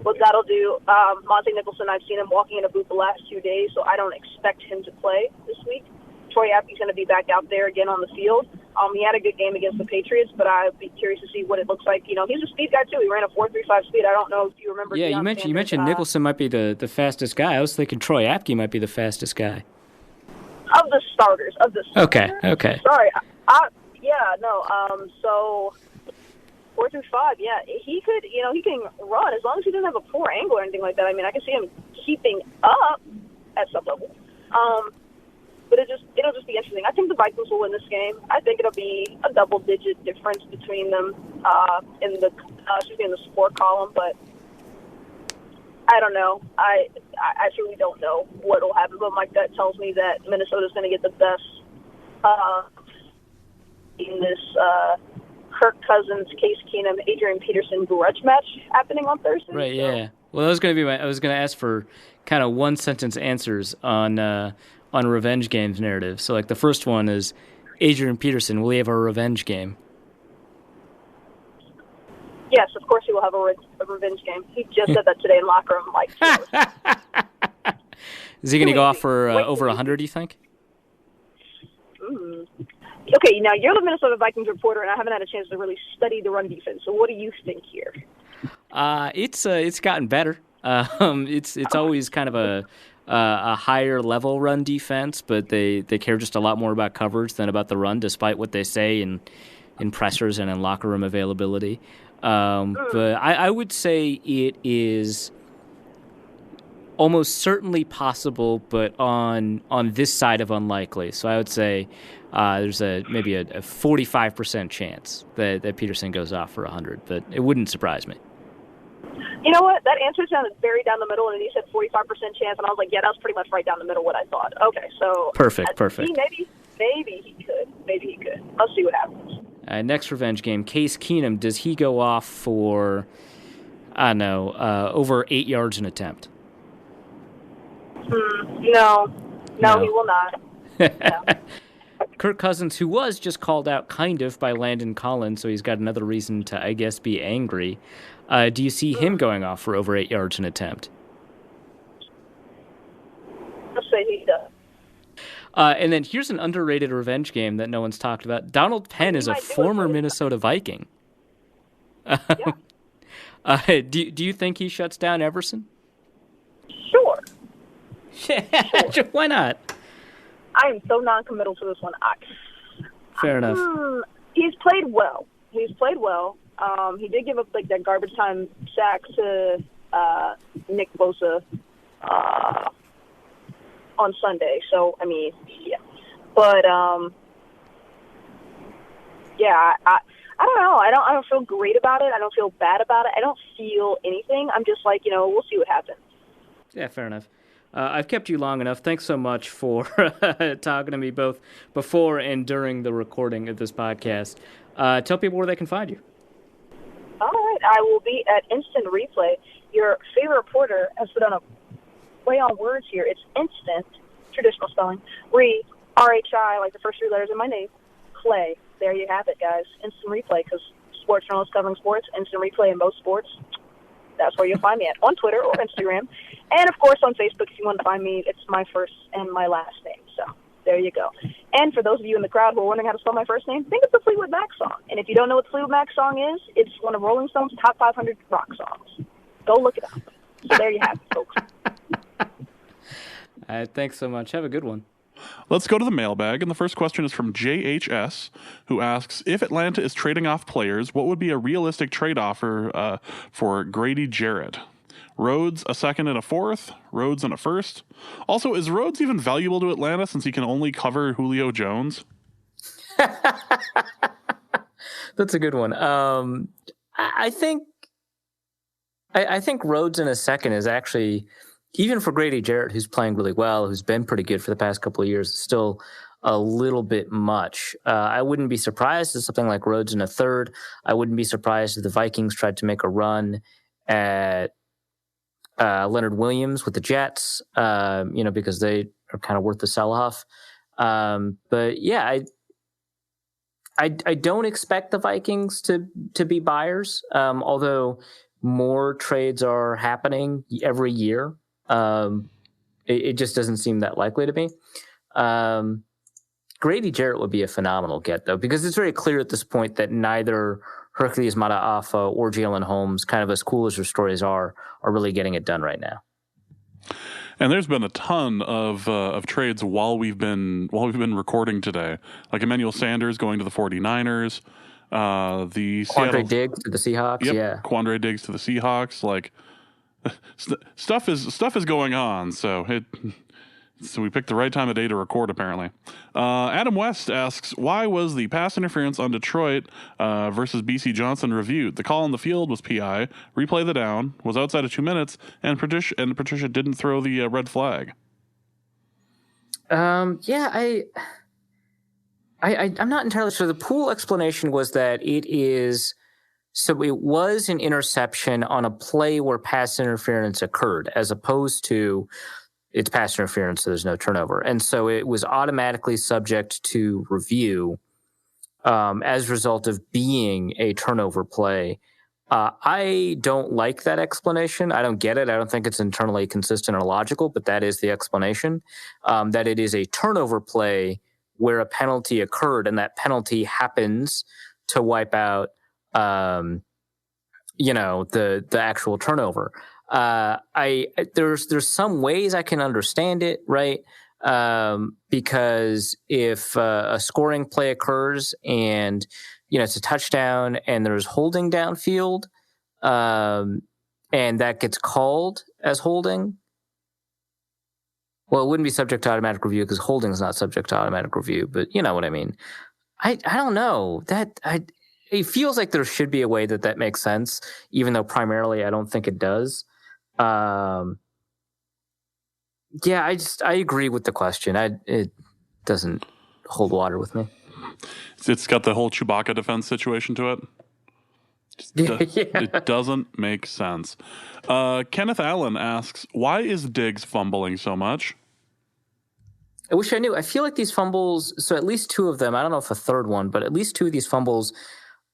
what that'll do. Monte Nicholson, I've seen him walking in a boot the last 2 days, so I don't expect him to play this week. Troy Apke's going to be back out there again on the field. He had a good game against the Patriots, but I'd be curious to see what it looks like. He's a speed guy too. He ran a 4.35 speed. I don't know if you remember. Yeah, you mentioned Nicholson might be the fastest guy. I was thinking Troy Apke might be the fastest guy. Of the starters. Okay. Sorry. So 4.35. Yeah, he could. He can run as long as he doesn't have a poor angle or anything like that. I mean, I can see him keeping up at some level. But it'll just be interesting. I think the Vikings will win this game. I think it'll be a double-digit difference between them in the score column. But I don't know. I truly don't know what will happen. But my gut tells me that Minnesota's going to get the best in this Kirk Cousins, Case Keenum, Adrian Peterson grudge match happening on Thursday. Right. Yeah. Well, I was going to ask for kind of one-sentence answers on revenge games narrative. So, like, the first one is Adrian Peterson, will he have a revenge game? Yes, of course he will have a revenge game. He just said that today in locker room. Is he going to go off for over 100, you think? Okay, now you're the Minnesota Vikings reporter, and I haven't had a chance to really study the run defense. So what do you think here? It's gotten better. It's always kind of a higher level run defense, but they care just a lot more about coverage than about the run, despite what they say in pressers and in locker room availability. But I would say it is almost certainly possible, but on this side of unlikely. So I would say there's maybe a 45% chance that Peterson goes off for 100, but it wouldn't surprise me. You know what? That answer sounded very down the middle, and he said 45% chance, and I was like, yeah, that was pretty much right down the middle what I thought. Okay, so perfect. Maybe he could. Let's see what happens. Next revenge game, Case Keenum, does he go off for, I don't know, over 8 yards an attempt? No, he will not. No. Kirk Cousins, who was just called out kind of by Landon Collins, so he's got another reason to, I guess, be angry. Do you see him going off for over 8 yards an attempt? Let's say he does. And then here's an underrated revenge game that no one's talked about. Donald Penn is a former Minnesota Viking. Yeah. Do you think he shuts down Everson? Sure. Why not? I am so non-committal to this one. Fair enough. He's played well. He did give up like that garbage time sack to Nick Bosa. on Sunday. So, I mean, yeah. But, yeah, I don't know. I don't feel great about it. I don't feel bad about it. I don't feel anything. I'm just like, we'll see what happens. Yeah, fair enough. I've kept you long enough. Thanks so much for talking to me both before and during the recording of this podcast. Tell people where they can find you. All right. I will be at Instant Replay. Your favorite reporter has put on a play on words here. It's instant, traditional spelling. R-H-I, like the first three letters in my name. Play. There you have it, guys. Instant Replay, because sports journalists covering sports, Instant Replay in most sports. That's where you'll find me at, on Twitter or Instagram. And, of course, on Facebook, if you want to find me, it's my first and my last name. So there you go. And for those of you in the crowd who are wondering how to spell my first name, think of the Fleetwood Mac song. And if you don't know what the Fleetwood Mac song is, it's one of Rolling Stone's top 500 rock songs. Go look it up. So there you have it, folks. All right, thanks so much. Have a good one. Let's go to the mailbag, and the first question is from JHS, who asks, if Atlanta is trading off players, what would be a realistic trade offer for Grady Jarrett? Rhodes, a second and a fourth? Rhodes and a first? Also, is Rhodes even valuable to Atlanta since he can only cover Julio Jones? That's a good one. I think Rhodes in a second is actually, even for Grady Jarrett, who's playing really well, who's been pretty good for the past couple of years, still a little bit much. I wouldn't be surprised if something like Rhodes in a third. I wouldn't be surprised if the Vikings tried to make a run at Leonard Williams with the Jets, because they are kind of worth the sell-off. But yeah, I don't expect the Vikings to be buyers, although more trades are happening every year. It just doesn't seem that likely to me. Grady Jarrett would be a phenomenal get, though, because it's very clear at this point that neither Hercules Mataafa or Jalen Holmes, kind of as cool as their stories are really getting it done right now. And there's been a ton of trades while we've been recording today, like Emmanuel Sanders going to the 49ers, Quandre Diggs to the Seahawks. Yep, yeah, Quandre Diggs to the Seahawks. Like stuff is going on. So we picked the right time of day to record, apparently. Adam West asks, why was the pass interference on Detroit versus BC Johnson reviewed? The call on the field was PI, replay the down, was outside of 2 minutes, and Patricia didn't throw the red flag. I'm not entirely sure. The pool explanation was that it was an interception on a play where pass interference occurred, as opposed to it's pass interference, so there's no turnover. And so it was automatically subject to review as a result of being a turnover play. I don't like that explanation. I don't get it. I don't think it's internally consistent or logical, but that is the explanation, that it is a turnover play where a penalty occurred, and that penalty happens to wipe out, the actual turnover. There's some ways I can understand it, right? Because if a scoring play occurs and it's a touchdown and there's holding downfield, and that gets called as holding, well, it wouldn't be subject to automatic review because holding is not subject to automatic review. But you know what I mean. I don't know that it feels like there should be a way that makes sense, even though primarily I don't think it does. I agree with the question. It doesn't hold water with me. It's got the whole Chewbacca defense situation to it. It doesn't make sense. Kenneth Allen asks, why is Diggs fumbling so much? I wish I knew. I feel like these fumbles, so at least two of them, I don't know if a third one, but at least two of these fumbles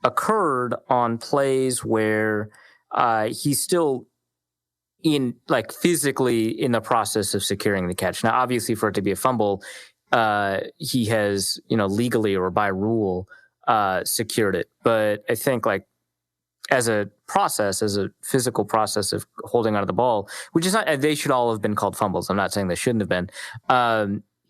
occurred on plays where he's still physically in the process of securing the catch. Now, obviously, for it to be a fumble, he has, legally or by rule, secured it. But I think as a physical process of holding onto the ball, which is not, they should all have been called fumbles. I'm not saying they shouldn't have been.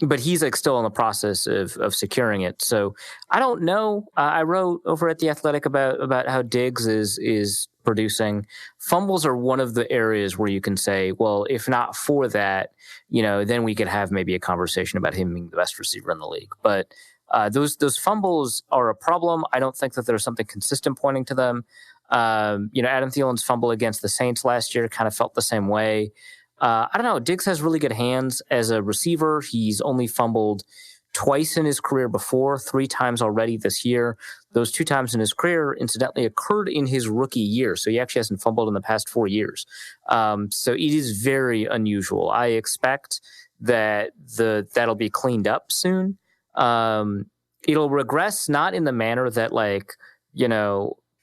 But he's still in the process of securing it. So I don't know. I wrote over at The Athletic about how Diggs is producing. Fumbles are one of the areas where you can say, well, if not for that, then we could have maybe a conversation about him being the best receiver in the league. But those fumbles are a problem. I don't think that there's something consistent pointing to them. Adam Thielen's fumble against the Saints last year kind of felt the same way. I don't know. Diggs has really good hands as a receiver. He's only fumbled twice in his career before, 3 times already this year. Those 2 times in his career, incidentally, occurred in his rookie year. So he actually hasn't fumbled in the past 4 years. So it is very unusual. I expect that that'll be cleaned up soon. It'll regress not in the manner that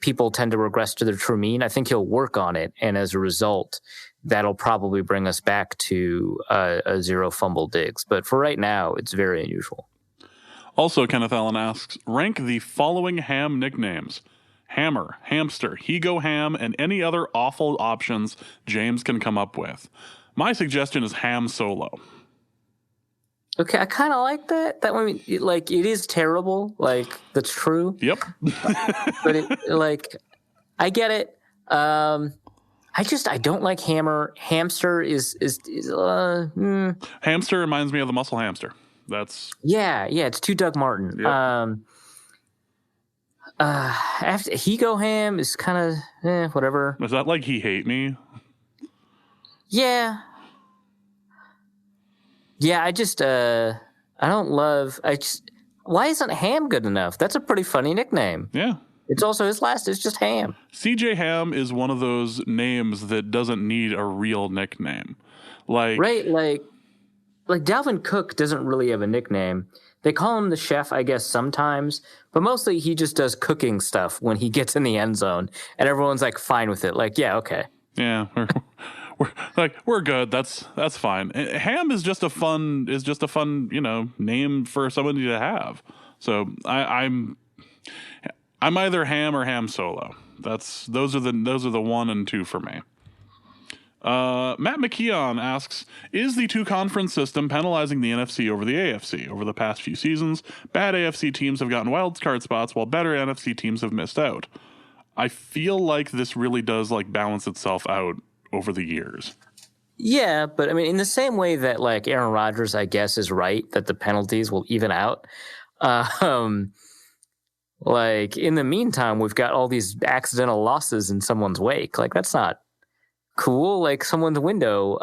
people tend to regress to their true mean. I think he'll work on it. And as a result, that'll probably bring us back to a 0 fumble Diggs. But for right now, it's very unusual. Also, Kenneth Allen asks, rank the following ham nicknames: Hammer, Hamster, He Go Ham, and any other awful options James can come up with. My suggestion is Ham Solo. Okay, I kind of like that. That one, it is terrible. That's true. Yep. But I get it. I don't like Hammer. Hamster is Hamster reminds me of the Muscle Hamster. That's it's too Doug Martin. Yep. After He Go Ham is kind of whatever. Is that like He Hate Me? Yeah. Yeah, I don't love. Why isn't Ham good enough? That's a pretty funny nickname. Yeah. It's also his last. It's just Ham. CJ Ham is one of those names that doesn't need a real nickname. Right, like Dalvin Cook doesn't really have a nickname. They call him the chef, I guess, sometimes, but mostly he just does cooking stuff when he gets in the end zone, and everyone's fine with it. Yeah, okay. Yeah, we're good. That's fine. Ham is just a fun name for somebody to have. So I'm either Ham or Ham Solo. Those are the 1 and 2 for me. Matt McKeon asks, is the 2-conference system penalizing the NFC over the AFC? Over the past few seasons, bad AFC teams have gotten wild card spots while better NFC teams have missed out. I feel like this really does balance itself out over the years. Yeah, but I mean, in the same way that Aaron Rodgers, I guess, is right that the penalties will even out. In the meantime, we've got all these accidental losses in someone's wake. That's not cool. Someone's window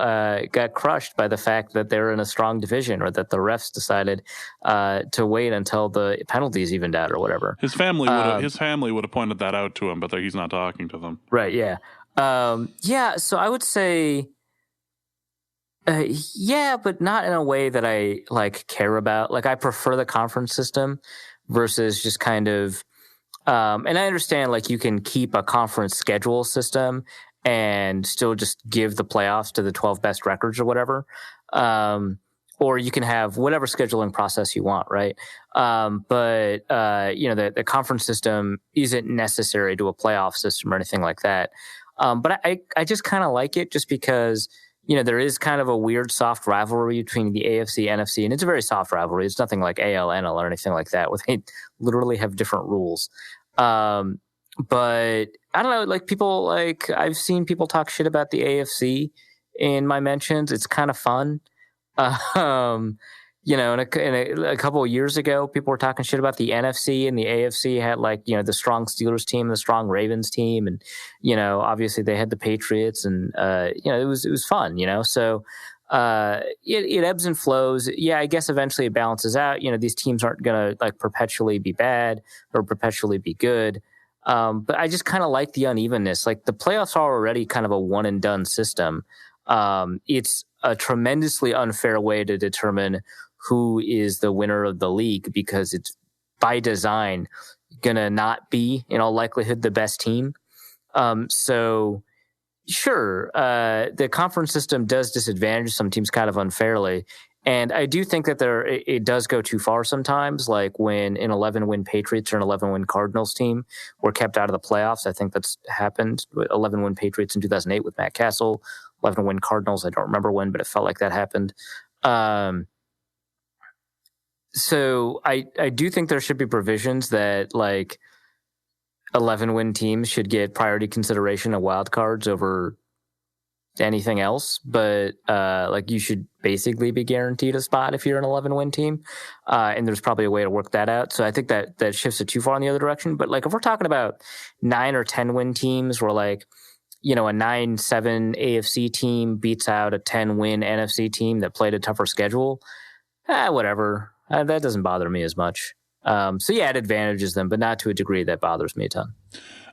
got crushed by the fact that they're in a strong division, or that the refs decided to wait until the penalties evened out or whatever. His family would have pointed that out to him, but he's not talking to them. Right, yeah. So I would say but not in a way that I care about. I prefer the conference system versus just kind of and I understand you can keep a conference schedule system and still just give the playoffs to the 12 best records or whatever. Or you can have whatever scheduling process you want, right? But the conference system isn't necessary to a playoff system or anything like that. But I just kind of like it just because, there is kind of a weird soft rivalry between the AFC, NFC, and it's a very soft rivalry. It's nothing like AL, NL or anything like that, where they literally have different rules. But I don't know, people I've seen people talk shit about the AFC in my mentions. It's kind of fun. A couple of years ago, people were talking shit about the NFC, and the AFC had the strong Steelers team, the strong Ravens team, and obviously they had the Patriots, and it was fun, So it ebbs and flows. Yeah, I guess eventually it balances out. These teams aren't gonna perpetually be bad or perpetually be good. But I just kind of like the unevenness. The playoffs are already kind of a one and done system. It's a tremendously unfair way to determine who is the winner of the league, because it's by design going to not be, in all likelihood, the best team. So sure, the conference system does disadvantage some teams kind of unfairly. And I do think that it does go too far sometimes, when an 11-win Patriots or an 11-win Cardinals team were kept out of the playoffs. I think that's happened with 11-win Patriots in 2008 with Matt Castle, 11-win Cardinals. I don't remember when, but it felt like that happened. So I do think there should be provisions that 11-win teams should get priority consideration of wild cards over anything else, but like you should basically be guaranteed a spot if you're an 11-win team, and there's probably a way to work that out. So I think that shifts it too far in the other direction. But like if we're talking about 9 or 10-win teams, where like a 9-7 AFC team beats out a 10-win NFC team that played a tougher schedule, whatever. That doesn't bother me as much. So yeah, it advantages them, but not to a degree that bothers me a ton.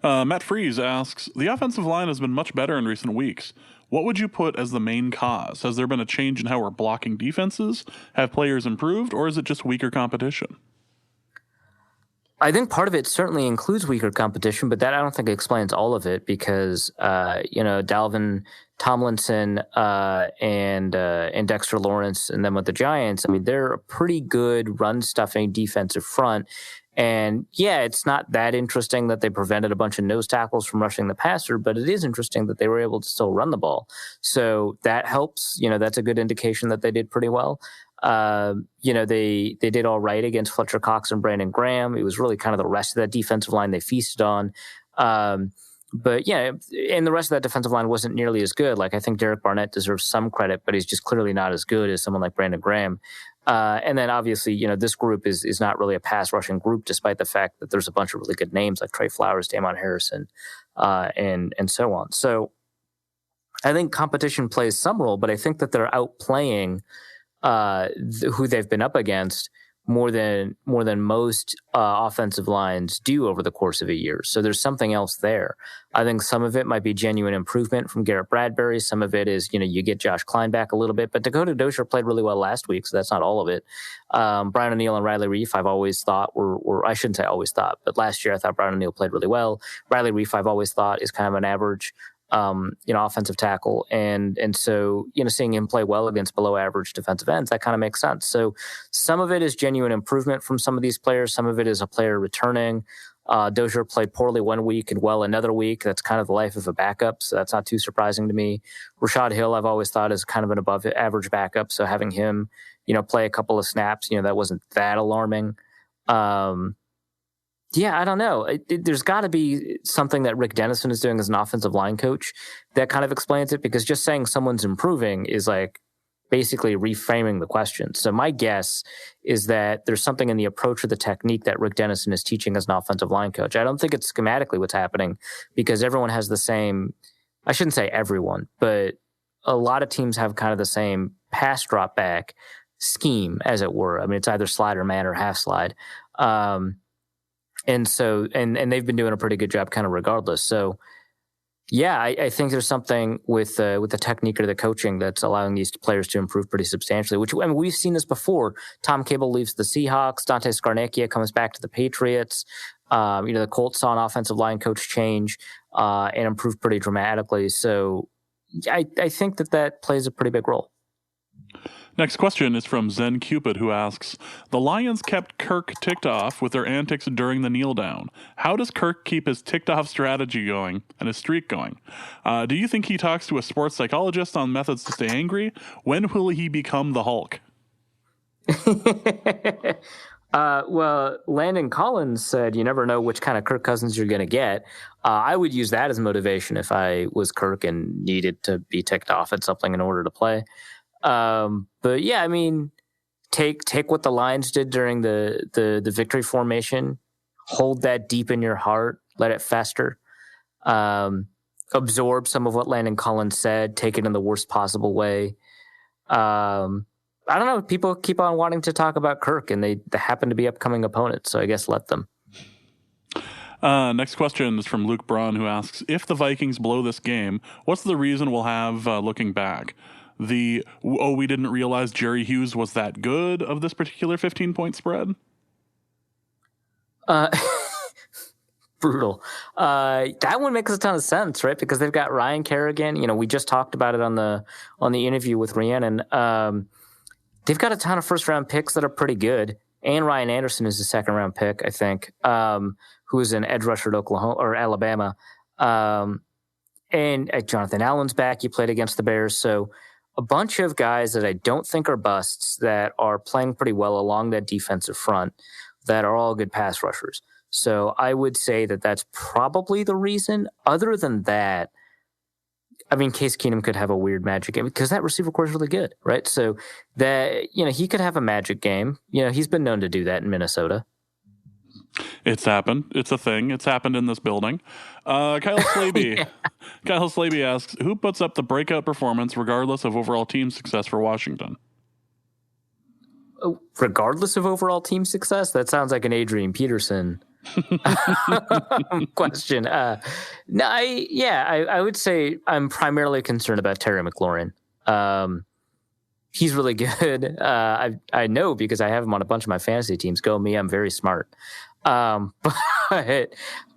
Matt Freeze asks, the offensive line has been much better in recent weeks. What would you put as the main cause? Has there been a change in how we're blocking defenses? Have players improved, or is it just weaker competition? I think part of it certainly includes weaker competition, but that I don't think explains all of it because, Dalvin Tomlinson and Dexter Lawrence and then with the Giants, I mean, they're a pretty good run-stuffing defensive front. And yeah, it's not that interesting that they prevented a bunch of nose tackles from rushing the passer, but it is interesting that they were able to still run the ball. So that helps. That's a good indication that they did pretty well. They did all right against Fletcher Cox and Brandon Graham. It was really kind of the rest of that defensive line they feasted on. But yeah, and the rest of that defensive line wasn't nearly as good. Like I think Derek Barnett deserves some credit, but he's just clearly not as good as someone like Brandon Graham. And then obviously, this group is not really a pass rushing group, despite the fact that there's a bunch of really good names like Trey Flowers, Damon Harrison, and so on. So I think competition plays some role, but I think that they're outplaying who they've been up against more than most offensive lines do over the course of a year. So there's something else there. I think some of it might be genuine improvement from Garrett Bradbury. Some of it is, you get Josh Klein back a little bit, but Dakota Dozier played really well last week, so that's not all of it. Brian O'Neill and Riley Reif, I've always thought were I shouldn't say always thought, but last year I thought Brian O'Neill played really well. Riley Reif, I've always thought is kind of an average offensive tackle. And so, seeing him play well against below average defensive ends, that kind of makes sense. So some of it is genuine improvement from some of these players. Some of it is a player returning. Dozier played poorly one week and well another week. That's kind of the life of a backup. So that's not too surprising to me. Rashad Hill, I've always thought is kind of an above average backup. So having him, play a couple of snaps, that wasn't that alarming. Yeah, I don't know. There's got to be something that Rick Dennison is doing as an offensive line coach that kind of explains it, because just saying someone's improving is like basically reframing the question. So my guess is that there's something in the approach or the technique that Rick Dennison is teaching as an offensive line coach. I don't think it's schematically what's happening, because everyone has the same, I shouldn't say everyone, but a lot of teams have kind of the same pass drop back scheme, as it were. I mean, it's either slide or man or half slide. And so, and they've been doing a pretty good job kind of regardless. So yeah, I think there's something with the technique or the coaching that's allowing these players to improve pretty substantially, which, I mean, we've seen this before. Tom Cable leaves the Seahawks. Dante Scarnecchia comes back to the Patriots. The Colts saw an offensive line coach change, and improve pretty dramatically. So I think that plays a pretty big role. Next question is from Zen Cupid, who asks, the Lions kept Kirk ticked off with their antics during the kneel down. How does Kirk keep his ticked off strategy going and his streak going? Do you think he talks to a sports psychologist on methods to stay angry? When will he become the Hulk? Well, Landon Collins said you never know which kind of Kirk Cousins you're going to get. I would use that as motivation if I was Kirk and needed to be ticked off at something in order to play. But yeah, I mean, take what the Lions did during the victory formation, hold that deep in your heart, let it fester, absorb some of what Landon Collins said, take it in the worst possible way. I don't know. People keep on wanting to talk about Kirk, and they happen to be upcoming opponents, so I guess let them. Next question is from Luke Braun, who asks, if the Vikings blow this game, what's the reason we'll have looking back? We didn't realize Jerry Hughes was that good of this particular 15-point spread? Brutal. That one makes a ton of sense, right? Because they've got Ryan Kerrigan. We just talked about it on the interview with Rhiannon. They've got a ton of first-round picks that are pretty good. And Ryan Anderson is a second-round pick, I think, who is an edge rusher at Oklahoma or Alabama. And Jonathan Allen's back. He played against the Bears. So a bunch of guys that I don't think are busts that are playing pretty well along that defensive front. that are all good pass rushers. So I would say that that's probably the reason. Other than that, I mean, Case Keenum could have a weird magic game because that receiver core is really good, right? So that, he could have a magic game. He's been known to do that in Minnesota. It's happened. It's a thing. It's happened in this building. Kyle Slaby. Yeah. Kyle Slaby asks, who puts up the breakout performance regardless of overall team success for Washington? Regardless of overall team success? That sounds like an Adrian Peterson question. I would say I'm primarily concerned about Terry McLaurin. He's really good. I know because I have him on a bunch of my fantasy teams. Go me, I'm very smart. But Terry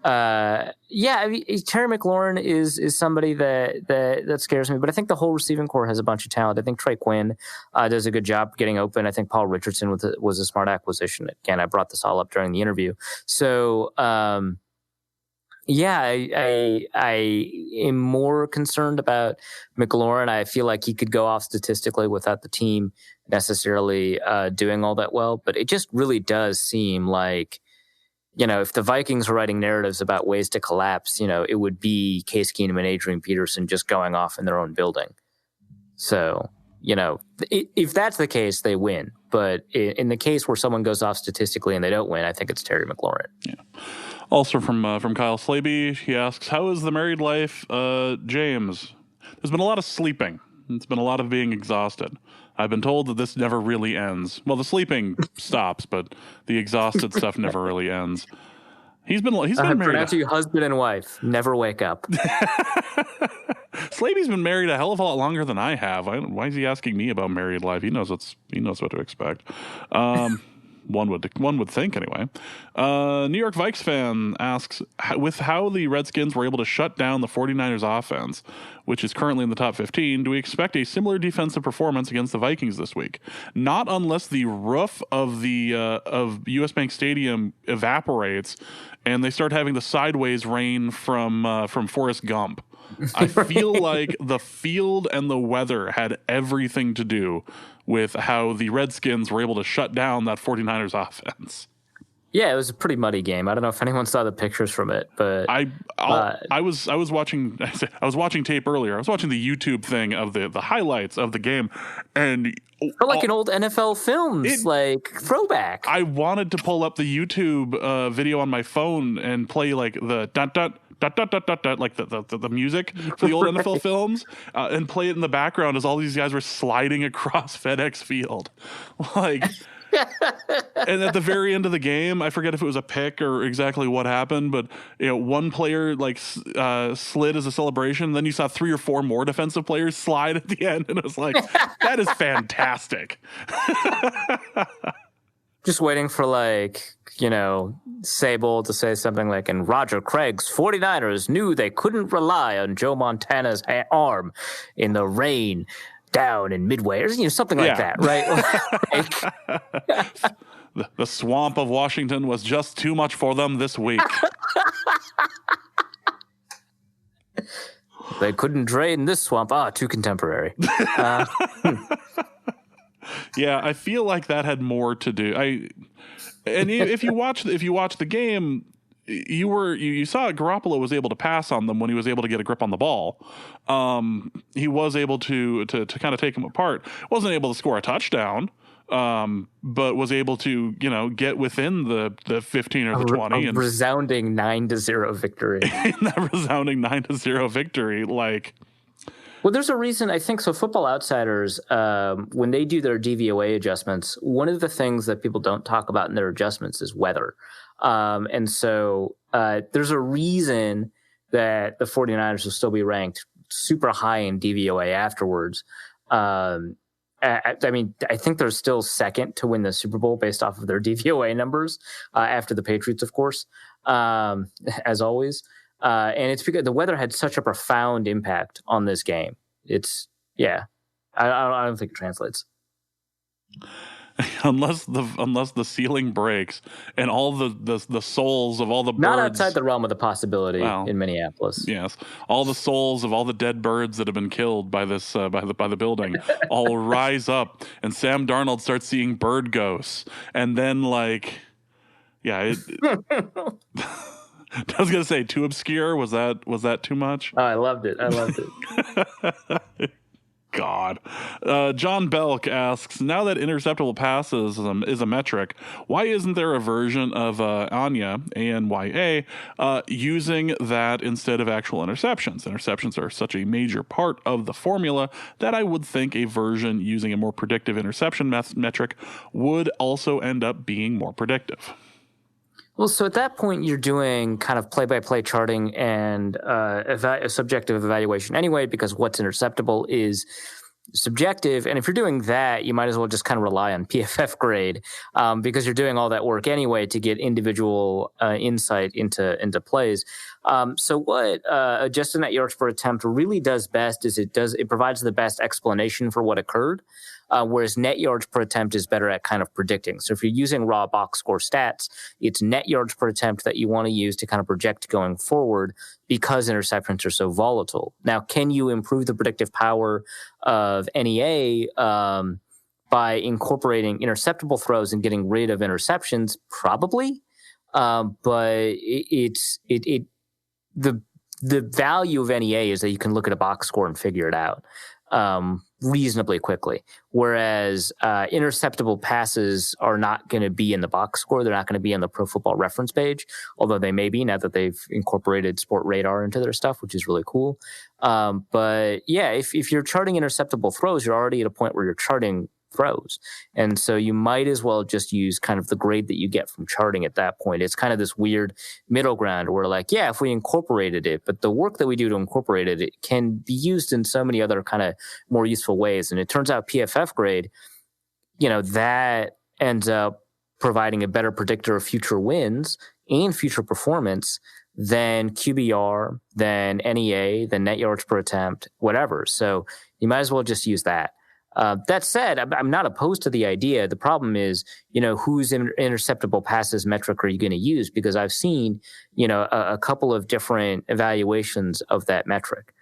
McLaurin is somebody that scares me. But I think the whole receiving core has a bunch of talent. I think Trey Quinn does a good job getting open. I think Paul Richardson was a smart acquisition. Again, I brought this all up during the interview. So I am more concerned about McLaurin. I feel like he could go off statistically without the team necessarily doing all that well. But it just really does seem like, if the Vikings were writing narratives about ways to collapse, it would be Case Keenum and Adrian Peterson just going off in their own building. So, if that's the case, they win. But in the case where someone goes off statistically and they don't win, I think it's Terry McLaurin. Yeah. Also from Kyle Slaby, he asks, how is the married life, James? There's been a lot of sleeping. It's been a lot of being exhausted. I've been told that this never really ends. Well, the sleeping stops, but the exhausted stuff never really ends. He's been married. Pronounce you husband and wife. Never wake up. Slaby's been married a hell of a lot longer than I have. Why is he asking me about married life? He knows what to expect. One would think anyway. New York Vikes fan asks, with how the Redskins were able to shut down the 49ers offense, which is currently in the top 15, do we expect a similar defensive performance against the Vikings this week? Not unless the roof of the of US Bank Stadium evaporates and they start having the sideways rain from Forrest Gump. I feel like the field and the weather had everything to do with how the Redskins were able to shut down that 49ers offense. Yeah, it was a pretty muddy game. I don't know if anyone saw the pictures from it, but I was watching tape earlier. I was watching the YouTube thing of the highlights of the game, and an old NFL films, like throwback. I wanted to pull up the YouTube video on my phone and play like the dot dot dot dot dot dot dot, like the music for the old NFL films, and play it in the background as all these guys were sliding across FedEx Field, like. And at the very end of the game, I forget if it was a pick or exactly what happened, but one player slid as a celebration. Then you saw 3 or 4 more defensive players slide at the end, and it was like, that is fantastic. Just waiting for Sable to say something like, and Roger Craig's 49ers knew they couldn't rely on Joe Montana's arm in the rain down in Midway, or something like that, right? The swamp of Washington was just too much for them this week. They couldn't drain this swamp. Too contemporary. Yeah, I feel like that had more to do. If you watch the game, you saw Garoppolo was able to pass on them when he was able to get a grip on the ball. He was able to kind of take them apart. Wasn't able to score a touchdown, but was able to get within the 15 or the 20. A resounding 9-0 victory. In that resounding 9-0 victory, Well, there's a reason, I think. So Football Outsiders, when they do their DVOA adjustments, one of the things that people don't talk about in their adjustments is weather. And so there's a reason that the 49ers will still be ranked super high in DVOA afterwards. I think they're still second to win the Super Bowl based off of their DVOA numbers after the Patriots, of course, as always. And it's because the weather had such a profound impact on this game. I don't think it translates. Unless the ceiling breaks and all the souls of all the birds, not outside the realm of the possibility in Minneapolis. Yes, all the souls of all the dead birds that have been killed by this by the building all rise up, and Sam Darnold starts seeing bird ghosts, and then Yeah. I was gonna say too obscure. Was that too much? Oh, I loved it. God. John Belk asks, now that interceptable passes is a metric, why isn't there a version of Anya, ANYA, using that instead of actual interceptions? Interceptions are such a major part of the formula that I would think a version using a more predictive interception metric would also end up being more predictive. Well, so at that point, you're doing kind of play-by-play charting and a subjective evaluation anyway, because what's interceptable is subjective. And if you're doing that, you might as well just kind of rely on PFF grade because you're doing all that work anyway to get individual insight into plays. So what adjusted net yards per attempt really does best is it provides the best explanation for what occurred. Whereas net yards per attempt is better at kind of predicting. So if you're using raw box score stats, it's net yards per attempt that you want to use to kind of project going forward because interceptions are so volatile. Now, can you improve the predictive power of NEA by incorporating interceptable throws and getting rid of interceptions? Probably. But the value of NEA is that you can look at a box score and figure it out reasonably quickly. Whereas interceptable passes are not going to be in the box score. They're not going to be on the Pro Football Reference page, although they may be now that they've incorporated Sport Radar into their stuff, which is really cool. But yeah, if you're charting interceptable throws, you're already at a point where you're charting throws. And so you might as well just use kind of the grade that you get from charting at that point. It's kind of this weird middle ground where like, yeah, if we incorporated it, but the work that we do to incorporate it, it can be used in so many other kind of more useful ways. And it turns out PFF grade, that ends up providing a better predictor of future wins and future performance than QBR, than NEA, than net yards per attempt, whatever. So you might as well just use that. That said, I'm not opposed to the idea. The problem is, whose interceptable passes metric are you going to use? Because I've seen, a couple of different evaluations of that metric,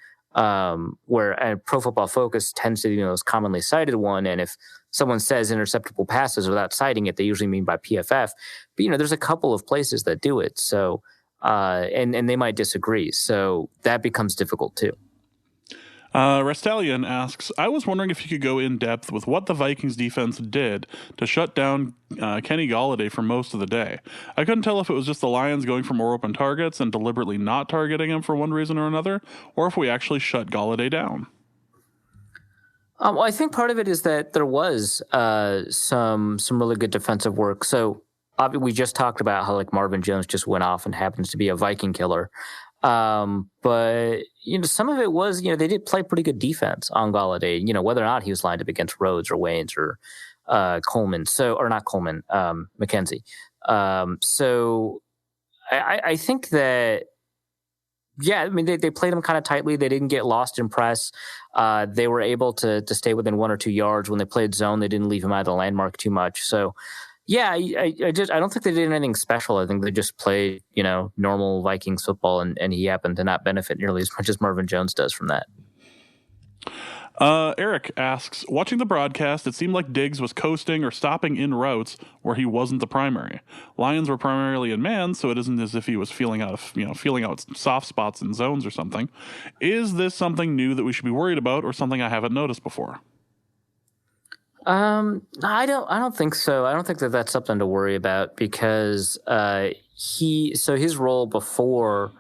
where Pro Football Focus tends to be the most commonly cited one. And if someone says interceptable passes without citing it, they usually mean by PFF. But, there's a couple of places that do it. So, and they might disagree. So that becomes difficult too. Restalion asks, I was wondering if you could go in depth with what the Vikings defense did to shut down Kenny Golladay for most of the day. I couldn't tell if it was just the Lions going for more open targets and deliberately not targeting him for one reason or another, or if we actually shut Golladay down. Well, I think part of it is that there was some really good defensive work. So we just talked about how like Marvin Jones just went off and happens to be a Viking killer. But some of it was, they did play pretty good defense on Golladay, whether or not he was lined up against Rhodes or Waynes or, Coleman. So, or not Coleman, McKenzie. So I think that, yeah, I mean, they played him kind of tightly. They didn't get lost in press. They were able to stay within 1 or 2 yards. When they played zone, they didn't leave him out of the landmark too much. So, yeah, I don't think they did anything special. I think they just played, normal Vikings football, and he happened to not benefit nearly as much as Marvin Jones does from that. Eric asks, watching the broadcast, it seemed like Diggs was coasting or stopping in routes where he wasn't the primary. Lions were primarily in man, so it isn't as if he was feeling out soft spots in zones or something. Is this something new that we should be worried about, or something I haven't noticed before? I don't think so. I don't think that that's something to worry about because his role before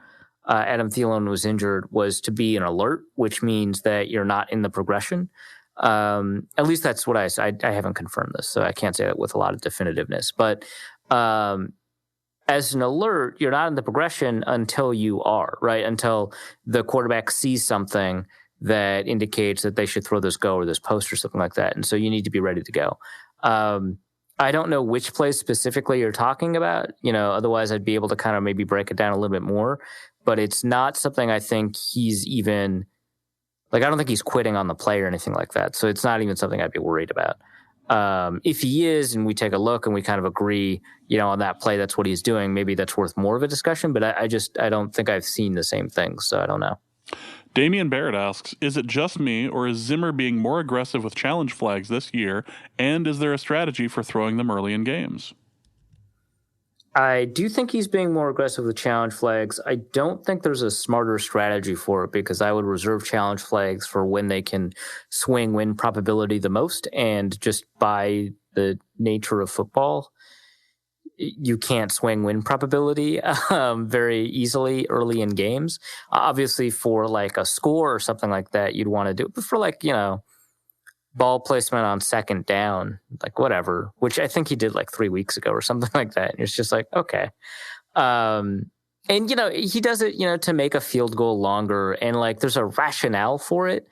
Adam Thielen was injured was to be an alert, which means that you're not in the progression. At least that's what I haven't confirmed this, so I can't say that with a lot of definitiveness. But as an alert, you're not in the progression until you are, right? Until the quarterback sees something that indicates that they should throw this go or this post or something like that. And so you need to be ready to go. I don't know which plays specifically you're talking about, otherwise I'd be able to kind of maybe break it down a little bit more, but it's not something I think he's even, I don't think he's quitting on the play or anything like that. So it's not even something I'd be worried about. If he is, and we take a look and we kind of agree, on that play, that's what he's doing, maybe that's worth more of a discussion, but I don't think I've seen the same things. So I don't know. Damian Barrett asks, is it just me, or is Zimmer being more aggressive with challenge flags this year, and is there a strategy for throwing them early in games? I do think he's being more aggressive with challenge flags. I don't think there's a smarter strategy for it because I would reserve challenge flags for when they can swing win probability the most. And just by the nature of football, you can't swing win probability very easily early in games. Obviously, for like a score or something like that, you'd want to do it. But for like, ball placement on second down, like whatever, which I think he did like 3 weeks ago or something like that. And it's just like, okay. And, he does it, to make a field goal longer and like there's a rationale for it,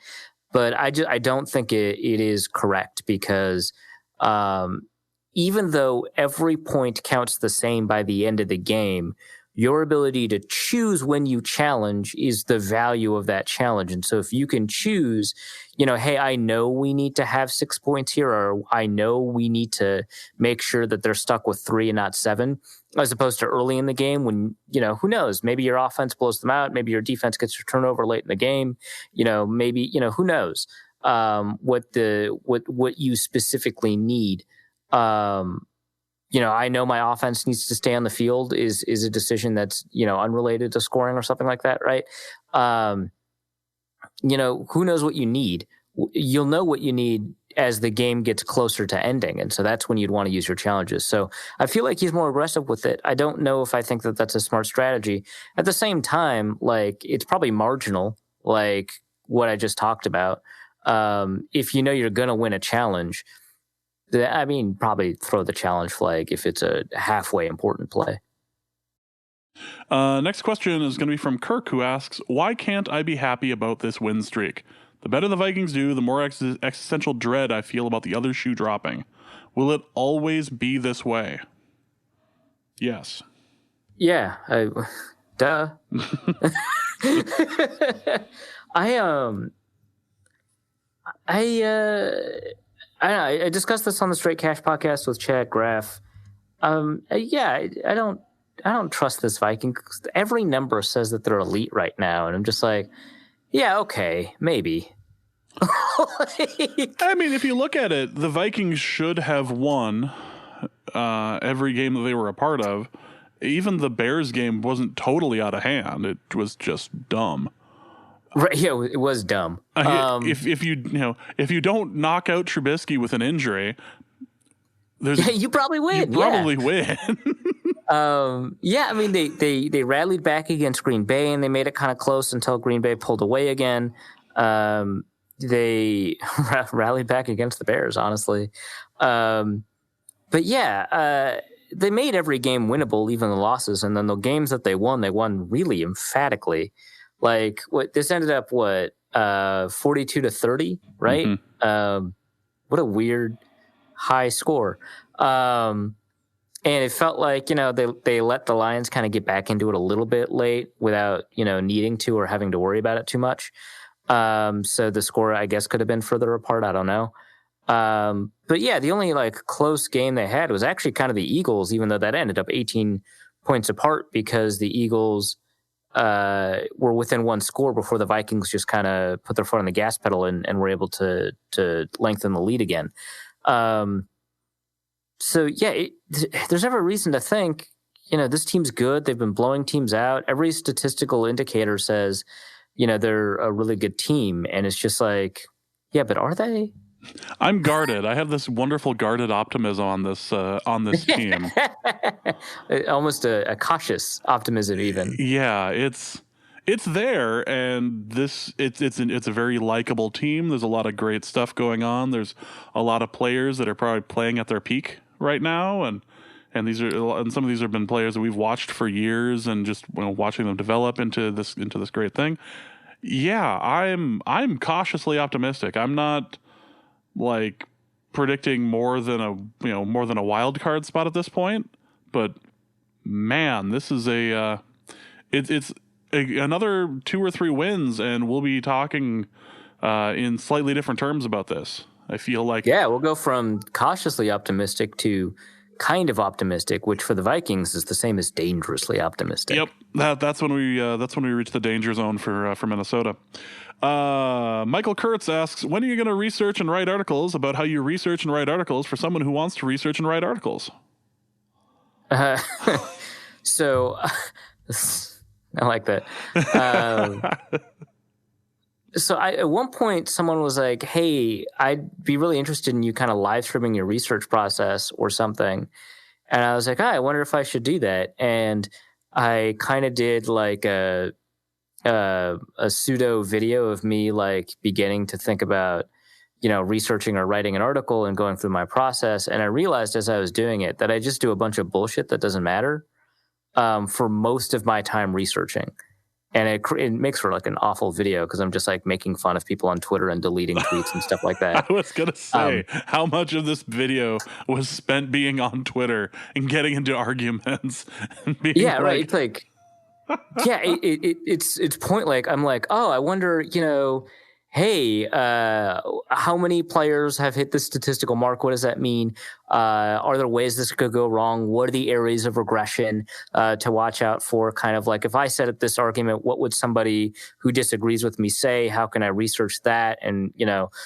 but I don't think it is correct because even though every point counts the same by the end of the game, your ability to choose when you challenge is the value of that challenge. And so if you can choose, hey, I know we need to have 6 points here, or I know we need to make sure that they're stuck with 3 and not 7, as opposed to early in the game when, who knows, maybe your offense blows them out. Maybe your defense gets a turnover late in the game. Maybe, who knows what you specifically need. I know my offense needs to stay on the field is a decision that's, unrelated to scoring or something like that, right? Who knows what you need? You'll know what you need as the game gets closer to ending. And so that's when you'd want to use your challenges. So I feel like he's more aggressive with it. I don't know if I think that that's a smart strategy. At the same time, like it's probably marginal, like what I just talked about. If you're going to win a challenge, probably throw the challenge flag if it's a halfway important play. Next question is going to be from Kirk, who asks, why can't I be happy about this win streak? The better the Vikings do, the more existential dread I feel about the other shoe dropping. Will it always be this way? Yes. Yeah. Duh. I discussed this on the Straight Cash podcast with Chad Graff. I don't trust this Viking. Every number says that they're elite right now, and I'm just like, yeah, okay, maybe. If you look at it, the Vikings should have won every game that they were a part of. Even the Bears game wasn't totally out of hand. It was just dumb. Right, yeah, it was dumb. If you don't knock out Trubisky with an injury, you probably win. You probably win. They rallied back against Green Bay and they made it kind of close until Green Bay pulled away again. They rallied back against the Bears, honestly. They made every game winnable, even the losses, and then the games that they won really emphatically. Like this ended up 42-30, right? Mm-hmm. What a weird high score. And it felt like, they let the Lions kind of get back into it a little bit late without, needing to or having to worry about it too much. So the score, I guess, could have been further apart. I don't know. The only close game they had was actually kind of the Eagles, even though that ended up 18 points apart because the Eagles were within one score before the Vikings just kind of put their foot on the gas pedal and were able to lengthen the lead again. There's every reason to think, this team's good. They've been blowing teams out. Every statistical indicator says, they're a really good team. And it's just like, yeah, but are they? I'm guarded. I have this wonderful guarded optimism on this team. Almost a cautious optimism, even. Yeah, it's there, and it's a very likable team. There's a lot of great stuff going on. There's a lot of players that are probably playing at their peak right now, and some of these have been players that we've watched for years, and just watching them develop into this great thing. Yeah, I'm cautiously optimistic. I'm not predicting more than a wild card spot at this point, but man, this is another 2 or 3 wins, and we'll be talking in slightly different terms about this. I feel like we'll go from cautiously optimistic to kind of optimistic, which for the Vikings is the same as dangerously optimistic. Yep, that's when we reach the danger zone for Minnesota. Michael Kurtz asks, when are you going to research and write articles about how you research and write articles for someone who wants to research and write articles? So I like that. So at one point, someone was like, "Hey, I'd be really interested in you kind of live streaming your research process or something." And I was like, I wonder if I should do that. And I kind of did like a pseudo video of me like beginning to think about, researching or writing an article and going through my process. And I realized as I was doing it that I just do a bunch of bullshit that doesn't matter for most of my time researching. And it makes for like an awful video because I'm just like making fun of people on Twitter and deleting tweets and stuff like that. I was going to say, how much of this video was spent being on Twitter and getting into arguments? And being right. It's like, it's point like, I'm like, oh, I wonder, hey, how many players have hit the statistical mark? What does that mean? Are there ways this could go wrong? What are the areas of regression to watch out for? Kind of like if I set up this argument, what would somebody who disagrees with me say? How can I research that and,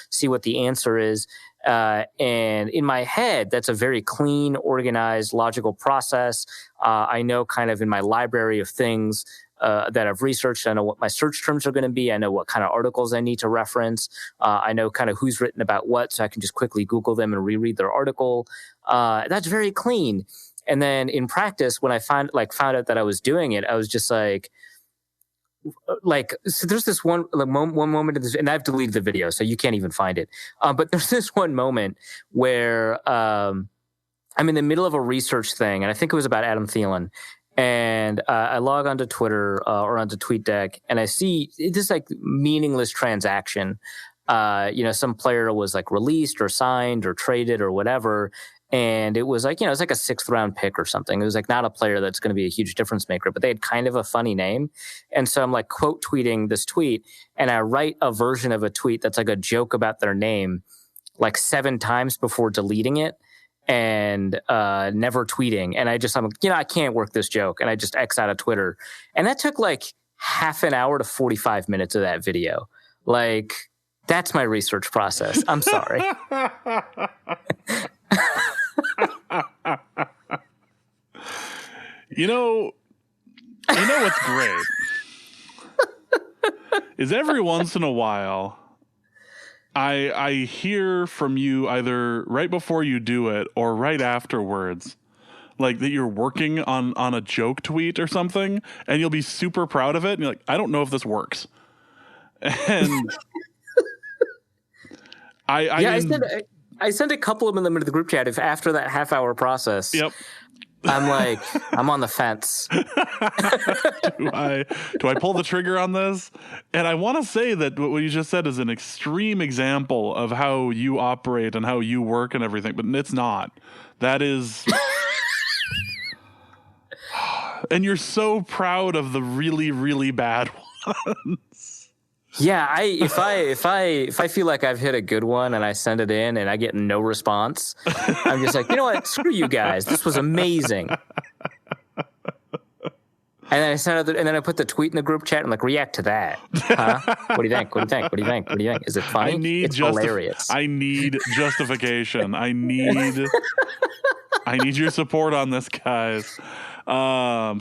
see what the answer is? And in my head, that's a very clean, organized, logical process. I know kind of in my library of things that I've researched. I know what my search terms are going to be. I know what kind of articles I need to reference. I know kind of who's written about what, so I can just quickly Google them and reread their article. That's very clean. And then in practice, when I found out that I was doing it, I was just like, so there's this one moment in this, and I've deleted the video, so you can't even find it. But there's this one moment where I'm in the middle of a research thing, and I think it was about Adam Thielen. And I log onto Twitter or onto TweetDeck, and I see this like meaningless transaction. Some player was like released or signed or traded or whatever. And it was like, it's like a 6th round pick or something. It was like not a player that's going to be a huge difference maker, but they had kind of a funny name. And so I'm like quote tweeting this tweet, and I write a version of a tweet that's like a joke about their name like 7 times before deleting it and never tweeting. And I'm like, I can't work this joke. And I just X out of Twitter. And that took like half an hour to 45 minutes of that video. Like, that's my research process. I'm sorry. You know what's great is every once in a while I hear from you either right before you do it or right afterwards, like that you're working on a joke tweet or something, and you'll be super proud of it, and you're like, I don't know if this works. And I sent a couple of them into the group chat after that half-hour process. Yep. I'm like, I'm on the fence. do I pull the trigger on this? And I want to say that what you just said is an extreme example of how you operate and how you work and everything, but it's not. That is... And you're so proud of the really, really bad ones. Yeah, if I feel like I've hit a good one and I send it in and I get no response, I'm just like, you know what? Screw you guys. This was amazing. And then I send it, and then I put the tweet in the group chat and like, react to that. Huh? What do you think? What do you think? What do you think? What do you think? Is it funny? It's hilarious. I need justification. I need your support on this, guys.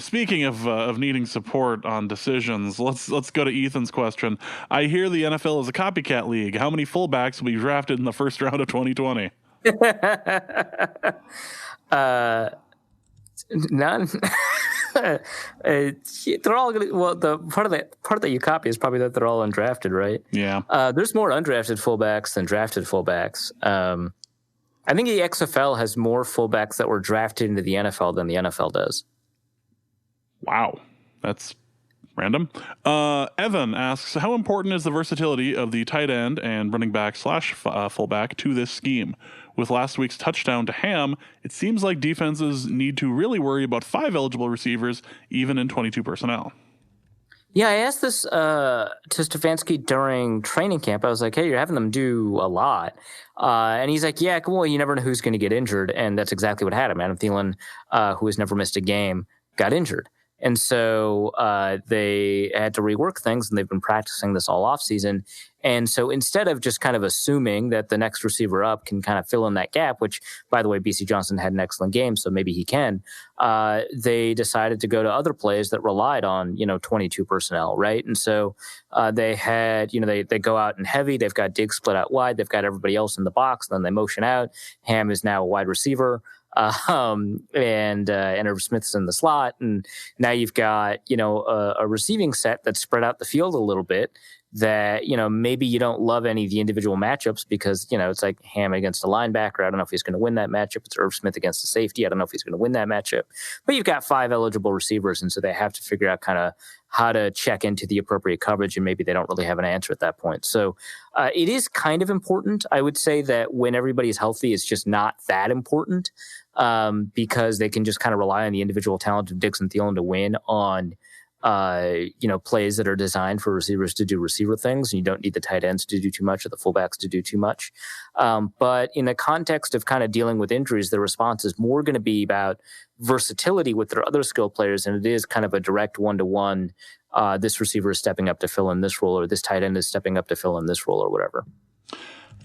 Speaking of needing support on decisions, let's go to Ethan's question. I hear the NFL is a copycat league. How many fullbacks will be drafted in the first round of 2020? None. They're all gonna. Well, the part that you copy is probably that they're all undrafted, right? Yeah. There's more undrafted fullbacks than drafted fullbacks. I think the XFL has more fullbacks that were drafted into the NFL than the NFL does. Wow, that's random. Evan asks, how important is the versatility of the tight end and running back / fullback to this scheme? With last week's touchdown to Ham, it seems like defenses need to really worry about 5 eligible receivers, even in 22 personnel. Yeah, I asked this to Stefanski during training camp. I was like, hey, you're having them do a lot. And he's like, yeah, well, you never know who's going to get injured. And that's exactly what happened. Adam Thielen, who has never missed a game, got injured. And so they had to rework things, and they've been practicing this all offseason. And so instead of just kind of assuming that the next receiver up can kind of fill in that gap, which, by the way, BC Johnson had an excellent game, so maybe he can, they decided to go to other plays that relied on, 22 personnel, right? And so they had, they go out in heavy. They've got Diggs split out wide. They've got everybody else in the box. Then they motion out. Ham is now a wide receiver. And Irv Smith's in the slot. And now you've got, a receiving set that's spread out the field a little bit that, maybe you don't love any of the individual matchups because, it's like Ham against a linebacker. I don't know if he's going to win that matchup. It's Irv Smith against a safety. I don't know if he's going to win that matchup. But you've got 5 eligible receivers, and so they have to figure out kind of how to check into the appropriate coverage, and maybe they don't really have an answer at that point. So it is kind of important. I would say that when everybody's healthy, it's just not that important because they can just kind of rely on the individual talent of Diggs and Thielen to win on plays that are designed for receivers to do receiver things, and you don't need the tight ends to do too much or the fullbacks to do too much. But in the context of kind of dealing with injuries, the response is more going to be about versatility with their other skill players, and it is kind of a direct one-to-one. This receiver is stepping up to fill in this role, or this tight end is stepping up to fill in this role, or whatever.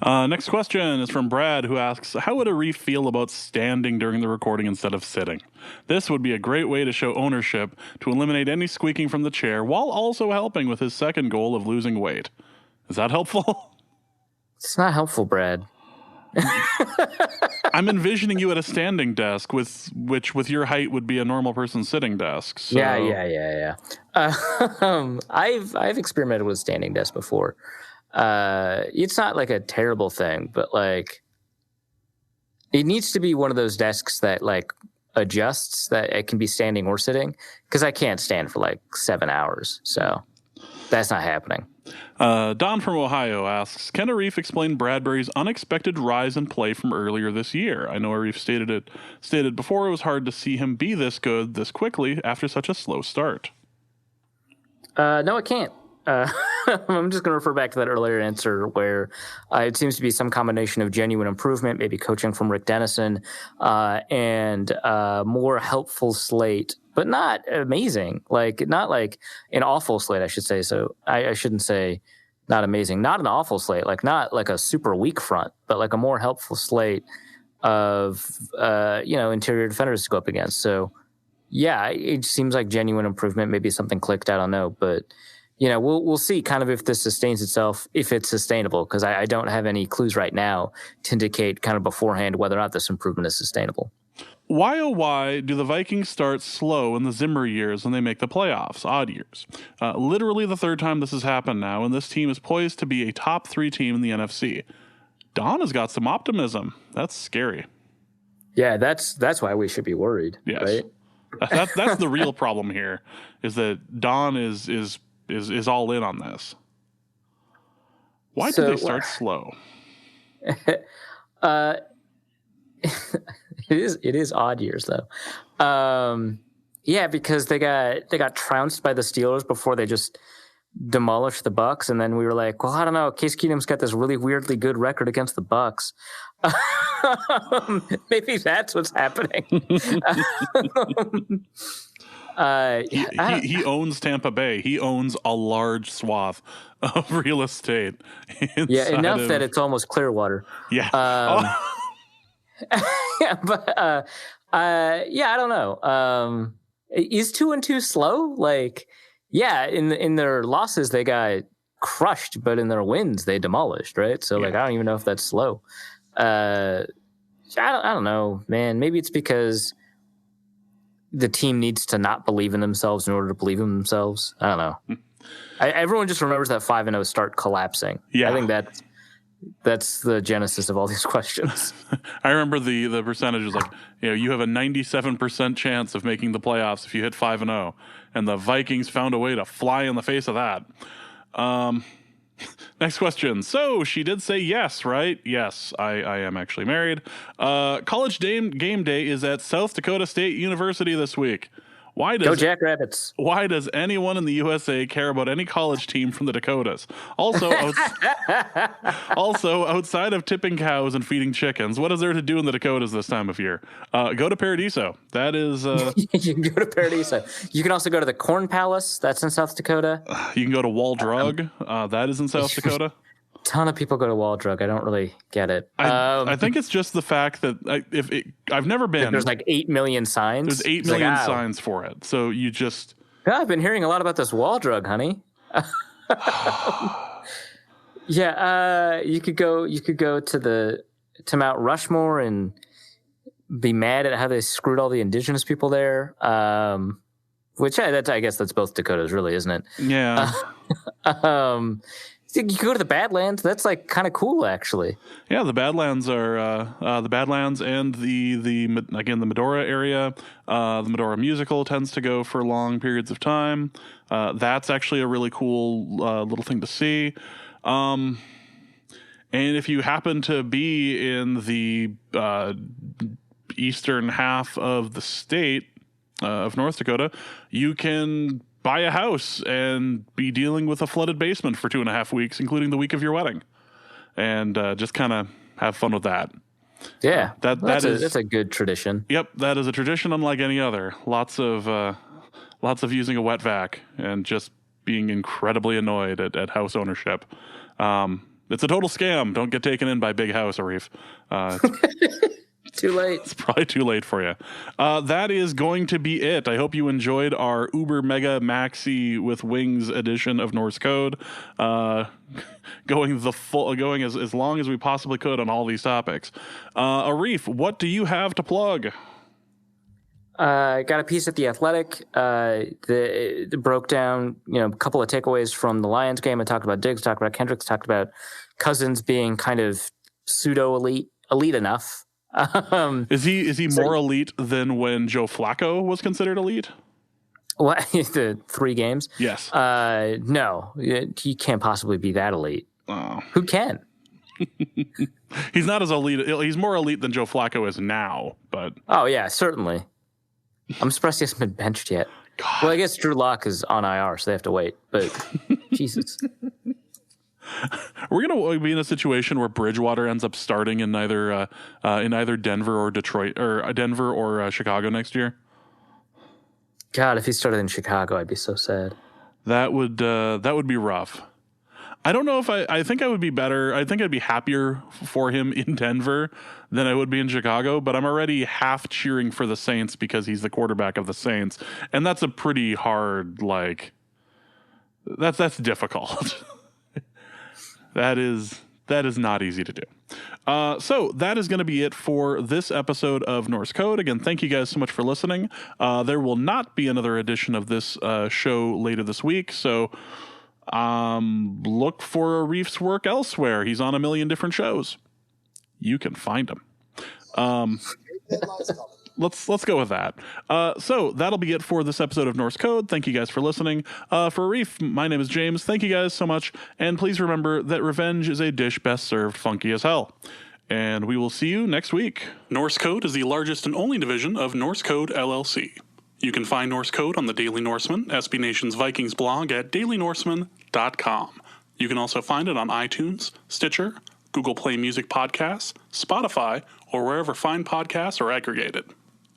Next question is from Brad, who asks, how would Arif feel about standing during the recording instead of sitting? This would be a great way to show ownership, to eliminate any squeaking from the chair, while also helping with his second goal of losing weight. Is that helpful? It's not helpful, Brad. I'm envisioning you at a standing desk, which with your height would be a normal person's sitting desk. So. Yeah. I've experimented with a standing desk before. It's not like a terrible thing, but like it needs to be one of those desks that like adjusts that it can be standing or sitting, because I can't stand for like 7 hours. So that's not happening. Don from Ohio asks, can Arif explain Bradbury's unexpected rise in play from earlier this year? I know Arif stated before it was hard to see him be this good this quickly after such a slow start. No, I can't. I'm just going to refer back to that earlier answer where it seems to be some combination of genuine improvement, maybe coaching from Rick Dennison, and more helpful slate, but not amazing. Not like an awful slate, I should say. So I shouldn't say not amazing. Not an awful slate, like not like a super weak front, but like a more helpful slate of, interior defenders to go up against. So, yeah, it seems like genuine improvement. Maybe something clicked, I don't know, but... we'll see kind of if this sustains itself, if it's sustainable, because I don't have any clues right now to indicate kind of beforehand whether or not this improvement is sustainable. Why do the Vikings start slow in the Zimmer years when they make the playoffs, odd years? Literally the third time this has happened now, and this team is poised to be a top 3 team in the NFC. Don has got some optimism. That's scary. Yeah, that's why we should be worried, yes. Right? That's the real problem here, is that Don is all in on this. Why do they start slow? It is odd years though. Because they got trounced by the Steelers before they just demolished the Bucs, and then we were like, well, I don't know. Case Keenum's got this really weirdly good record against the Bucs. Maybe that's what's happening. He owns Tampa Bay. He owns a large swath of real estate. Yeah, enough that it's almost Clearwater. Yeah. I don't know. Is 2-2 slow? Like, yeah, in their losses they got crushed, but in their wins they demolished, right? So I don't even know if that's slow. I don't know, man. Maybe it's because the team needs to not believe in themselves in order to believe in themselves. I don't know. Everyone just remembers that 5-0 start collapsing. Yeah. I think that's the genesis of all these questions. I remember the percentage was like, you have a 97% chance of making the playoffs if you hit 5-0, and the Vikings found a way to fly in the face of that. Next question. So she did say yes, right? Yes, I am actually married. College game day is at South Dakota State University this week. Go Jackrabbits. Why does anyone in the USA care about any college team from the Dakotas? Also, outside of tipping cows and feeding chickens, what is there to do in the Dakotas this time of year? Go to Paradiso. That is... You can go to Paradiso. You can also go to the Corn Palace. That's in South Dakota. You can go to Wall Drug. That is in South Dakota. Ton of people go to Wall Drug. I don't really get it. I think it's just the fact that I've never been. There's like 8 million signs. There's 8 million signs for it. So you just. Yeah, I've been hearing a lot about this Wall Drug, honey. Yeah, you could go to Mount Rushmore and be mad at how they screwed all the indigenous people there. Which I guess that's both Dakotas, really, isn't it? Yeah. You can go to the Badlands. That's like kind of cool, actually. Yeah, the Badlands are the Badlands and the Medora area. The Medora musical tends to go for long periods of time. That's actually a really cool little thing to see. And if you happen to be in the eastern half of the state of North Dakota, you can buy a house and be dealing with a flooded basement for 2.5 weeks, including the week of your wedding, and just kind of have fun with that. Yeah, that's a good tradition. Yep, that is a tradition unlike any other. Lots of using a wet vac and just being incredibly annoyed at house ownership. It's a total scam. Don't get taken in by Big House, Arif. Too late. It's probably too late for you. That is going to be it. I hope you enjoyed our Uber Mega Maxi with Wings edition of Norse Code. Going as long as we possibly could on all these topics. Arif, what do you have to plug? Got a piece at The Athletic. It broke down, a couple of takeaways from the Lions game. I talked about Diggs, talked about Kendricks, talked about Cousins being kind of pseudo elite enough. Is he more elite than when Joe Flacco was considered elite? What, the 3 games? Yes. No, he can't possibly be that elite. Oh. Who can? He's not as elite. He's more elite than Joe Flacco is now, but. Oh yeah, certainly. I'm surprised he hasn't been benched yet. God. Well, I guess Drew Lock is on IR, so they have to wait. But Jesus. We're going to be in a situation where Bridgewater ends up starting in either Denver or Detroit or Denver or Chicago next year. God, if he started in Chicago, I'd be so sad. That would be rough. I don't know if I think I would be better. I think I'd be happier for him in Denver than I would be in Chicago, but I'm already half cheering for the Saints because he's the quarterback of the Saints. And that's a pretty hard, that's difficult. That is not easy to do. So that is going to be it for this episode of Norse Code. Again, thank you guys so much for listening. There will not be another edition of this show later this week, so look for Arif's work elsewhere. He's on a million different shows. You can find him. Let's go with that. So that'll be it for this episode of Norse Code. Thank you guys for listening. For Arif, my name is James. Thank you guys so much. And please remember that revenge is a dish best served funky as hell. And we will see you next week. Norse Code is the largest and only division of Norse Code LLC. You can find Norse Code on the Daily Norseman, SB Nation's Vikings blog at dailynorseman.com. You can also find it on iTunes, Stitcher, Google Play Music Podcasts, Spotify, or wherever fine podcasts are aggregated.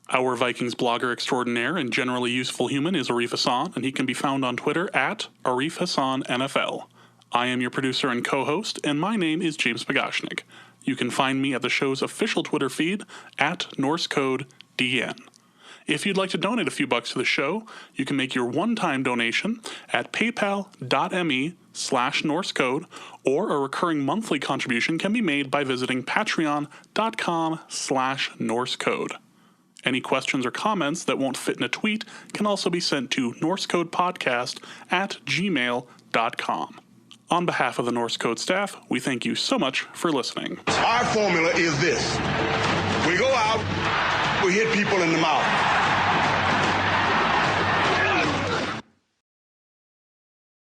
Our Vikings blogger extraordinaire and generally useful human is Arif Hassan, and he can be found on Twitter at Arif Hassan NFL. I am your producer and co-host, and my name is James Pagashnik. You can find me at the show's official Twitter feed at NorseCodeDN. If you'd like to donate a few bucks to the show, you can make your one-time donation at paypal.me/NorseCode, or a recurring monthly contribution can be made by visiting patreon.com/NorseCode. Any questions or comments that won't fit in a tweet can also be sent to norsecodepodcast@gmail.com. On behalf of the Norse Code staff, we thank you so much for listening. Our formula is this. We go out, we hit people in the mouth.